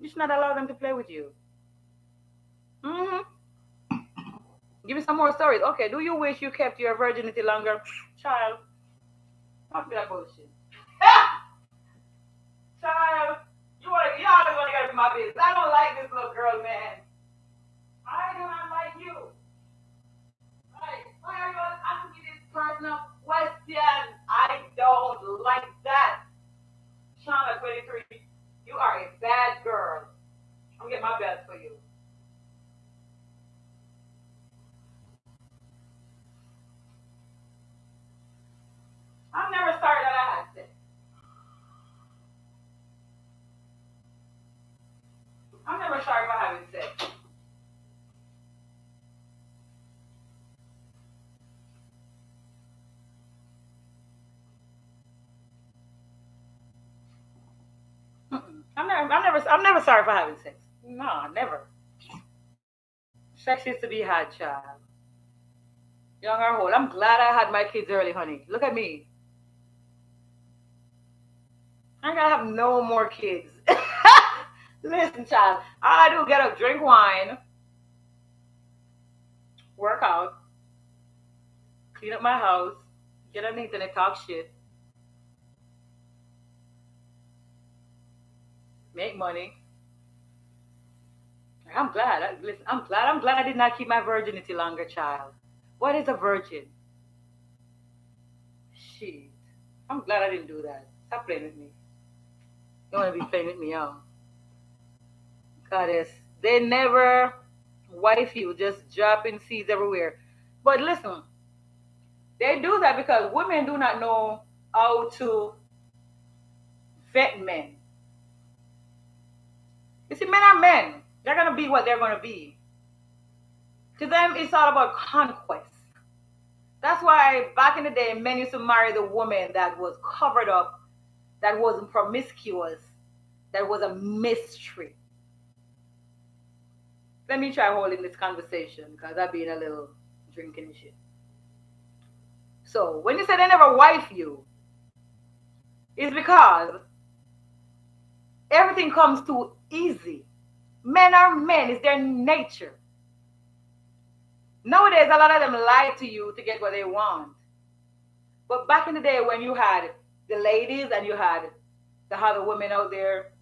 You should not allow them to play with you. Mm-hmm. Give me some more stories. Okay, do you wish you kept your virginity longer? Child. Don't be that bullshit. Child, you always want to get up in my business. I don't like this little girl, man. I do not like you. Right. Why are you always asking me this personal question? I don't like that. Shauna, 23, you are a bad girl. I'm getting my best for you. I'm never sorry that I had sex. I'm never sorry for having sex. Mm-mm. I'm never sorry for having sex. No, never. Sex is to be had, child. Young or old. I'm glad I had my kids early, honey. Look at me. I ain't gotta have no more kids. Listen, child. All I do get up, drink wine, work out, clean up my house, get on the internet, talk shit, make money. I'm glad. Listen, I'm glad. I'm glad I did not keep my virginity longer, child. What is a virgin? Shit. I'm glad I didn't do that. Stop playing with me. You want to be playing with me, y'all. Goddess. They never wife you, just dropping seeds everywhere. But listen, they do that because women do not know how to vet men. You see, men are men. They're gonna be what they're gonna be. To them, it's all about conquest. That's why back in the day, men used to marry the woman that was covered up, that wasn't promiscuous, that was a mystery. Let me try holding this conversation because I've been a little drinking shit. So when you say they never wife you, it's because everything comes too easy. Men are men, it's their nature. Nowadays, a lot of them lie to you to get what they want. But back in the day when you had the ladies and you had the other women out there,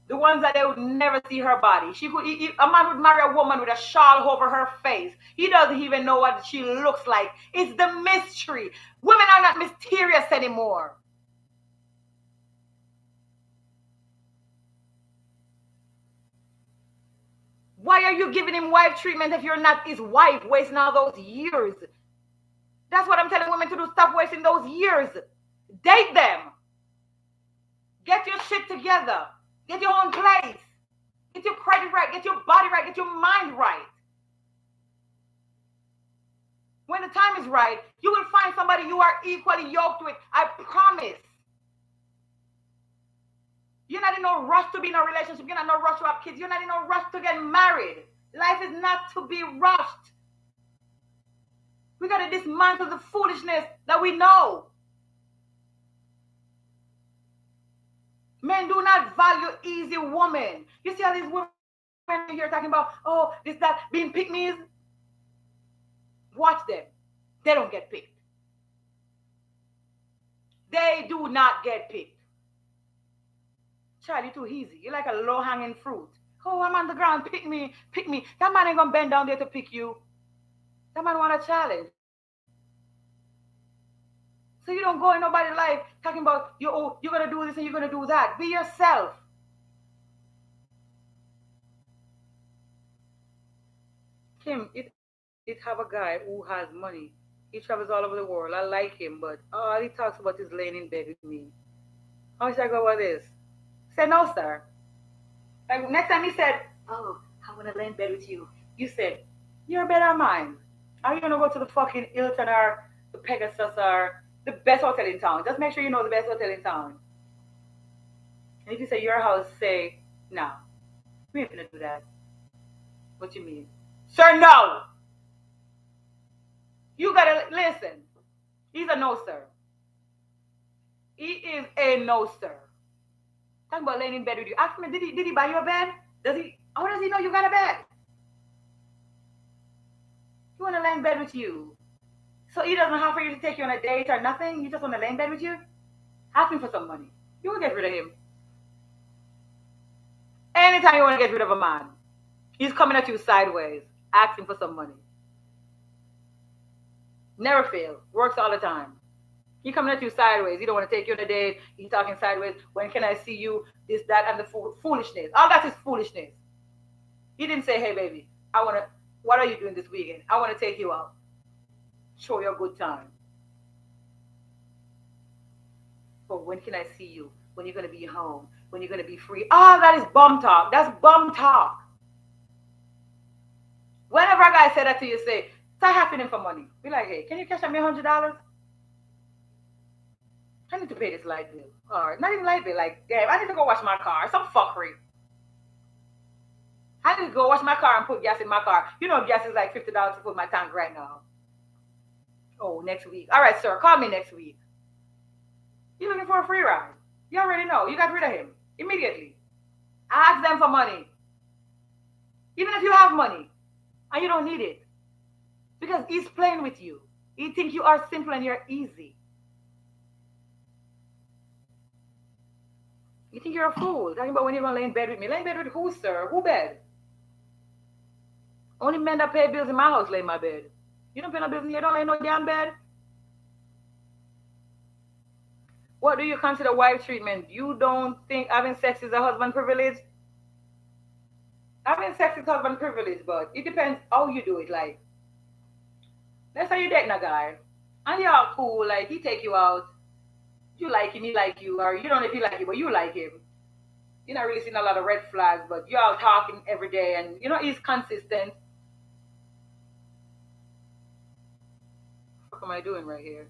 the ones that they would never see her body. A man would marry a woman with a shawl over her face. He doesn't even know what she looks like. It's the mystery. Women are not mysterious anymore. Why are you giving him wife treatment if you're not his wife, wasting all those years? That's what I'm telling women to do. Stop wasting those years. Date them. Get your shit together. Get your own place. Get your credit right. Get your body right. Get your mind right. When the time is right, you will find somebody you are equally yoked with. I promise. You're not in no rush to be in a relationship. You're not in no rush to have kids. You're not in no rush to get married. Life is not to be rushed. We got to dismantle the foolishness that we know. Men do not value easy women. You see all these women here talking about, oh, this, that, being pick-me's. Watch them. They don't get picked. They do not get picked. Child, you're too easy. You're like a low-hanging fruit. Oh, I'm on the ground. Pick me. Pick me. That man ain't going to bend down there to pick you. That man want a challenge. So you don't go in nobody's life talking about, you're going to do this and you're going to do that. Be yourself. Kim, it have a guy who has money. He travels all over the world. I like him, but all he talks about is laying in bed with me. How should I go about this? Say no, sir. Like next time he said, oh, I want to lay in bed with you. You said, you're better than mine. Are you going to go to the fucking Hilton or the Pegasus or the best hotel in town? Just make sure you know the best hotel in town. And if you say your house, say, no. We ain't going to do that. What you mean? Sir, no. You got to listen. He's a no, sir. He is a no, sir. Talking about laying in bed with you. Ask me, did he buy you a bed? How does he know you got a bed? He want to lay in bed with you. So he doesn't have for you to take you on a date or nothing? You just want to lay in bed with you? Ask him for some money. You will get rid of him. Anytime you want to get rid of a man, he's coming at you sideways. Ask him for some money. Never fail. Works all the time. He coming at you sideways. He don't want to take you on a date. He's talking sideways. When can I see you? This, that, and the foolishness. All that is foolishness. He didn't say, hey, baby, what are you doing this weekend? I want to take you out. Show you a good time. But when can I see you? When you're going to be home? When you're going to be free? Oh, that is bum talk. That's bum talk. Whenever a guy say that to you, say, start happening for money. Be like, hey, can you cash out me $100? I need to pay this light bill. All right, not even light bill. Like, damn, I need to go wash my car. Some fuckery. I need to go wash my car and put gas in my car. You know, gas is like $50 to put my tank right now. Oh, next week. All right, sir, call me next week. You're looking for a free ride. You already know. You got rid of him immediately. Ask them for money. Even if you have money and you don't need it. Because he's playing with you. He thinks you are simple and you're easy. You think you're a fool. Talking about when you're going to lay in bed with me. Lay in bed with who, sir? Who bed? Only men that pay bills in my house lay in my bed. You don't pay no bills in here. Don't lay in no damn bed. What do you consider wife treatment? You don't think having sex is a husband privilege? Having sex is husband privilege, but it depends how you do it. Like, let's say you're dating a guy, and you're all cool. Like, he take you out. You like him, he like you, or you don't know if he like you, but you like him. You're not really seeing a lot of red flags, but you're all talking every day, and you know he's consistent. What am I doing right here?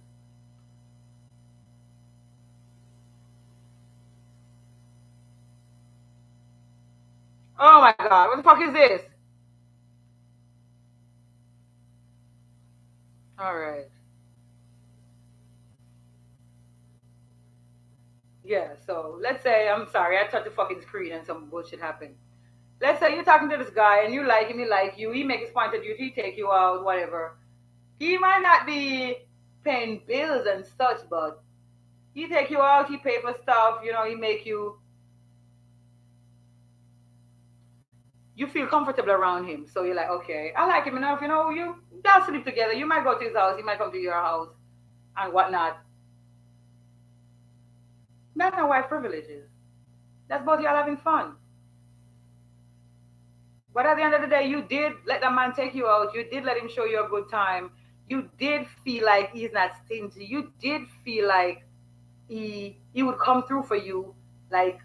Oh my god, what the fuck is this? Alright. Yeah, so let's say, I'm sorry, I touched the fucking screen and some bullshit happened. Let's say you're talking to this guy and you like him, he like you, he makes his point of view, he take you out, whatever. He might not be paying bills and such, but he take you out, he pay for stuff, you know, he make you feel comfortable around him. So you're like, okay, I like him enough, you know, you guys sleep together. You might go to his house, he might come to your house and whatnot. That's not white privileges. That's both y'all having fun. But at the end of the day, you did let that man take you out. You did let him show you a good time. You did feel like he's not stingy. You did feel like he would come through for you. Like,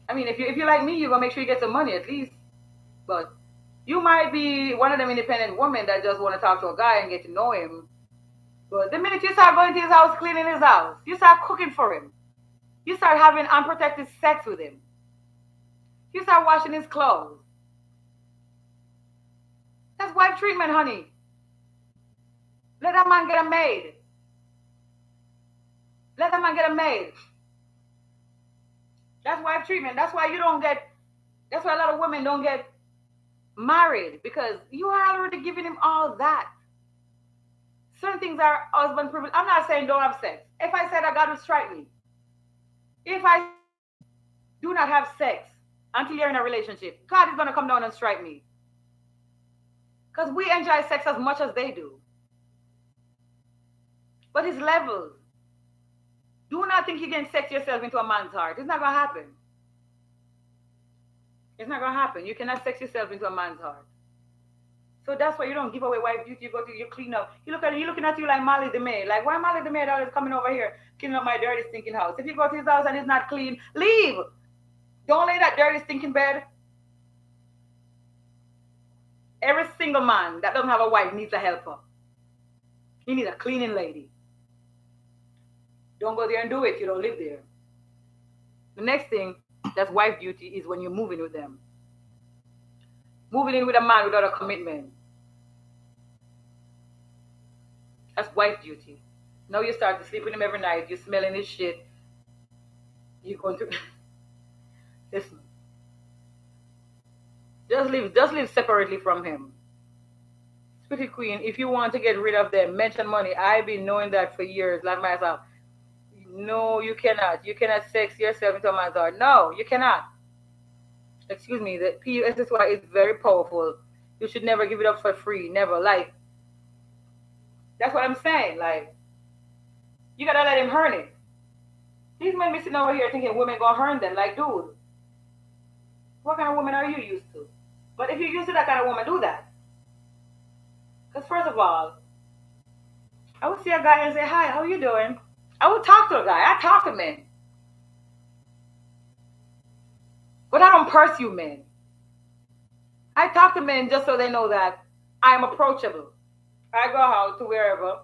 I mean, if you like me, you're gonna make sure you get some money at least. But You might be one of them independent women that just want to talk to a guy and get to know him. But the minute you start going to his house, cleaning his house, you start cooking for him, you start having unprotected sex with him, you start washing his clothes. That's wife treatment, honey. Let that man get a maid. Let that man get a maid. That's wife treatment. That's why that's why a lot of women don't get married, because you are already giving him all that. Certain things are husband privilege. I'm not saying don't have sex. If I said that, God would strike me. If I do not have sex until you're in a relationship, God is going to come down and strike me. Because we enjoy sex as much as they do. But it's levels. Do not think you can sex yourself into a man's heart. It's not going to happen. It's not going to happen. You cannot sex yourself into a man's heart. So that's why you don't give away wife duty. You go to, you clean up. You looking at you like Molly the maid. Like, why Molly the maid always coming over here cleaning up my dirty, stinking house? If you go to his house and it's not clean, leave. Don't lay that dirty, stinking bed. Every single man that doesn't have a wife needs a helper. He needs a cleaning lady. Don't go there and do it. You don't live there. The next thing that's wife duty is when you're moving with them. Moving in with a man without a commitment. That's wife duty. Now you start to sleep with him every night. You're smelling his shit. You're going to... Listen. Just live separately from him. Pretty Queen, if you want to get rid of them, mention money. I've been knowing that for years, like myself. No, you cannot. You cannot sex yourself into a man's heart. No, you cannot. Excuse me, the PUSSY is very powerful. You should never give it up for free. Never. Like, that's what I'm saying. Like, you gotta let him earn it. These men be sitting over here thinking women gonna earn them. Like, dude, what kind of woman are you used to? But if you're used to that kind of woman, do that. Because first of all, I would see a guy and say, hi, how you doing? I would talk to a guy. I talk to men. But I don't pursue men. I talk to men just so they know that I'm approachable. I go out to wherever.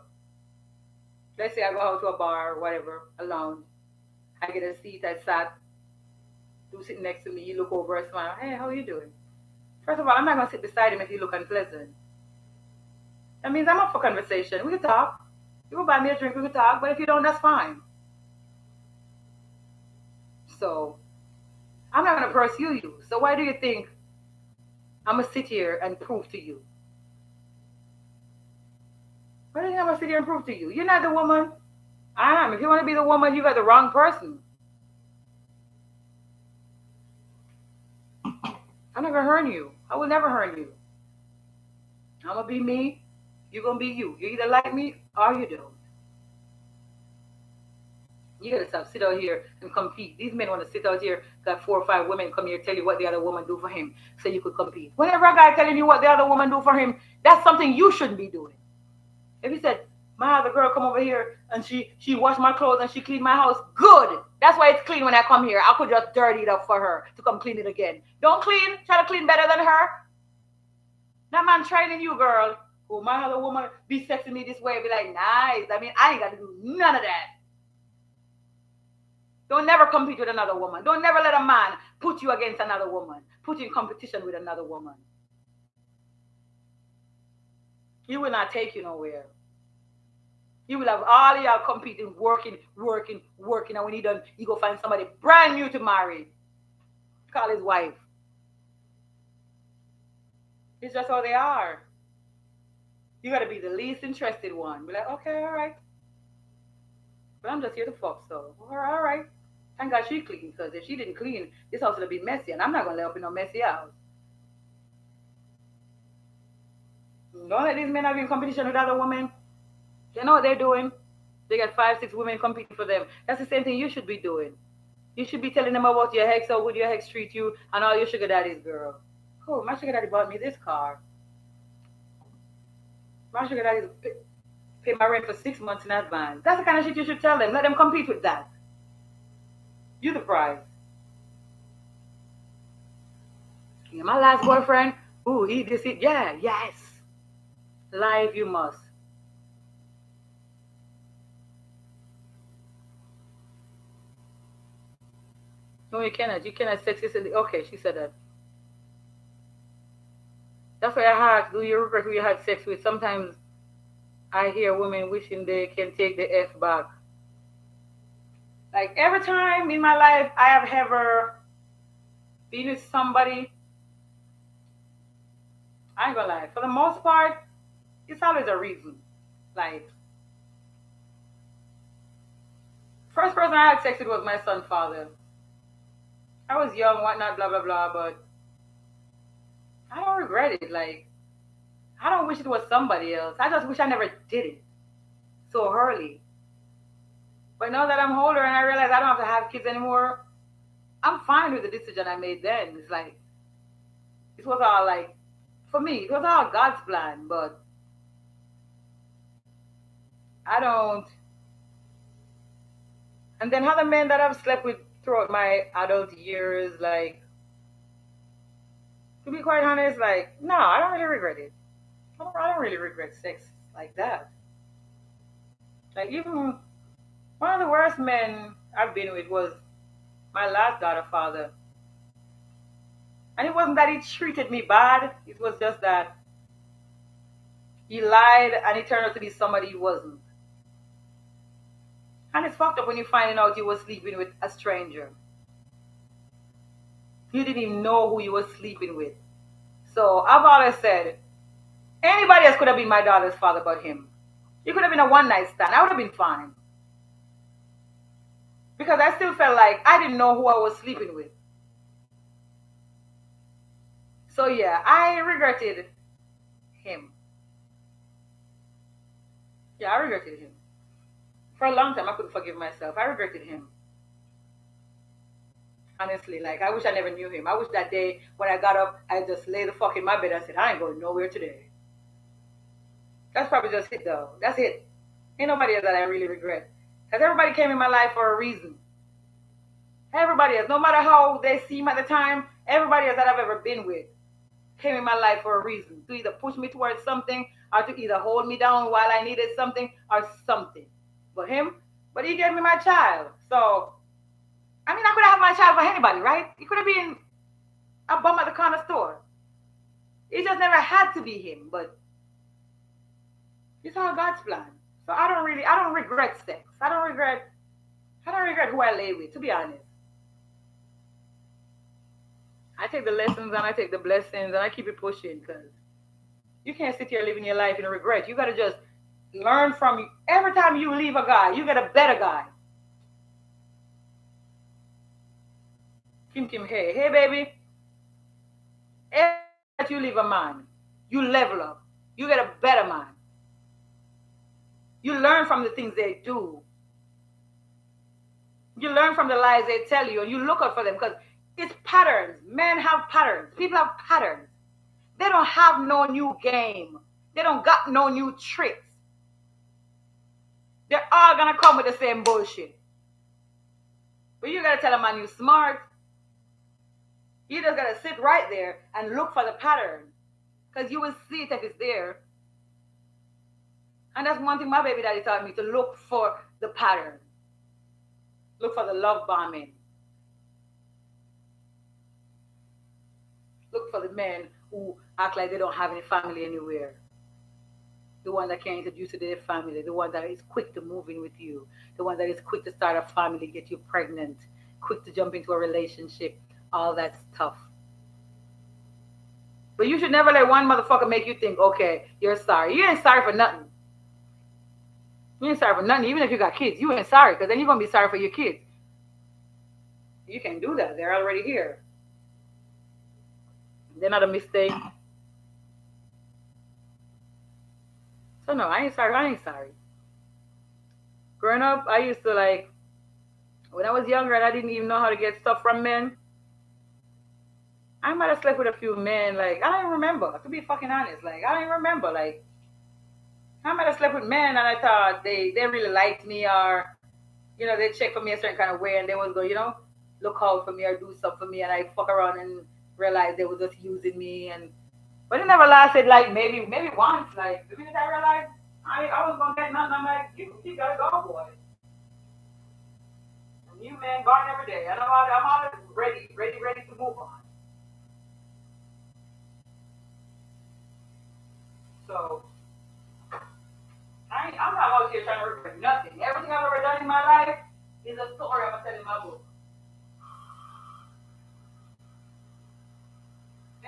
Let's say I go out to a bar or whatever, a lounge. I get a seat, I sat. You sit next to me, you look over, I smile. Hey, how are you doing? First of all, I'm not going to sit beside him if you look unpleasant. That means I'm up for conversation. We can talk. You can buy me a drink, we can talk. But if you don't, that's fine. So, I'm not going to pursue you. So why do you think I'm going to sit here and prove to you? Why do you think I'm going to sit here and prove to you? You're not the woman. I am. If you want to be the woman, you got the wrong person. I'm not going to hurt you. I will never hurt you. I'm going to be me. You're going to be you. You either like me or you don't. You got to stop. Sit out here and compete. These men want to sit out here, got 4 or 5 women come here tell you what the other woman do for him so you could compete. Whenever a guy telling you what the other woman do for him, that's something you shouldn't be doing. If he said, my other girl come over here and she washed my clothes and she cleaned my house, good. That's why it's clean when I come here. I could just dirty it up for her to come clean it again. Don't clean. Try to clean better than her. That man training you, girl. Oh, my other woman be sexing me this way. Be like, nice. I mean, I ain't got to do none of that. Don't never compete with another woman. Don't never let a man put you against another woman. Put you in competition with another woman. He will not take you nowhere. You will have all of y'all competing, working. And when he done, you go find somebody brand new to marry. Call his wife. It's just how they are. You got to be the least interested one. Be like, okay, all right. But I'm just here to fuck, so all right. Thank God she clean, because if she didn't clean, this house would be messy, and I'm not going to let up in no messy house. Don't let these men have in competition with other women. They know what they're doing. They got 5, 6 women competing for them. That's the same thing you should be doing. You should be telling them about your ex, how good your ex treat you, and all your sugar daddies, girl. Oh, my sugar daddy bought me this car. My sugar daddy pay my rent for 6 months in advance. That's the kind of shit you should tell them. Let them compete with that. You the prize. Yeah, my last boyfriend Ooh, eat this, eat. Yeah, yes. Live you must. No, you cannot. You cannot sex this. Okay, she said that. That's why I asked, do you regret who you had sex with? Sometimes I hear women wishing they can take the F back. Like every time in my life I have ever been with somebody, I ain't gonna lie. For the most part, it's always a reason. Like, first person I had sex with was my son's father. I was young, whatnot, blah blah blah, but I don't regret it. Like, I don't wish it was somebody else. I just wish I never did it so early. But now that I'm older and I realize I don't have to have kids anymore, I'm fine with the decision I made then. It's like it was all like for me, it was all God's plan, but I don't. And then other men that I've slept with throughout my adult years, like to be quite honest, like no, I don't really regret it. I don't really regret sex like that. Like even one of the worst men I've been with was my last daughter father. And it wasn't that he treated me bad, it was just that he lied and he turned out to be somebody he wasn't. And it's fucked up when you find out you were sleeping with a stranger. You didn't even know who you were sleeping with. So I've always said, anybody else could have been my daughter's father but him. He could have been a one night stand. I would have been fine. Because I still felt like I didn't know who I was sleeping with. So yeah, I regretted him. Yeah, I regretted him. For a long time, I couldn't forgive myself. I regretted him. Honestly, like I wish I never knew him. I wish that day when I got up, I just lay the fuck in my bed and said, I ain't going nowhere today. That's probably just it though. That's it. Ain't nobody else that I really regret. Because everybody came in my life for a reason. Everybody else, no matter how they seem at the time, everybody else that I've ever been with came in my life for a reason. To either push me towards something or to either hold me down while I needed something or something. But him, but he gave me my child. So, I mean, I could have my child for anybody, right? It could have been a bum at the corner store. It just never had to be him, but it's all God's plan. So I don't regret sex. I don't regret who I lay with, to be honest. I take the lessons and I take the blessings and I keep it pushing because you can't sit here living your life in regret. You got to just learn from every time you leave a guy, you get a better guy. Kim Kim, hey, hey, baby. Every time you leave a man, you level up. You get a better man. You learn from the things they do. You learn from the lies they tell you, and you look out for them because it's patterns. Men have patterns. People have patterns. They don't have no new game. They don't got no new tricks. They're all gonna come with the same bullshit. But you gotta tell a man you smart. You just gotta sit right there and look for the pattern. Because you will see it if it's there. And that's one thing my baby daddy taught me, to look for the pattern. Look for the love bombing. Look for the men who act like they don't have any family anywhere. The one that can introduce you to their family. The one that is quick to move in with you. The one that is quick to start a family, get you pregnant. Quick to jump into a relationship. All that stuff. But you should never let one motherfucker make you think, okay, you're sorry. You ain't sorry for nothing. You ain't sorry for nothing. Even if you got kids, you ain't sorry because then you're going to be sorry for your kids. You can't do that. They're already here. They're not a mistake. So no, I ain't sorry. I ain't sorry. Growing up, I used to like, when I was younger and I didn't even know how to get stuff from men, I might have slept with a few men. Like, I don't even remember, to be fucking honest. Like, I don't even remember. Like, I might have slept with men and I thought they really liked me, or, you know, they check for me a certain kind of way and they was going, you know, look out for me or do stuff for me, and I fuck around and realize they were just using me. And But it never lasted like maybe once. Like the minute I realized I was gonna get nothing, I'm like, you gotta go, boy. A new man born every day. And I'm always ready to move on. So I'm not out here trying to regret nothing. Everything I've ever done in my life is a story I'm gonna tell in my book.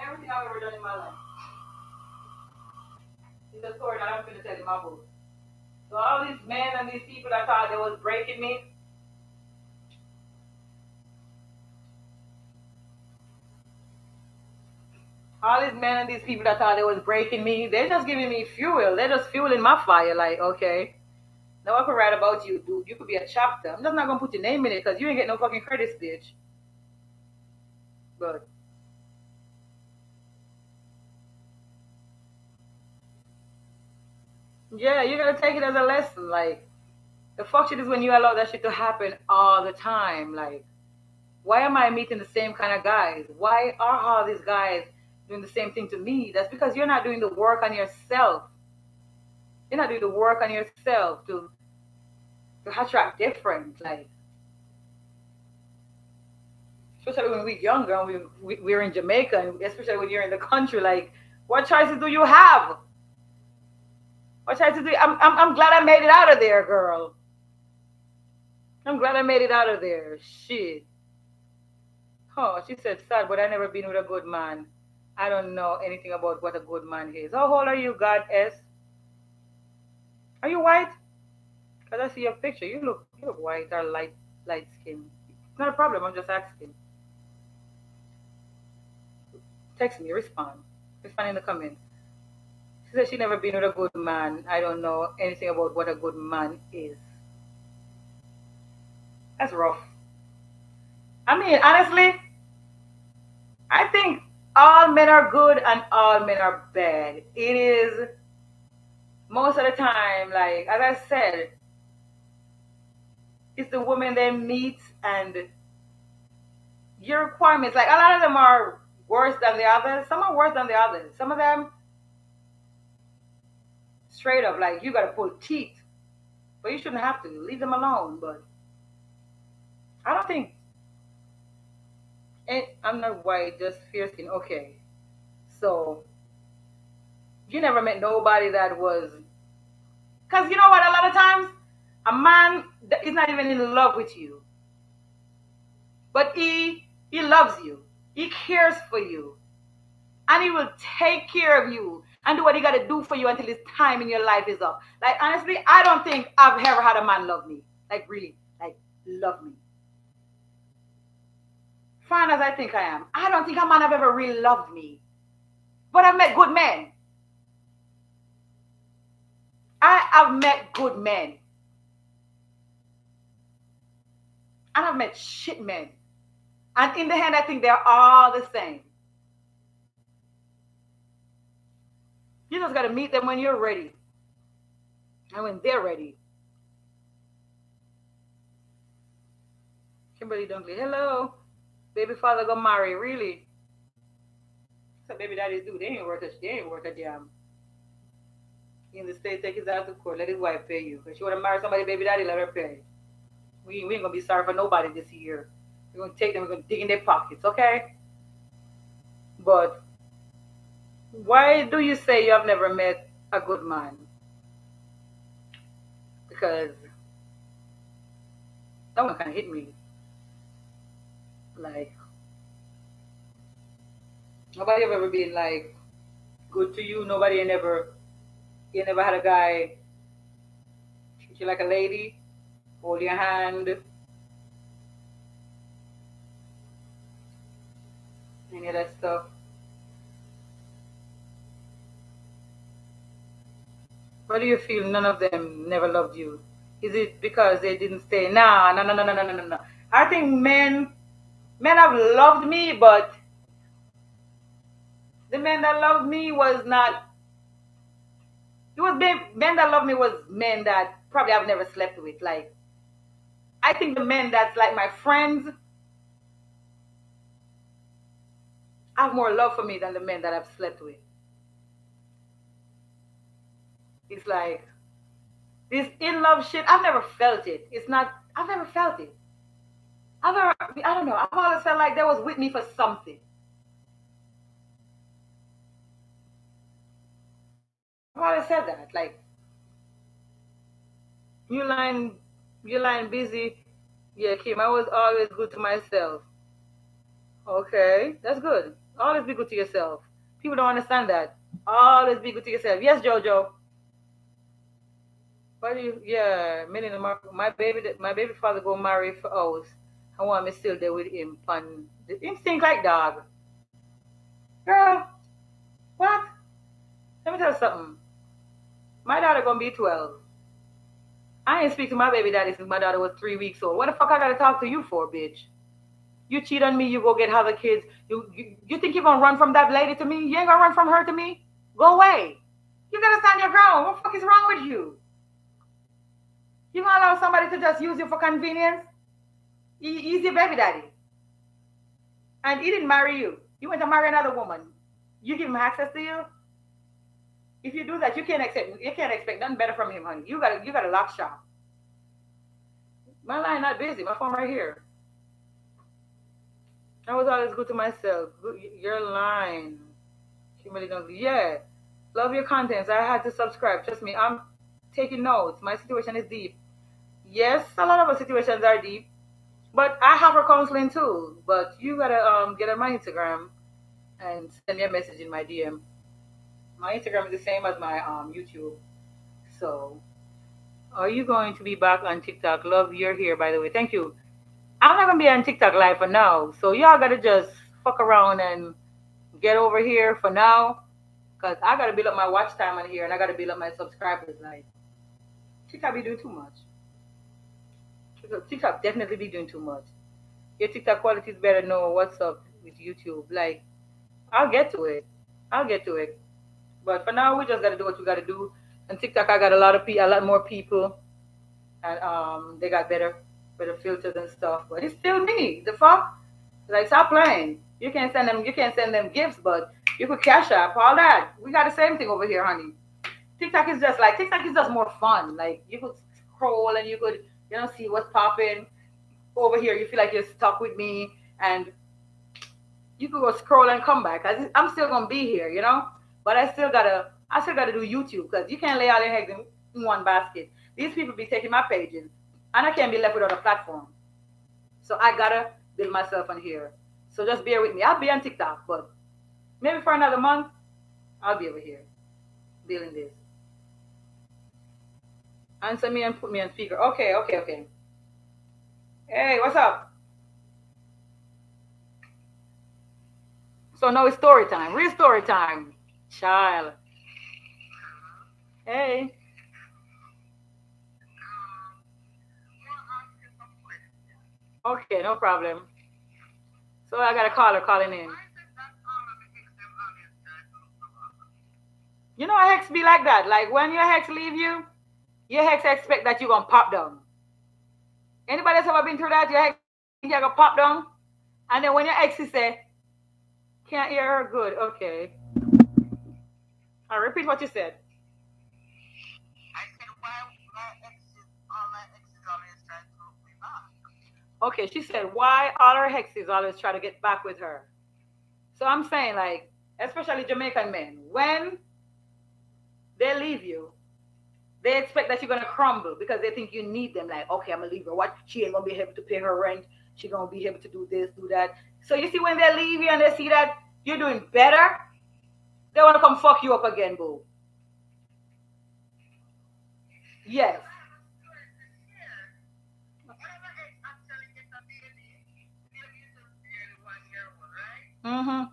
Everything I've ever done in my life is a story that I'm gonna tell in my book. So all these men and these people that thought they was breaking me, all these men and these people that thought they was breaking me, they're just giving me fuel. They're just fueling my fire. Like, okay, now I could write about you, dude. You could be a chapter. I'm just not gonna put your name in it because you ain't get no fucking credits, bitch. But yeah, you gotta take it as a lesson. Like, the fuck shit is when you allow that shit to happen all the time. Like, why am I meeting the same kind of guys? Why are all these guys doing the same thing to me? That's because you're not doing the work on yourself. You're not doing the work on yourself to attract different. Like, especially when we're younger and we're in Jamaica, and especially when you're in the country, like, what choices do you have? What choices do you, I'm glad I made it out of there, girl. I'm glad I made it out of there. Shit. Oh, she said, sad, but I never been with a good man. I don't know anything about what a good man is. How old are you, God S? Are you white? Because I see your picture. You look white or light skin. It's not a problem. I'm just asking. Text me. Respond. Respond in the comments. She said she never been with a good man. I don't know anything about what a good man is. That's rough. I mean, honestly, I think all men are good and all men are bad. It is most of the time, like as I said, it's the woman they meet and your requirements. Like a lot of them are worse than the others. Some are worse than the others. Some of them straight up like you gotta pull teeth. But you shouldn't have to. Leave them alone. But I don't think I'm not white, just fair skin. Okay. So you never met nobody that was, because you know what, a lot of times a man is not even in love with you. But he loves you. He cares for you. And he will take care of you and do what he gotta do for you until his time in your life is up. Like honestly, I don't think I've ever had a man love me. Like really, like love me. Fine as I think I am. I don't think a man have ever really loved me. But I've met good men. I have met good men. And I've met shit men. And in the end, I think they're all the same. You just gotta meet them when you're ready. And when they're ready. Kimberly Dunkley, hello. Baby father got married, really? So baby daddies do. They ain't worth a damn. In the state, take his ass to court. Let his wife pay you. If she wanna marry somebody, baby daddy, let her pay. We ain't gonna be sorry for nobody this year. We're gonna take them, we're gonna dig in their pockets, okay? But why do you say you have never met a good man? Because that one kind of hit me. Like, nobody have ever been like good to you. You never had a guy treat you like a lady, hold your hand, any of that stuff. Why do you feel none of them never loved you? Is it because they didn't say, nah, no, no, no, no, no, no, no, no. I think men have loved me, but the men that loved me was not. It was men that loved me was men that probably I've never slept with. Like I think the men that's like my friends have more love for me than the men that I've slept with. It's like this in love shit. I've never felt it. It's not. I've never felt it. I don't know. I've always felt like they was with me for something. I've always said that. Like you lying, you lying busy. Yeah, Kim. I was always good to myself. Okay, that's good. Always be good to yourself. People don't understand that. Always be good to yourself. Yes, Jojo. But you, yeah, meaning my baby father go marry for us. I want me still there with him. Fun. Him stink like dog. Girl, what? Let me tell you something. My daughter gonna be 12. I ain't speak to my baby daddy since my daughter was 3 weeks old. What the fuck I gotta talk to you for, bitch? You cheat on me, you go get other kids. You think you're gonna run from that lady to me? You ain't gonna run from her to me? Go away. You gotta stand your ground. What the fuck is wrong with you? You gonna allow somebody to just use you for convenience? He's your baby daddy. And he didn't marry you. You went to marry another woman. You give him access to you? If you do that, you can't expect nothing better from him, honey. You got a lock shop. My line not busy. My phone right here. I was always good to myself. Your line. Kimberly don't. Yeah. Love your contents. I had to subscribe. Trust me, I'm taking notes. My situation is deep. Yes, a lot of our situations are deep. But I have her counseling too. But you gotta get on my Instagram and send me a message in my DM. My Instagram is the same as my YouTube. So, are you going to be back on TikTok? Love, you're here, by the way. Thank you. I'm not gonna be on TikTok live for now. So y'all gotta just fuck around and get over here for now. Cause I gotta build up my watch time on here and I gotta build up my subscribers. Like TikTok be doing too much. TikTok definitely be doing too much. Your TikTok quality is better. Know what's up with YouTube. Like I'll get to it. I'll get to it. But for now, we just gotta do what we gotta do. And TikTok, I got a lot more people, and they got better filters and stuff. But it's still me. The fuck? Like stop playing. You can't send them gifts, but you could cash up all that. We got the same thing over here, honey. TikTok is just more fun. Like you could scroll and you could see what's popping. Over here, you feel like you're stuck with me, and you could go scroll and come back. I'm still gonna be here. But I still gotta do YouTube because you can't lay all your eggs in one basket. These people be taking my pages, and I can't be left without a platform. So I gotta build myself on here. So just bear with me. I'll be on TikTok, but maybe for another month, I'll be over here building this. Answer me and put me on speaker. Okay, okay, okay. Hey, what's up? So now it's story time. Real story time. Child. Hey. Okay, no problem. So I got a caller calling in. You know, hex be like that. Like when your hex leave you, your hex expect that you're gonna pop down. Anybody else ever been through that? Your hex think you're gonna pop down, and then when your ex say, "Can't hear her good," okay. I repeat what you said. Okay, she said, why all her hexes always try to get back with her? So I'm saying, like, especially Jamaican men, when they leave you, they expect that you're gonna crumble because they think you need them. Like, okay, I'm gonna leave her. What? She ain't gonna be able to pay her rent. She gonna be able to do this, do that. So you see, when they leave you and they see that you're doing better, they wanna come fuck you up again, boo. Yes. Mm-hmm.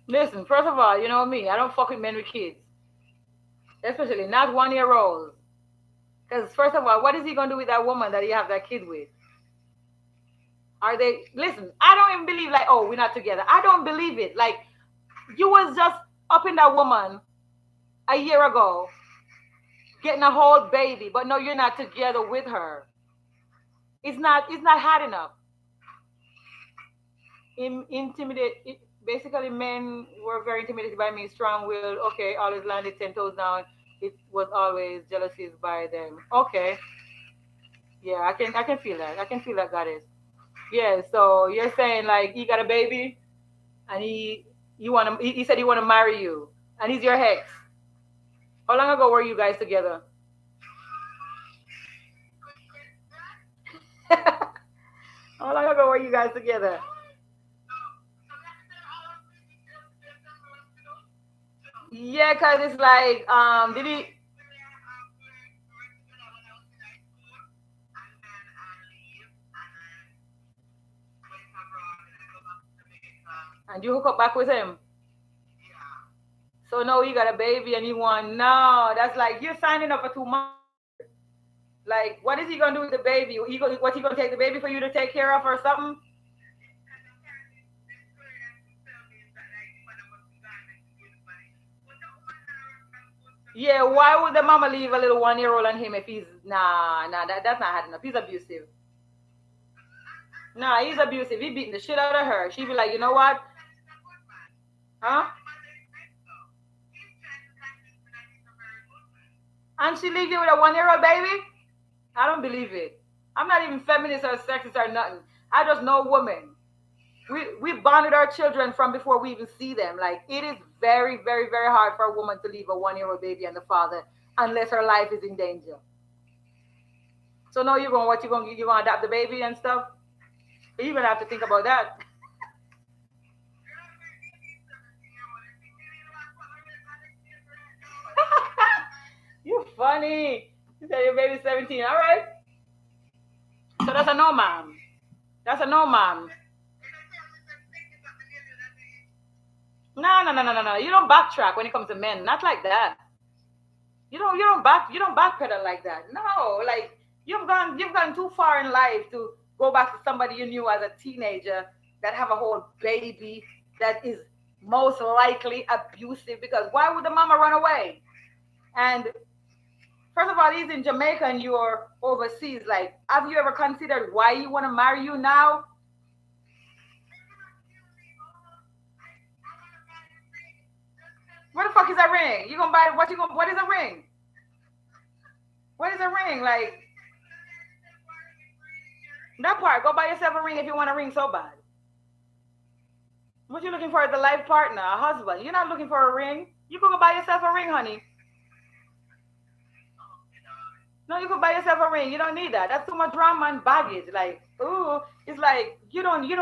Listen, first of all, you know me. I don't fuck with men with kids, especially not 1 year olds. Because first of all, what is he gonna do with that woman that he have that kid with? Are they? Listen, I don't even believe like, oh, we're not together. I don't believe it. Like, you was just up in that woman a year ago, getting a whole baby, but no, you're not together with her. It's not hard enough. Intimidate. basically men were very intimidated by me, strong-willed. Okay, always landed 10 toes down. It was always jealousies by them. Okay, yeah, I can feel that. I can feel that, goddess. Yeah, so you're saying like he got a baby and he said he want to marry you and he's your ex. How long ago were you guys together? How long ago were you guys together? Yeah, cause it's like did he and you hook up back with him? So no, you got a baby and you want no. That's like you're signing up for 2 months. Like, what is he gonna do with the baby? He gonna take the baby for you to take care of or something? Yeah, why would the mama leave a little 1 year old on him if he's that's not hard enough. He's abusive. Nah, he's abusive. He beating the shit out of her. She'd be like, you know what? Huh? And she leave you with a 1 year old baby? I don't believe it. I'm not even feminist or sexist or nothing. I just know women. We bonded our children from before we even see them. Like it is very, very, very hard for a woman to leave a 1 year old baby and the father unless her life is in danger. So no, you're gonna adopt the baby and stuff. You're gonna have to think about that. You funny. You said your baby's 17. All right. So that's a no, mom. That's a no, mom. No, no, no, no, no, no. You don't backtrack when it comes to men. Not like that. You don't backpedal like that. No, like you've gone too far in life to go back to somebody you knew as a teenager that have a whole baby that is most likely abusive because why would the mama run away? And first of all, he's in Jamaica and you're overseas. Like, have you ever considered why you want to marry you now? Where the fuck is that ring? You gonna buy what you gonna what is a ring? What is a ring? Like that part, go buy yourself a ring if you want a ring so bad. What you looking for is a life partner, a husband. You're not looking for a ring. You can go buy yourself a ring, honey. No, you can buy yourself a ring. You don't need that. That's too much drama and baggage. Like, ooh, it's like you don't need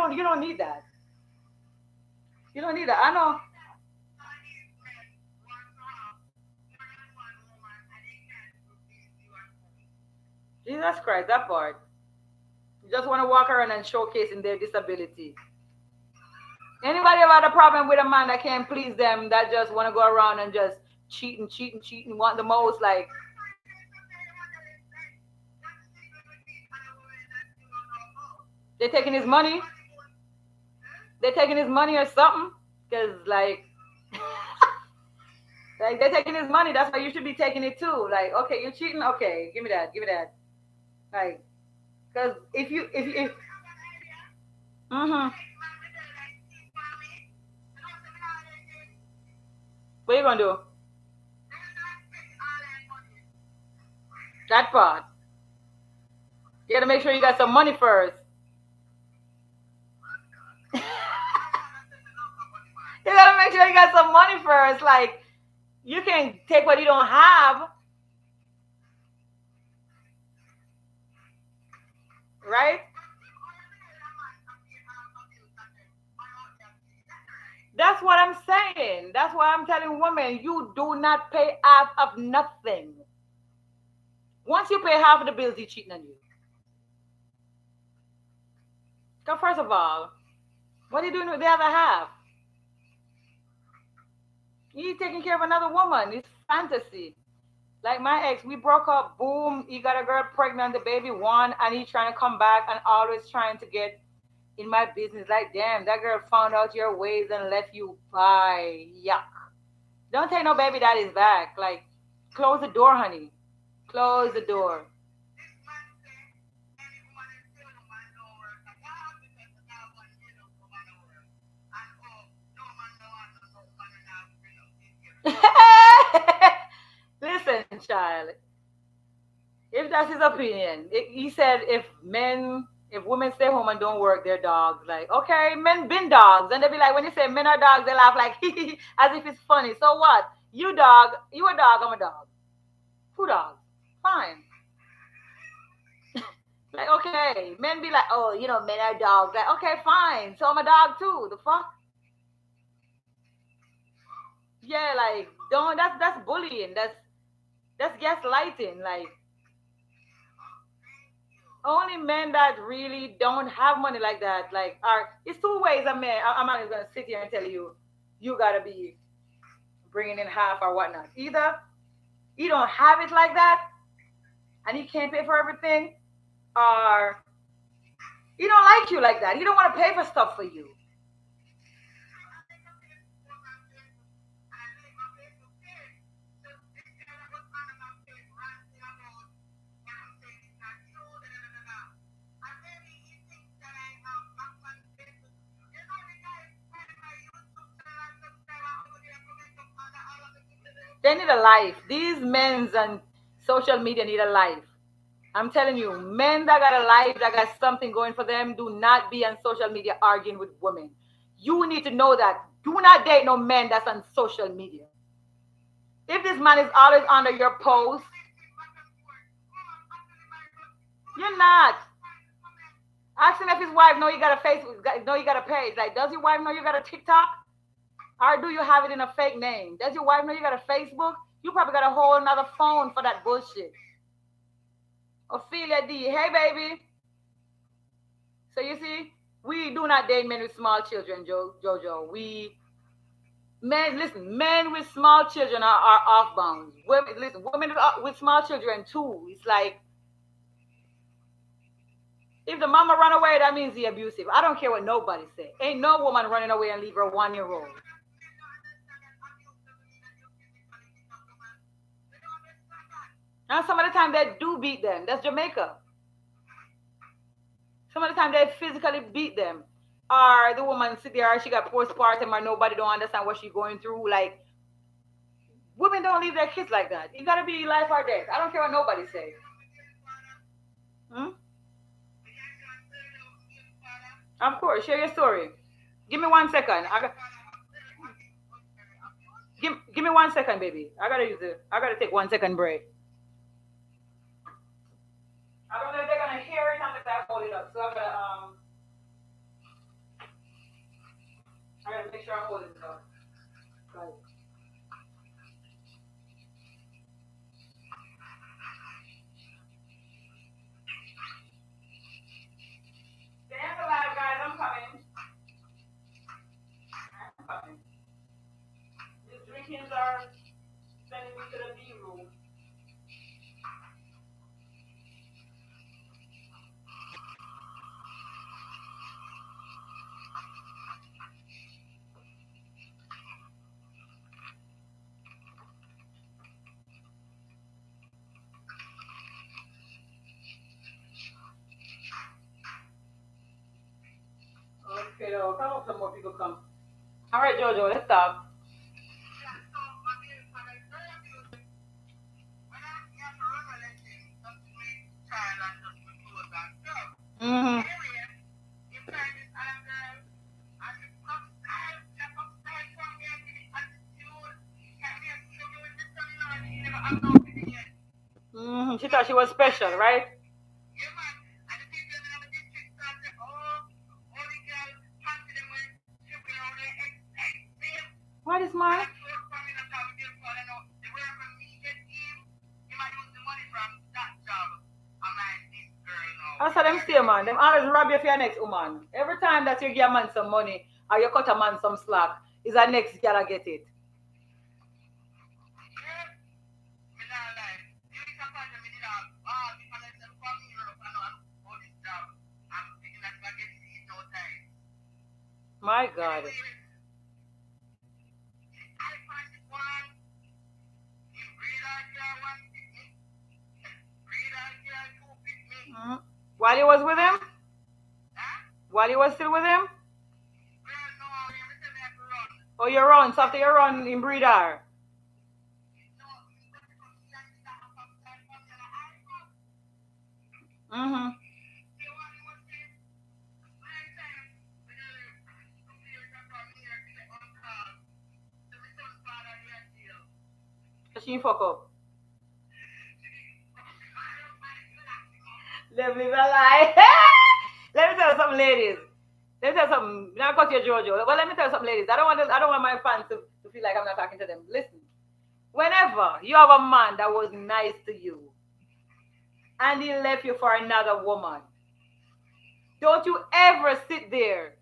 that. You don't need that. I know. Jesus Christ, that part. You just want to walk around and showcasing their disability. Anybody ever had a problem with a man that can't please them, that just want to go around and just cheating, cheating, cheating, want the most? Like, they're taking his money. They're taking his money or something. Because, like they're taking his money. That's why you should be taking it too. Like, okay, you're cheating. Okay, give me that. Give me that. Like, because if mm-hmm. What you gonna do? That part. You gotta make sure you got some money first. You gotta make sure you got some money first. Like, you can take what you don't have, right? That's what I'm saying. That's why I'm telling women you do not pay half of nothing. Once you pay half of the bills, he's cheating on you. So first of all, what are you doing with the other half? He's taking care of another woman. It's fantasy. Like my ex, we broke up. Boom, he got a girl pregnant, the baby won, and he's trying to come back and always trying to get in my business. Like, damn, that girl found out your ways and left you by yuck. Don't take no baby daddy's back. Like, close the door, honey. Close the door. child. If that's his opinion, he said if women stay home and don't work, they're dogs. Like, okay, men been dogs, and they be like, when you say men are dogs, they laugh like as if it's funny. So what? You dog, you a dog, I'm a dog. Two dogs, fine. Like, okay, men be like, oh, men are dogs. Like, okay, fine. So I'm a dog too. The fuck? Yeah, like, don't. That's bullying. That's gaslighting. Like, only men that really don't have money like that, like, are it's two ways a man. I'm not even gonna sit here and tell you, you gotta be bringing in half or whatnot. Either you don't have it like that, and he can't pay for everything, or he don't like you like that. He don't want to pay for stuff for you. They need a life. These men's on social media need a life. I'm telling you, men that got a life, that got something going for them, do not be on social media arguing with women. You need to know that. Do not date no man that's on social media. If this man is always under your post, you're not. Ask him if his wife know you got a Facebook, know you got a page. Like, does your wife know you got a TikTok? Or do you have it in a fake name? Does your wife know you got a Facebook? You probably got a whole another phone for that bullshit. Ophelia D, hey baby. So you see, we do not date men with small children, Jojo. Men with small children are off bounds. Women with small children too. It's like, if the mama run away, that means he abusive. I don't care what nobody say. Ain't no woman running away and leave her 1-year-old. And some of the time they do beat them. That's Jamaica. Some of the time they physically beat them. Or the woman sit there, she got postpartum, or nobody don't understand what she's going through. Like, women don't leave their kids like that. You gotta be life or death. I don't care what nobody says. Hmm? Of course, share your story. Give me 1 second. Give me 1 second, baby. I gotta take 1 second break. I don't know if they're gonna hear it unless I hold it up. So I gotta make sure I hold it up. Right. Stand alive, guys. I'm coming. I'm coming. These drinkings are sending me to the B room. Okay, though. I hope some more people come. All right, Jojo, let's stop. Mm-hmm. Mm-hmm. She thought she was special, right? What is mine? I saw them stay, man. Them always rob you for your next woman. Every time that you give a man some money or you cut a man some slack, is a next gotta get it. My God. Mhm. While you was with him? While you was still with him? Oh, you're on. So after you're on in Breeder. Mm-hmm. She fuck up. Let me lie. Let me tell you something, ladies. Let me tell you something. Now cut your Jojo. But let me tell you something, ladies. I don't want my fans to feel like I'm not talking to them. Listen. Whenever you have a man that was nice to you and he left you for another woman, don't you ever sit there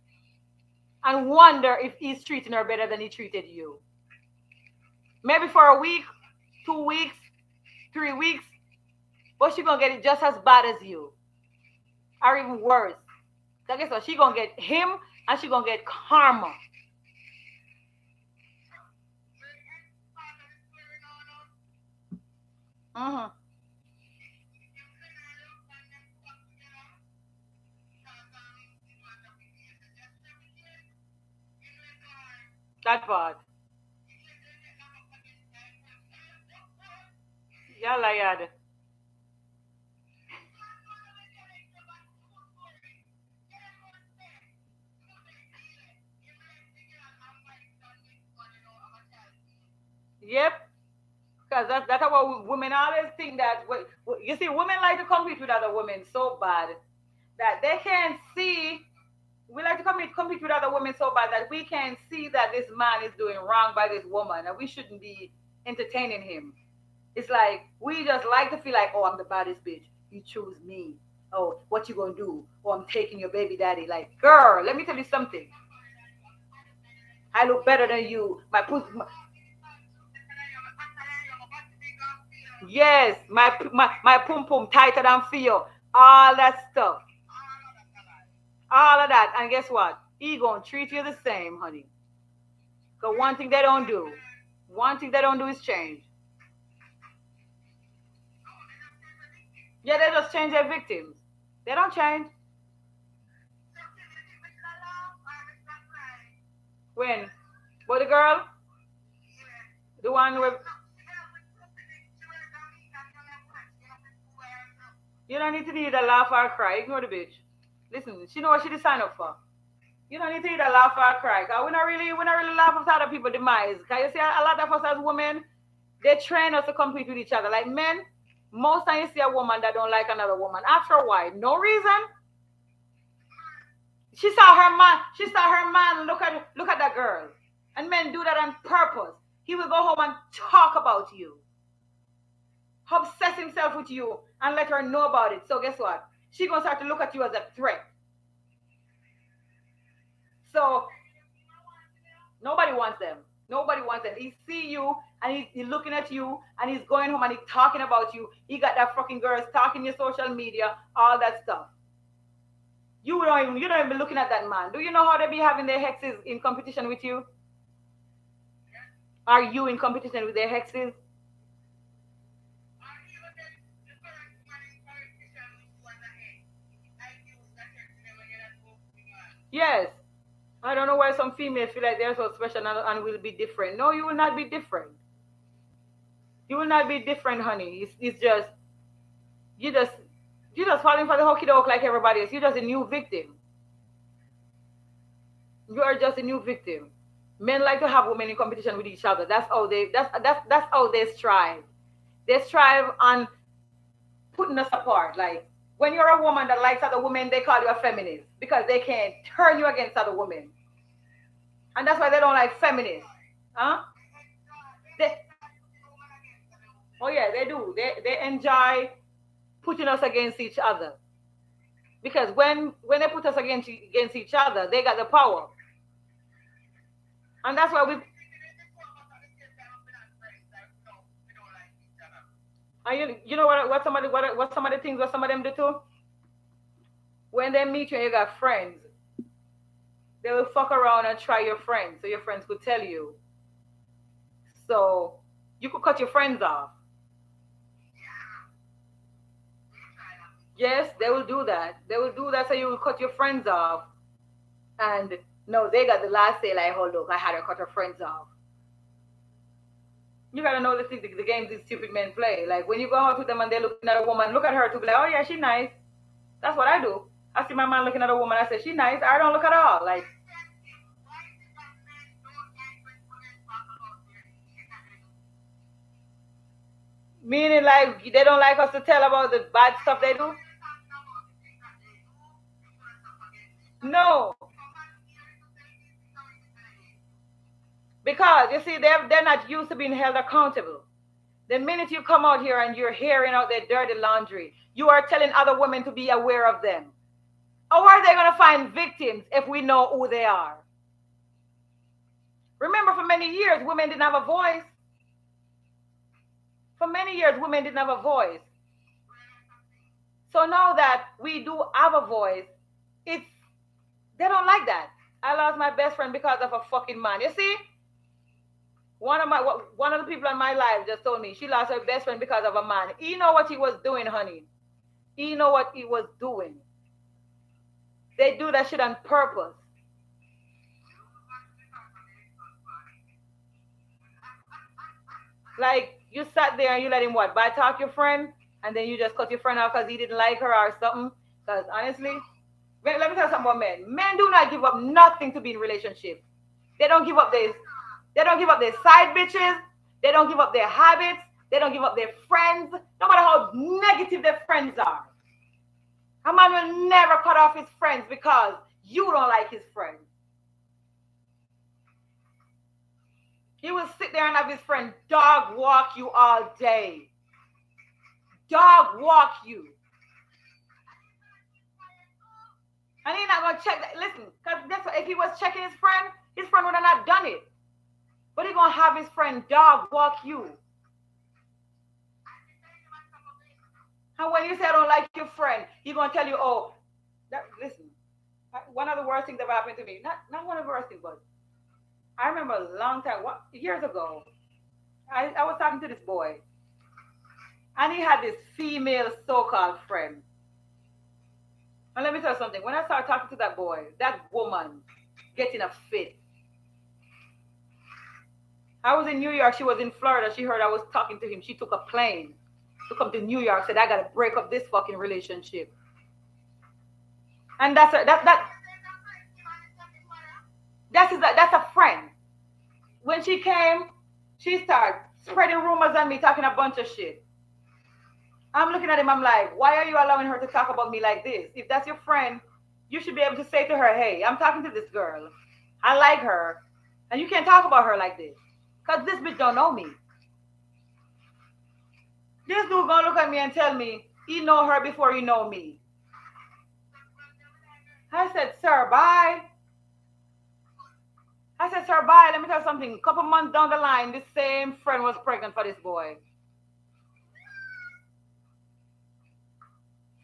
and wonder if he's treating her better than he treated you. Maybe for a week, 2 weeks, 3 weeks, but she gonna get it just as bad as you, or even worse. So guess what? She gonna get him, and she gonna get karma. Mm-hmm. That part. Yeah, like yep. Because that's how women always think that. You see, women like to compete with other women so bad that they can't see. We like to compete with other women so bad that we can't see that this man is doing wrong by this woman, and we shouldn't be entertaining him. It's like we just like to feel like, oh, I'm the baddest bitch. You choose me. Oh, what you gonna do? Oh, I'm taking your baby daddy. Like, girl, let me tell you something. I look better than you. Yes, my pum pum tighter than feel. All that stuff. All of that. And guess what? He gonna treat you the same, honey. Because one thing they don't do is change. Yeah, they just change their victims. They don't change. When? But the girl, the one with, you don't need to either laugh or cry. Ignore the bitch. Listen, she know what she did sign up for. You don't need to either laugh or cry. Cause we not really laugh at other people's demise. Cause you see a lot of us as women, they train us to compete with each other. Like men, most times you see a woman that don't like another woman. After a while, no reason. She saw her man look at that girl. And men do that on purpose. He will go home and talk about you. Obsess himself with you and let her know about it. So guess what? She gonna start to look at you as a threat. So nobody wants them. Nobody wants them. He see you and he's looking at you and he's going home and he's talking about you. He got that fucking girl stalking your social media, all that stuff. You don't even looking at that man. Do you know how they be having their hexes in competition with you? Are you in competition with their hexes? Yes. I don't know why some females feel like they're so special and will be different. No, you will not be different. You will not be different, honey. It's just you just you just falling for the hokey doke like everybody else. You're just a new victim. You are just a new victim. Men like to have women in competition with each other. That's how they strive. They strive on putting us apart. Like when you're a woman that likes other women, they call you a feminist because they can't turn you against other women. And that's why they don't like feminists. Huh? They, oh yeah, they do. They enjoy putting us against each other. Because when they put us against each other, they got the power. And that's why we and you know what some of the things what some of them do too? When they meet you and you got friends, they will fuck around and try your friends so your friends could tell you. So you could cut your friends off. Yes, they will do that. They will do that so you will cut your friends off. And no, they got the last say like, oh look, I had her cut her friends off. You gotta know the games these stupid men play. Like when you go out with them and they're looking at a woman, look at her to be like, oh yeah, she's nice. That's what I do. I see my man looking at a woman, I say, she nice. I don't look at all. Like, meaning like they don't like us to tell about the bad stuff they do? No. Because you see, they're not used to being held accountable. The minute you come out here and you're hearing out their dirty laundry, you are telling other women to be aware of them. How are they going to find victims if we know who they are? Remember, for many years, women didn't have a voice. For many years, women didn't have a voice. So now that we do have a voice, it's they don't like that. I lost my best friend because of a fucking man. You see? One of the people in my life just told me she lost her best friend because of a man. You know what he was doing, honey? You know what he was doing? They do that shit on purpose. Like, you sat there and you let him what? Bad talk your friend? And then you just cut your friend off because he didn't like her or something? Because honestly, let me tell you something about men. Men do not give up nothing to be in relationship. They don't give up their side bitches. They don't give up their habits. They don't give up their friends. No matter how negative their friends are. A man will never cut off his friends because you don't like his friends. He will sit there and have his friend dog walk you all day. Dog walk you. And he's not going to check that. Listen, because if he was checking his friend would have not done it. But he's going to have his friend dog walk you. And when you say I don't like your friend, he's going to tell you, oh, listen, one of the worst things that happened to me, not one of the worst things, but I remember a long time, years ago, I was talking to this boy, and he had this female so-called friend. And let me tell you something, when I started talking to that boy, that woman getting a fit. I was in New York, she was in Florida, she heard I was talking to him, she took a plane to come to New York, said I gotta break up this fucking relationship. And that's a friend. When she came, she started spreading rumors on me, talking a bunch of shit. I'm looking at him, I'm like, why are you allowing her to talk about me like this? If that's your friend, you should be able to say to her, hey, I'm talking to this girl. I like her. And you can't talk about her like this. Because this bitch don't know me. This dude gonna look at me and tell me he know her before he know me. I said, sir, bye. I said, sir, bye. Let me tell you something. A couple months down the line, this same friend was pregnant for this boy.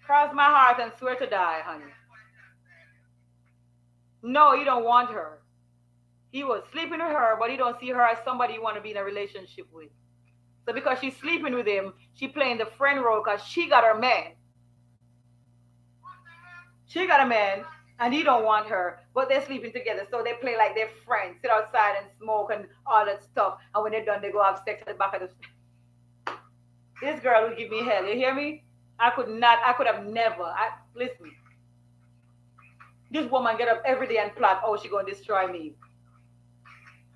Cross my heart and swear to die, honey. No, he don't want her. He was sleeping with her, but he don't see her as somebody you want to be in a relationship with. So because she's sleeping with him, she playing the friend role because she got her man. She got a man, and he don't want her, but they're sleeping together, so they play like they're friends, sit outside and smoke and all that stuff, and when they're done, they go have sex at the back of the... This girl will give me hell, you hear me? I could have never, listen. This woman get up every day and plot, oh, she gonna destroy me.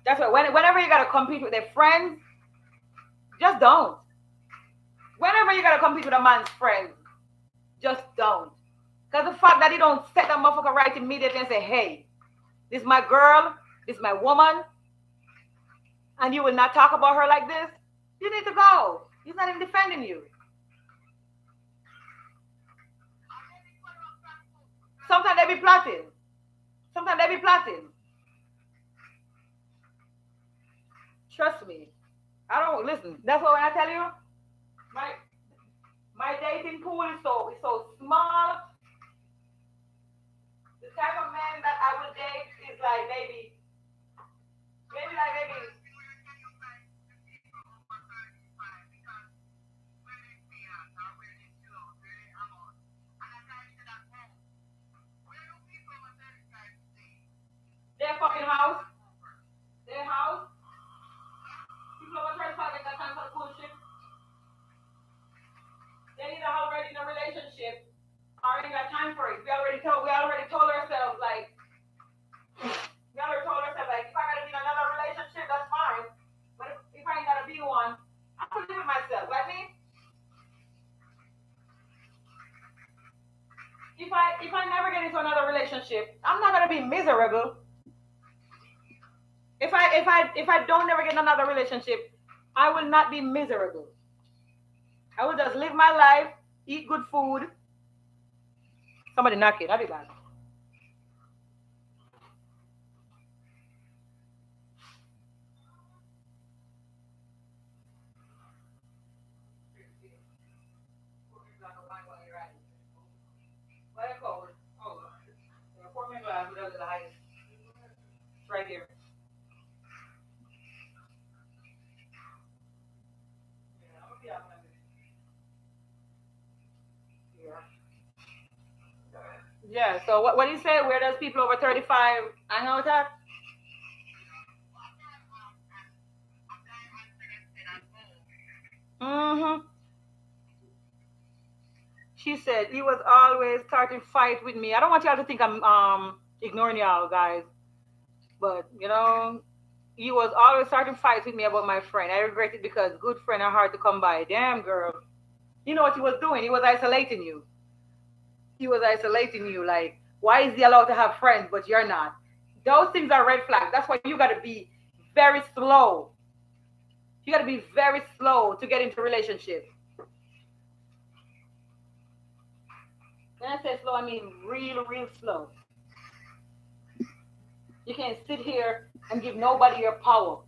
That's why whenever you gotta compete with their friends, just don't. Whenever you gotta compete with a man's friends, just don't. Because the fact that he don't set that motherfucker right immediately and say, hey, this is my girl, this is my woman, and you will not talk about her like this, you need to go. He's not even defending you. Sometimes they be plotting. Trust me. I don't listen. That's why when I tell you, my dating pool is so small. The type of man that I will date is like maybe. Their fucking house. Their house. People are trying to get that time for the bullshit. They're either already in a relationship or in I never get into another relationship, I'm not gonna be miserable. If I don't never get another relationship, I will not be miserable. I will just live my life, eat good food. Somebody knock it. I'll be back. Where it goes? Oh, pour me a glass with a little ice. It's right here. Yeah, yeah. So what do you say? Where does people over 35 hang out at? Mm-hmm. She said he was always starting fight with me. I don't want y'all to think I'm ignoring y'all guys, but he was always starting fights with me about my friend. I regret it because good friends are hard to come by. Damn girl. You know what he was doing? He was isolating you. He was isolating you. Like, why is he allowed to have friends but you're not? Those things are red flags. That's why you gotta be very slow. You gotta be very slow to get into a relationship. When I say slow, I mean real, real slow. You can't sit here and give nobody your power.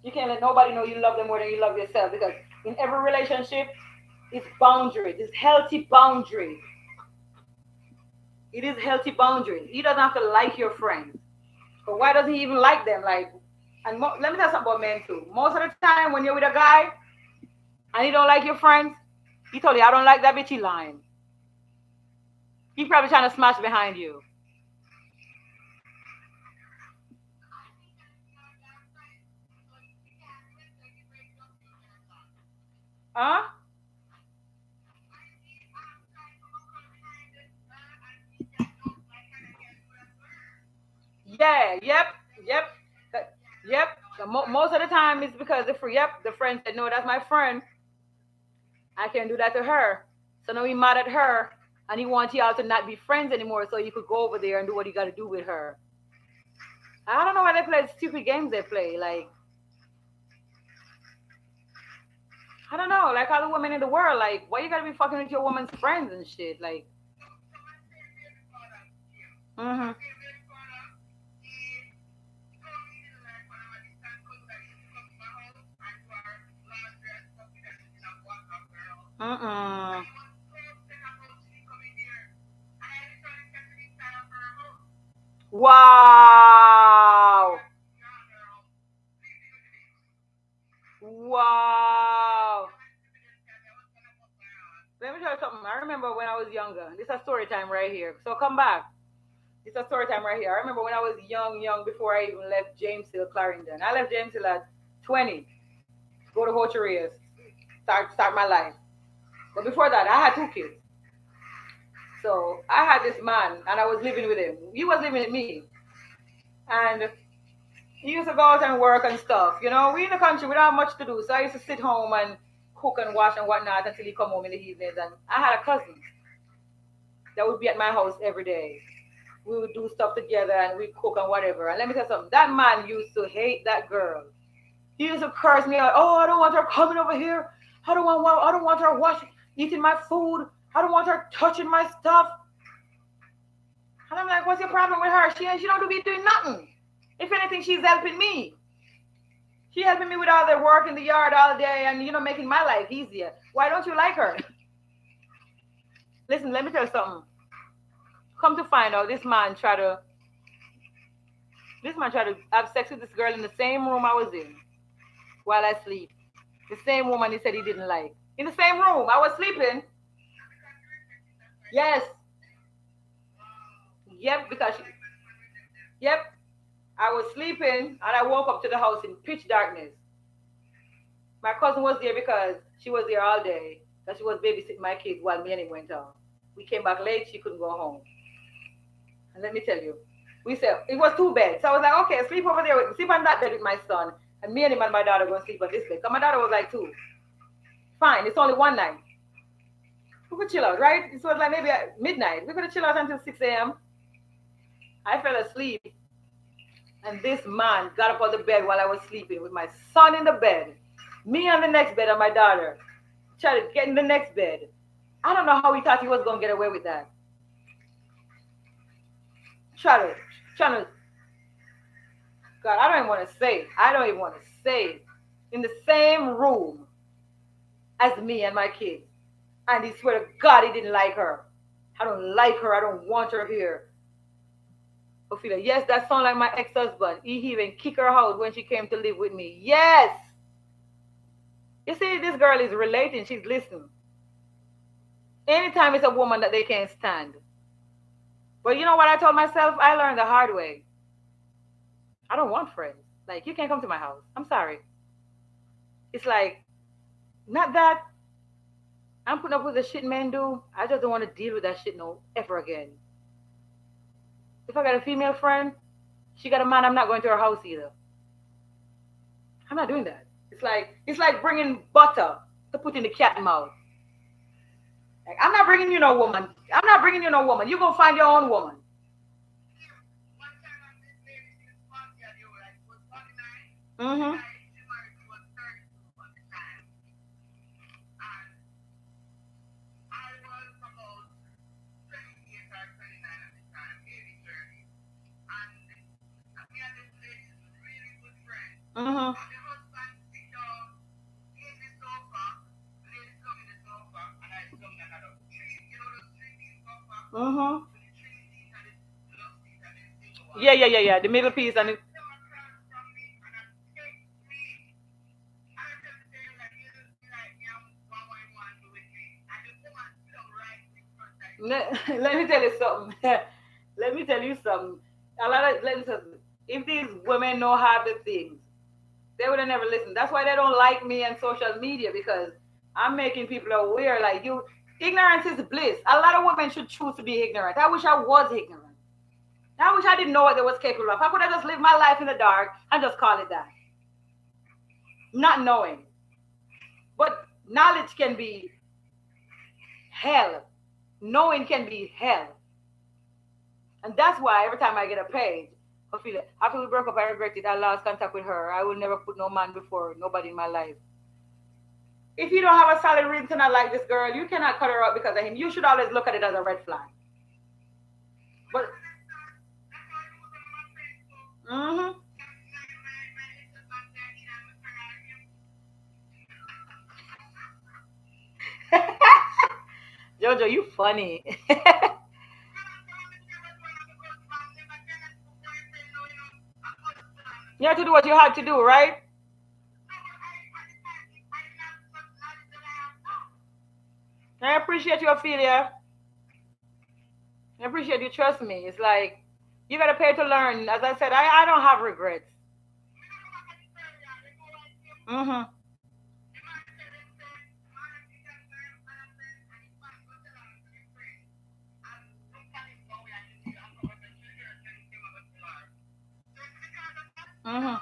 You can't let nobody know you love them more than you love yourself because in every relationship, it's boundaries. It's healthy boundaries. It is healthy boundaries. He doesn't have to like your friends. But why does he even like them? Like, and let me tell you something about men too. Most of the time, when you're with a guy and he don't like your friends, he told you, I don't like that bitch, he lying. He probably trying to smash behind you. Huh? Yeah, yep, yep. Most of the time, it's because the friend said, no, that's my friend. I can't do that to her. So now he mad at her and he wants y'all to not be friends anymore so you could go over there and do what you got to do with her. I don't know why they play stupid games they play. Like, I don't know. Like, all the women in the world, like, why you got to be fucking with your woman's friends and shit? Like, mm-hmm. Mm-mm. Wow. Wow. Let me tell you something. I remember when I was younger. This is a story time right here. So come back. It's a story time right here. I remember when I was young, before I even left James Hill, Clarendon. I left James Hill at 20, go to Hocherias, start my life. But before that, I had two kids. So I had this man, and I was living with him. He was living with me, and he used to go out and work and stuff. We in the country, we don't have much to do, so I used to sit home and cook and wash and whatnot until he come home in the evenings. And I had a cousin that would be at my house every day. We would do stuff together and we cook and whatever. And let me tell you something. That man used to hate that girl. He used to curse me out. Oh, I don't want her coming over here. I don't want her eating my food. I don't want her touching my stuff. And I'm like, what's your problem with her? She don't be doing nothing. If anything, she's helping me. She helping me with all the work in the yard all day and making my life easier. Why don't you like her? Listen, let me tell you something. Come to find out, this man tried to have sex with this girl in the same room I was in while I sleep. The same woman he said he didn't like. In the same room. I was sleeping. Yes. Yep, yep. I was sleeping and I woke up to the house in pitch darkness. My cousin was there because she was there all day. Because she was babysitting my kids while me and him went out. We came back late, she couldn't go home. And let me tell you, we said it was two beds. So I was like, okay, sleep over there sleep on that bed with my son. And me and him and my daughter going to sleep on this bed. Because my daughter was like two. Fine, it's only one night. We could chill out, right? It was like maybe at midnight. We could have chilled out until 6 a.m. I fell asleep, and this man got up on the bed while I was sleeping with my son in the bed, me on the next bed, and my daughter. Tried to get in the next bed. I don't know how he thought he was gonna get away with that. Try to, trying to. God, I don't even want to say. I don't even want to say. In the same room as me and my kids, and he swear to God he didn't like her. I don't like her. I don't want her here. Ophelia, yes, that sounds like my ex-husband. He even kicked her out when she came to live with me. Yes. You see, this girl is relating. She's listening. Anytime it's a woman that they can't stand. But you know what I told myself? I learned the hard way. I don't want friends. Like, you can't come to my house. I'm sorry. It's like, not that I'm putting up with the shit men do. I just don't want to deal with that shit no ever again. If I got a female friend, she got a man, I'm not going to her house either. I'm not doing that. It's like bringing butter to put in the cat mouth. Like, I'm not bringing you no woman. I'm not bringing you no woman. You go find your own woman. Mm-hmm. Mm-hmm. Mm-hmm. Yeah, yeah, yeah, yeah. The middle piece and it. Let me tell you something. Let me tell you something. A lot of listen. If these women know how the things, they would have never listened. That's why they don't like me and social media because I'm making people aware. Like you, ignorance is bliss. A lot of women should choose to be ignorant. I wish I was ignorant. I wish I didn't know what they was capable of. I could have just lived my life in the dark and just call it that, not knowing. But knowledge can be hell. Knowing can be hell. And that's why every time I get a page, I feel it. After we broke up, I regret it. I lost contact with her. I will never put no man before nobody in my life. If you don't have a solid reason to not like this girl, you cannot cut her out because of him. You should always look at it as a red flag. But mm-hmm. Jojo, you funny. You have to do what you have to do, right? I appreciate you, Ophelia. I appreciate you. Trust me. It's like you gotta pay to learn. As I said, I don't have regrets. Mm-hmm. Mm-hmm.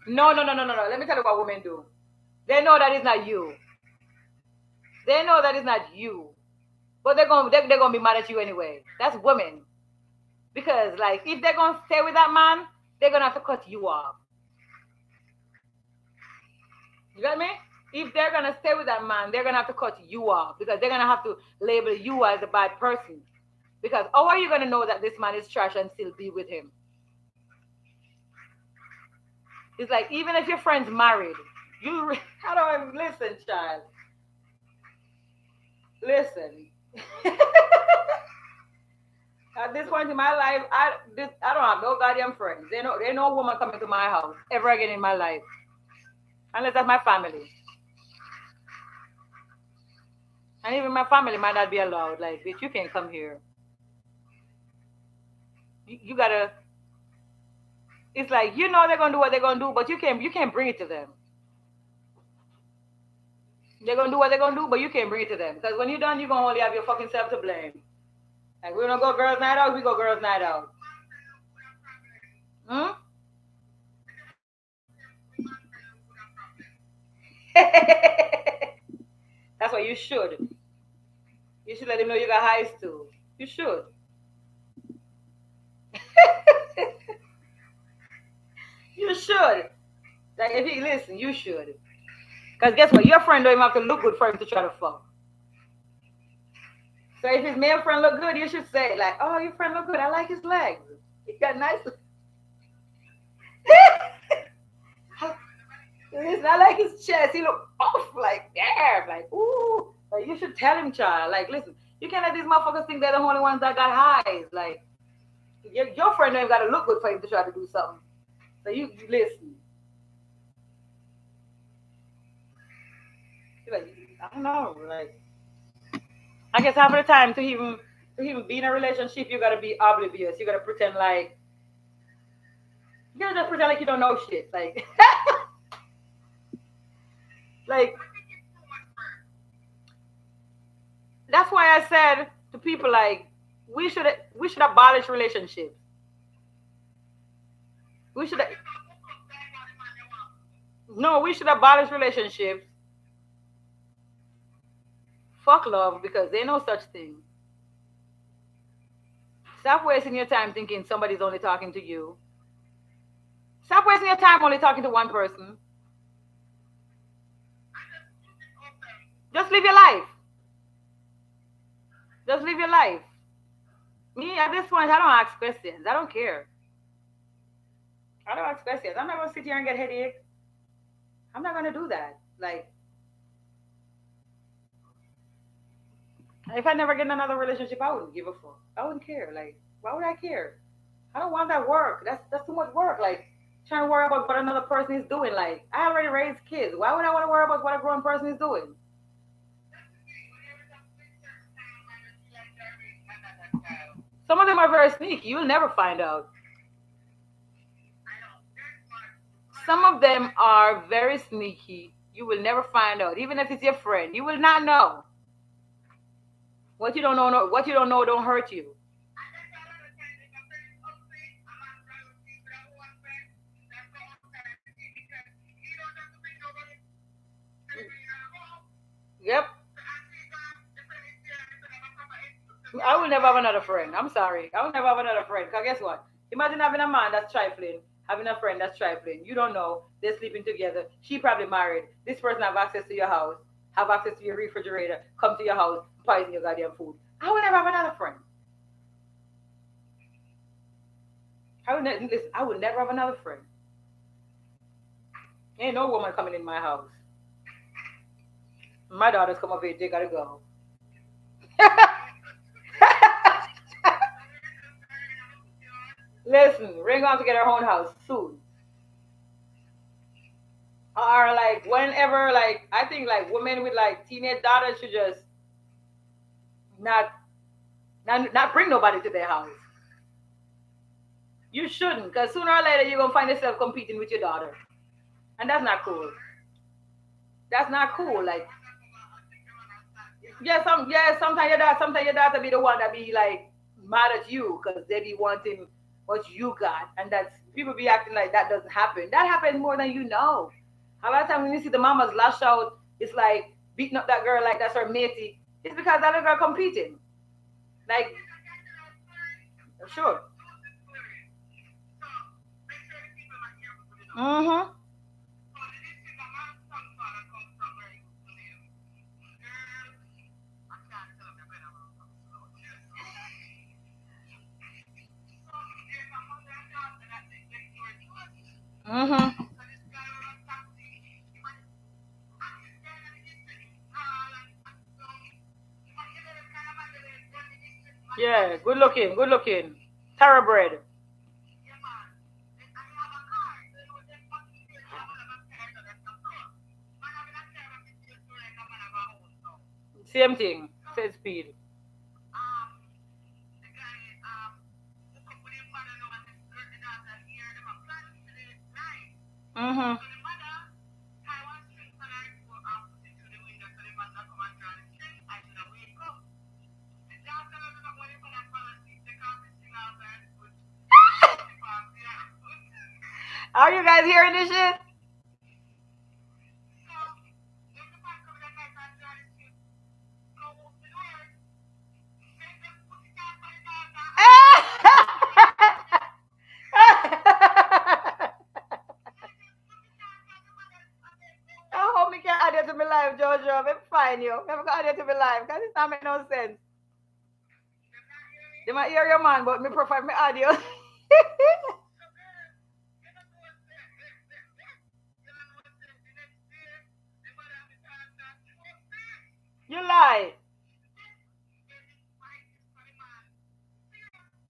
No, no, no, no, no, no. Let me tell you what women do. They know that it's not you. They know that it's not you. But they're gonna be mad at you anyway. That's women. Because like if they're gonna stay with that man, they're gonna have to cut you off. You got me? If they're gonna stay with that man, they're gonna have to cut you off because they're gonna have to label you as a bad person. Because how are you gonna know that this man is trash and still be with him? It's like even if your friend's married, how do I listen, child? Listen. At this point in my life, I don't have no goddamn friends. They no woman coming to my house ever again in my life, unless that's my family. And even my family might not be allowed. Like, bitch, you can't come here. You gotta. It's like you know they're gonna do what they're gonna do, but you can't bring it to them. They're gonna do what they're gonna do, but you can't bring it to them because when you're done, you're gonna only have your fucking self to blame. Like we don't go girls' night out, we go girls' night out. Hmm? That's what you should. You should let him know you got highs too. You should. You should. Like if he listen, you should. Cause guess what? Your friend don't even have to look good for him to try to fuck. So if his male friend look good, you should say like, "Oh, your friend look good. I like his legs. He got nice." Listen, I like his chest. He look off like damn, like ooh. Like you should tell him, child. Like, listen, you can't let these motherfuckers think they're the only ones that got highs. Like, your friend don't even got to look good for him to try to do something. So you listen. Like, I don't know. Like, I guess half of the time to even be in a relationship, you gotta be oblivious. You gotta pretend like you gotta just pretend like you don't know shit. Like, like that's why I said to people like we should abolish relationships. We should no, we should abolish relationships. Fuck love because there's no such thing. Stop wasting your time thinking somebody's only talking to you. Stop wasting your time only talking to one person. Just live your life. Just live your life. Me at this point, I don't ask questions. I don't care. I don't ask questions. I'm not gonna sit here and get headache. I'm not gonna do that. Like, if I never get in another relationship, I wouldn't give a fuck. I wouldn't care. Like, why would I care? I don't want that work. That's too much work. Like, trying to worry about what another person is doing. Like, I already raised kids. Why would I want to worry about what a grown person is doing? Some of them are very sneaky. You'll never find out. Some of them are very sneaky. You will never find out. Even if it's your friend, you will not know. What you don't know, what you don't know, don't hurt you. Yep. I will never have another friend. I'm sorry. I will never have another friend. Cause guess what? Imagine having a man that's trifling, having a friend that's trifling. You don't know. They're sleeping together. She probably married. This person have access to your house, have access to your refrigerator, come to your house, poison your goddamn food. I will never have another friend. Listen. I will never have another friend. Ain't no woman coming in my house. My daughters come of age, they gotta go. Listen, we're going to get our own house soon. Or like whenever, like I think like women with like teenage daughters should just not not bring nobody to their house. You shouldn't, because sooner or later you're gonna find yourself competing with your daughter, and that's not cool. That's not cool. Like sometimes your daughter be the one that be like mad at you because they be wanting what you got, and that's people be acting like that doesn't happen. That happens more than you know. A lot of times when you see the mamas lash out, it's like beating up that girl like that's her matey. It's because that little girl competing. Like, sure. Mm-hmm. Mm-hmm. Yeah, good looking, good looking. Thoroughbred. Same thing. Same speed. Mm-hmm. Are you guys hearing this shit? live, Jojo. Let me find you. Let me go there to be live because it's not make no sense. They might hear your man, but me profile me audio. You lie.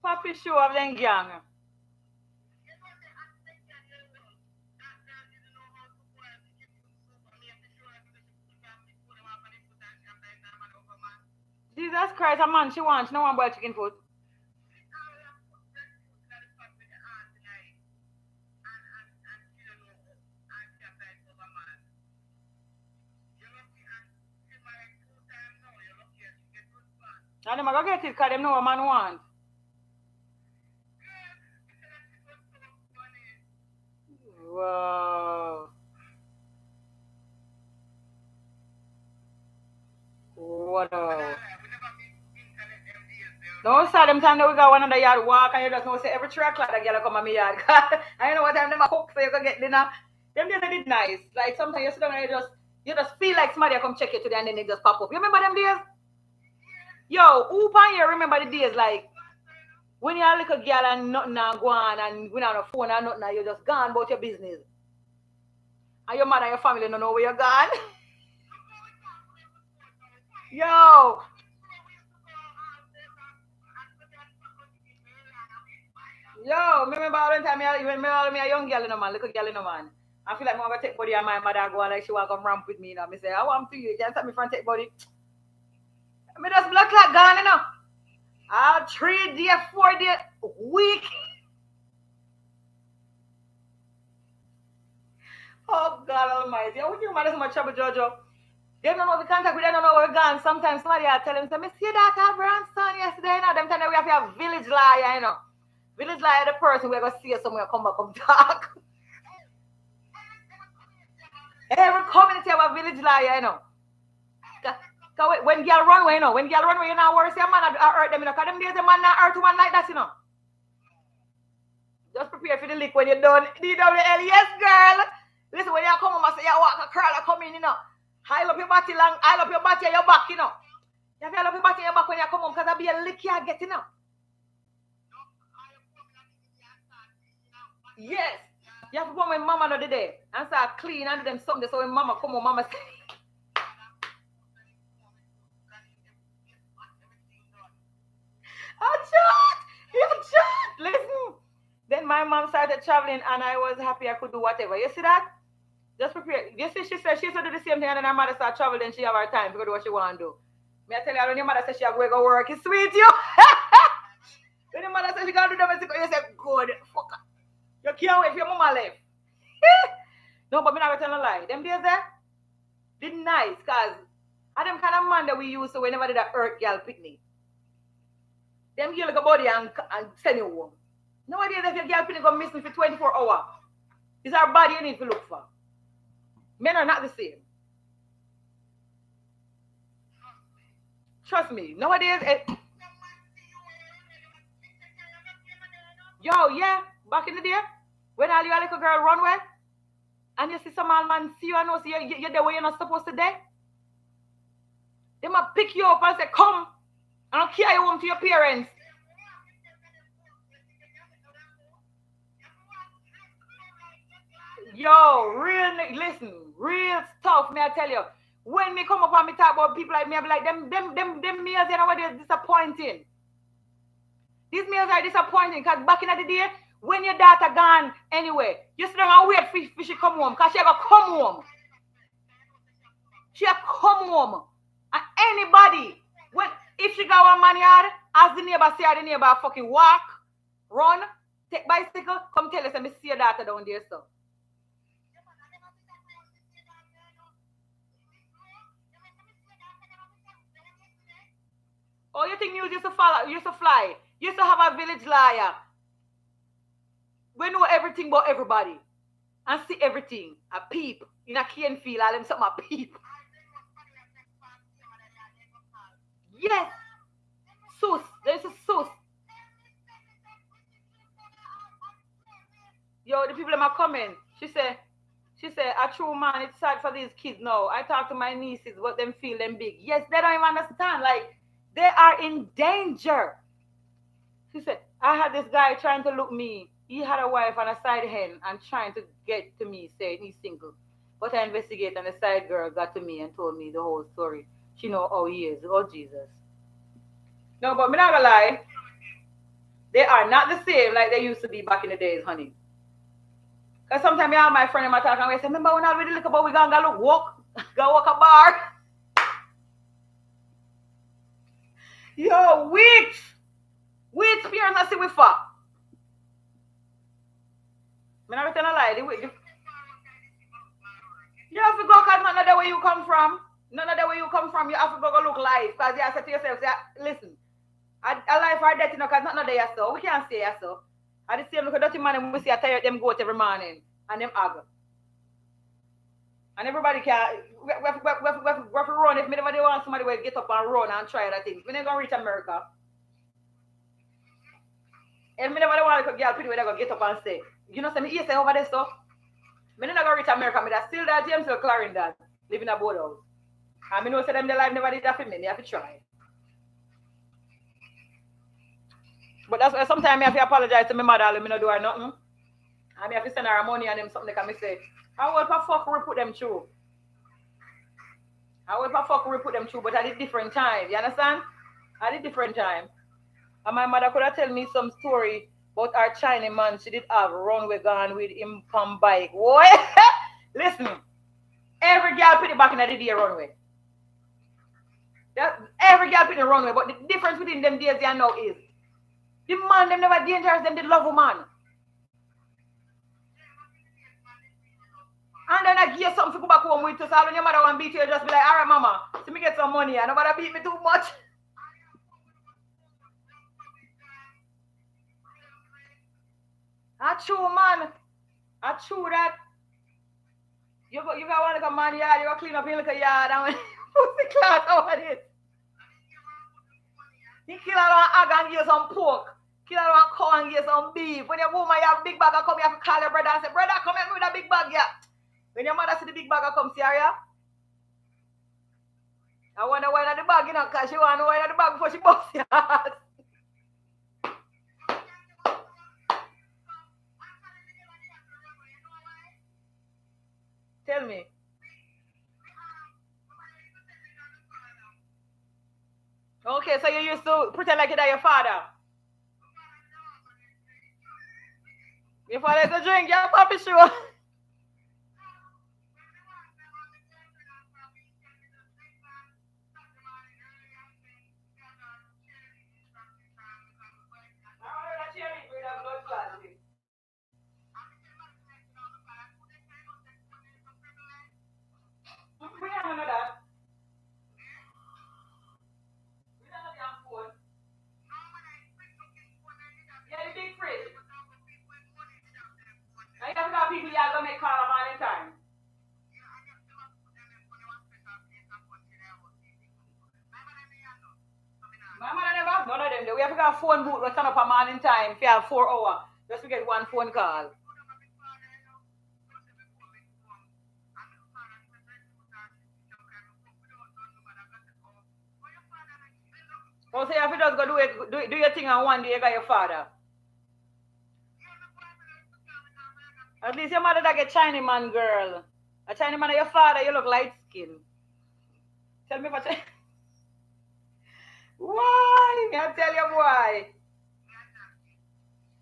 Papi show of them gang. Jesus Christ, a man she wants. No one boil chicken food. And them go get it because them know what man want. Wow. What a... No, sir, them time that we got one on the yard walk and you just know say every 3 o'clock that girl come on my yard. I know what time them a cook so you can get dinner. Them days they did nice. Like sometimes you sit down and you just feel like somebody come check you today and then they just pop up. You remember them days? Yo, who pan here remember the days like when you're a little girl and nothing go on and when on a phone and nothing, you're just gone about your business. And your mother and your family don't know where you're gone. Yo. Yo, remember all the time me a young girl in a man, little girl in a man. I feel like I'm gonna take body and my mother go and like she want to come ramp with me, you know. Me say, I want to you can't stop me from take body. Me just blood clot gone, you know. 3 days, 4 days, week. Oh God Almighty! I would you mad so much trouble, Jojo? They don't know the contact. We don't know where we're gone. Sometimes somebody will tell them, say, "Me see that our grandson yesterday." You know, them time we have to have village liar, you know. Village liar, the person we're gonna see you somewhere come back, come talk. Every community have a village liar, you know. When girl run away, you know, when girl run away, you know, worse, your man hurt them, you know, because them days the man not hurt one like that, you know. Just prepare for the lick when you're done. DWL, yes, girl. Listen, when you come home, I say, you walk a curl, I come in, you know. Hile up your body long, hile up your body and your back, you know. You have to hile up your body and your back when you come home, because I'll be a lick you get, you know. Yes. You have to go when mama not there and start clean and do them something so when mama come home, mama say, you chat. Listen. Then my mom started traveling and I was happy I could do whatever. You see that? Just prepare. You see, she said she used to do the same thing and then her mother started traveling, then she have her time to do what she want to do. Me I tell you, when your mother says she have to go work, it's sweet, you. When your mother says she got to do domestic, you say, good, fuck. You can't wait for your mama left. No, but me not tell a lie. Them days there, did nice, cause I them kind of man that we used to whenever did a earth girl picnic. Them girl go body and send you home. Nowadays, if your girl picnic go missing for 24 hours, it's our body you need to look for. Men are not the same. Trust me. Nowadays, yo, yeah, back in the day, when all your little girl run away, and you see some old man see you and know see you're the way you're not supposed to be, they might pick you up and say, come, and I'll carry you home to your parents. Yo, real stuff, may I tell you. When me come up and me talk about people like me, I be like, them meals, you know what, they're disappointing. These meals are disappointing, because back in the day, when your daughter gone anyway, you sit down and wait for she come home, because she ever come home. She a come home. And anybody, if she got one man yard, as the neighbor say, the neighbor fucking walk, run, take bicycle, come tell us and me see your daughter down there, so. Oh, you think news used to fly? Used to have a village liar. We know everything about everybody. And see everything. A peep. In a cane field, all them something a peep. Yes. Sus. There's a sus. Yo, the people in my comment, she said, She said, a true man, it's sad for these kids now. I talk to my nieces, what them feel them big. Yes, they don't even understand. Like, they are in danger. She said, I had this guy trying to look me. He had a wife and a side hen and trying to get to me, saying he's single. But I investigated and the side girl got to me and told me the whole story. She know how he is. Oh, Jesus. No, but me not gonna lie. They are not the same like they used to be back in the days, honey. Because sometimes I have my friend in my talk and we say, remember when I really look about we gonna go look walk, go walk a bar. Yo, which parents I see we fuck. I'm not gonna lie. You have to go because none of the way you come from. None of the way you come from, you have to go look life. Because you have to say to yourself, say, listen, a life or death, you know, because not there so. We can't say so. At the same look at dirty man we see a tired them goat every morning and them argue. And everybody can we have to run if anybody want somebody will get up and run and try that thing. We're not gonna reach America. If anybody want to girl pretty way they gonna get up and say, you know, say say over there stuff. Me not gonna reach America, me that still that James L. Clarendon living a boat house. And me know say them their life never did that for me, they have to try. But that's why sometimes I have to apologize to my mother and me not do her nothing. And I have to send her money and them something like me say, I will for fuck we put them through. I will for fuck we put them through, but at a different time. You understand? At a different time. And my mother could have tell me some story about our Chinese man. She did have runway gone with him come bike. What? Listen, every girl put it back in the day runway. Every girl put in the runway, but the difference between them days and now is the man them never dangerous, them did love woman. And then I give something to go back home with to so when your mother want to beat you, just be like, all right, mama, so me get some money and nobody beat me too much. I true, man. I true that. You got want to go man yard, you go clean up your little yard and put the cloth over it. You kill out one egg and give some pork. Kill out one cow and give some beef. When your woman you have big bag, come, you have to call your brother and say, brother, come here with a big bag, yeah. When your mother see the big bag, come see her, yeah. I wonder why not the bag, you know, because she want to know why not the bag before she busts your ass. Tell me. Okay, so you used to pretend like you're your father. Your father is a drink, yeah, papi sure. We have none of that. We don't have your phone. Yeah, the big fridge. I have got people you are going to make call a man in time. My mother never have none of them. We have got a phone booth. We stand up a man in time if you have 4 hours. Just to get one phone call. Oh, so you have to just go do your thing and one day you got your father. At least your mother that get Chinese man, girl. A Chinese man, your father, you look light skin. Tell me what. Why? Me I tell you why.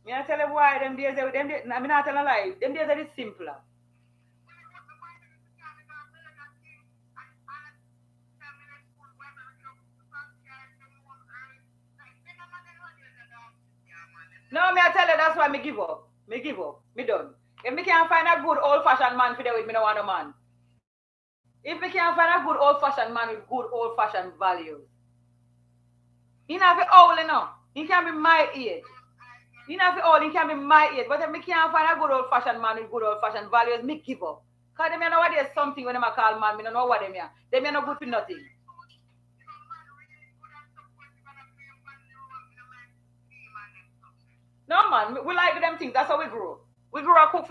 Me I tell you why. Them days, I mean, I tell a lie. Them days are simpler. No, me I tell you that's why me give up. Me give up. Me done. If me can't find a good old fashioned man for there with me, no want no man. If me can't find a good old fashioned man with good old fashioned values, he not be old enough. He can be my age. He not be old. He can be my age. But if me can't find a good old fashioned man with good old fashioned values, me give up. Cause them know what there's something when them a call man. Me don't know what them are. Them are no good for nothing. No man, we like them things. That's how we grow. We grew up cook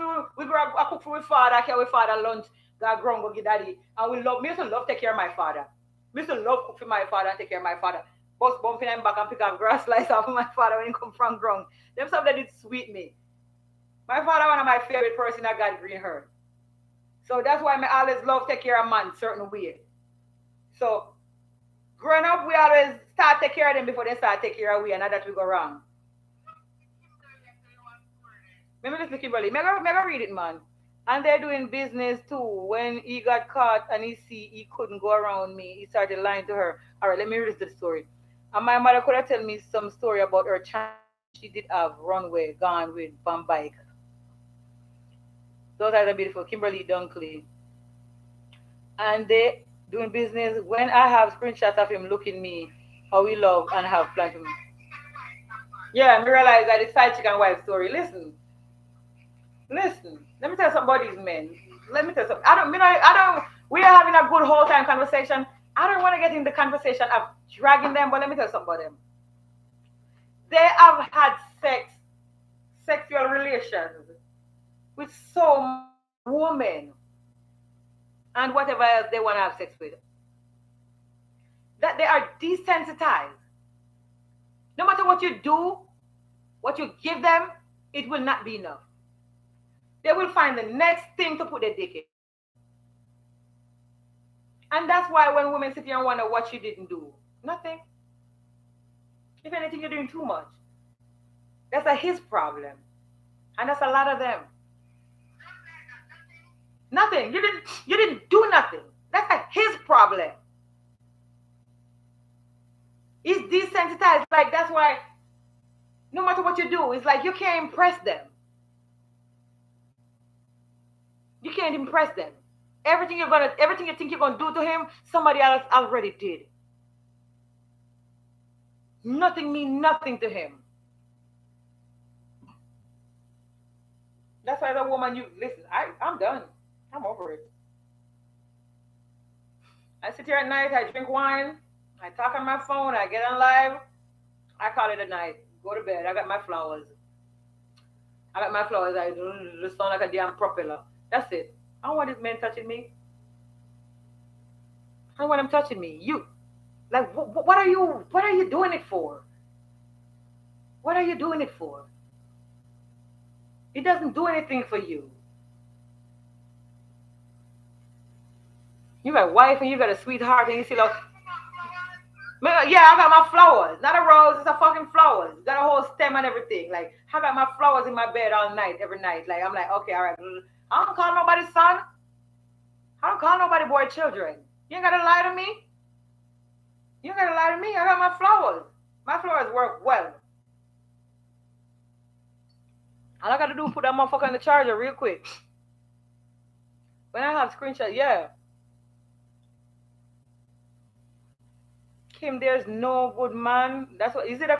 for my father, carry my father lunch, got grown, go get daddy. And me used to love take care of my father. Me used to love cook for my father and take care of my father. Bust bumping him back and pick up grass slice off of my father when he come from ground. Them stuff that did sweet me. My father one of my favorite person that got green hair. So that's why I always love take care of man certain way. So growing up, we always start take care of them before they start take care of we, and not that we go wrong. Maybe listen to Kimberly. Mega read it, man. And they're doing business too. When he got caught and he see he couldn't go around me, he started lying to her. All right, let me read the story. And my mother could have tell me some story about her child. She did have runway gone with Van Bike. Those are the beautiful Kimberly Dunkley. And they doing business. When I have screenshots of him looking me, how we love and have planned to me. Yeah, I realize that it's side chicken wife story. Listen. Let me tell you something about these men. Let me tell you something. I don't. We are having a good whole time conversation. I don't want to get in the conversation of dragging them, but let me tell you something about them. They have had sexual relations with so many women and whatever else they want to have sex with. That they are desensitized. No matter what you do, what you give them, it will not be enough. They will find the next thing to put their dick in. And that's why when women sit here and wonder what you didn't do, nothing. If anything, you're doing too much. That's his problem. And that's a lot of them. Nothing. You didn't do nothing. That's his problem. He's desensitized. Like that's why no matter what you do, it's like you can't impress them. You can't impress them. Everything you think you're gonna do to him, somebody else already did. Nothing means nothing to him. That's why the woman you listen, I'm done. I'm over it. I sit here at night, I drink wine, I talk on my phone, I get on live, I call it a night. Go to bed. I got my flowers. I just sound like a damn propeller. That's it. I don't want this man touching me. I don't want him touching me. You, like, what are you doing it for? What are you doing it for? It doesn't do anything for you. You got a wife and you got a sweetheart and you see like, yeah, I got my flowers. Not a rose, it's a fucking flowers. Got a whole stem and everything. Like, I got my flowers in my bed all night, every night. Like, I'm like, okay, all right. I don't call nobody son. I don't call nobody boy children. You ain't gotta lie to me. You ain't gotta lie to me. I got my flowers. My flowers work well. All I gotta do is put that motherfucker in the charger real quick. When I have screenshot, yeah. Kim, there's no good man. That's what is it a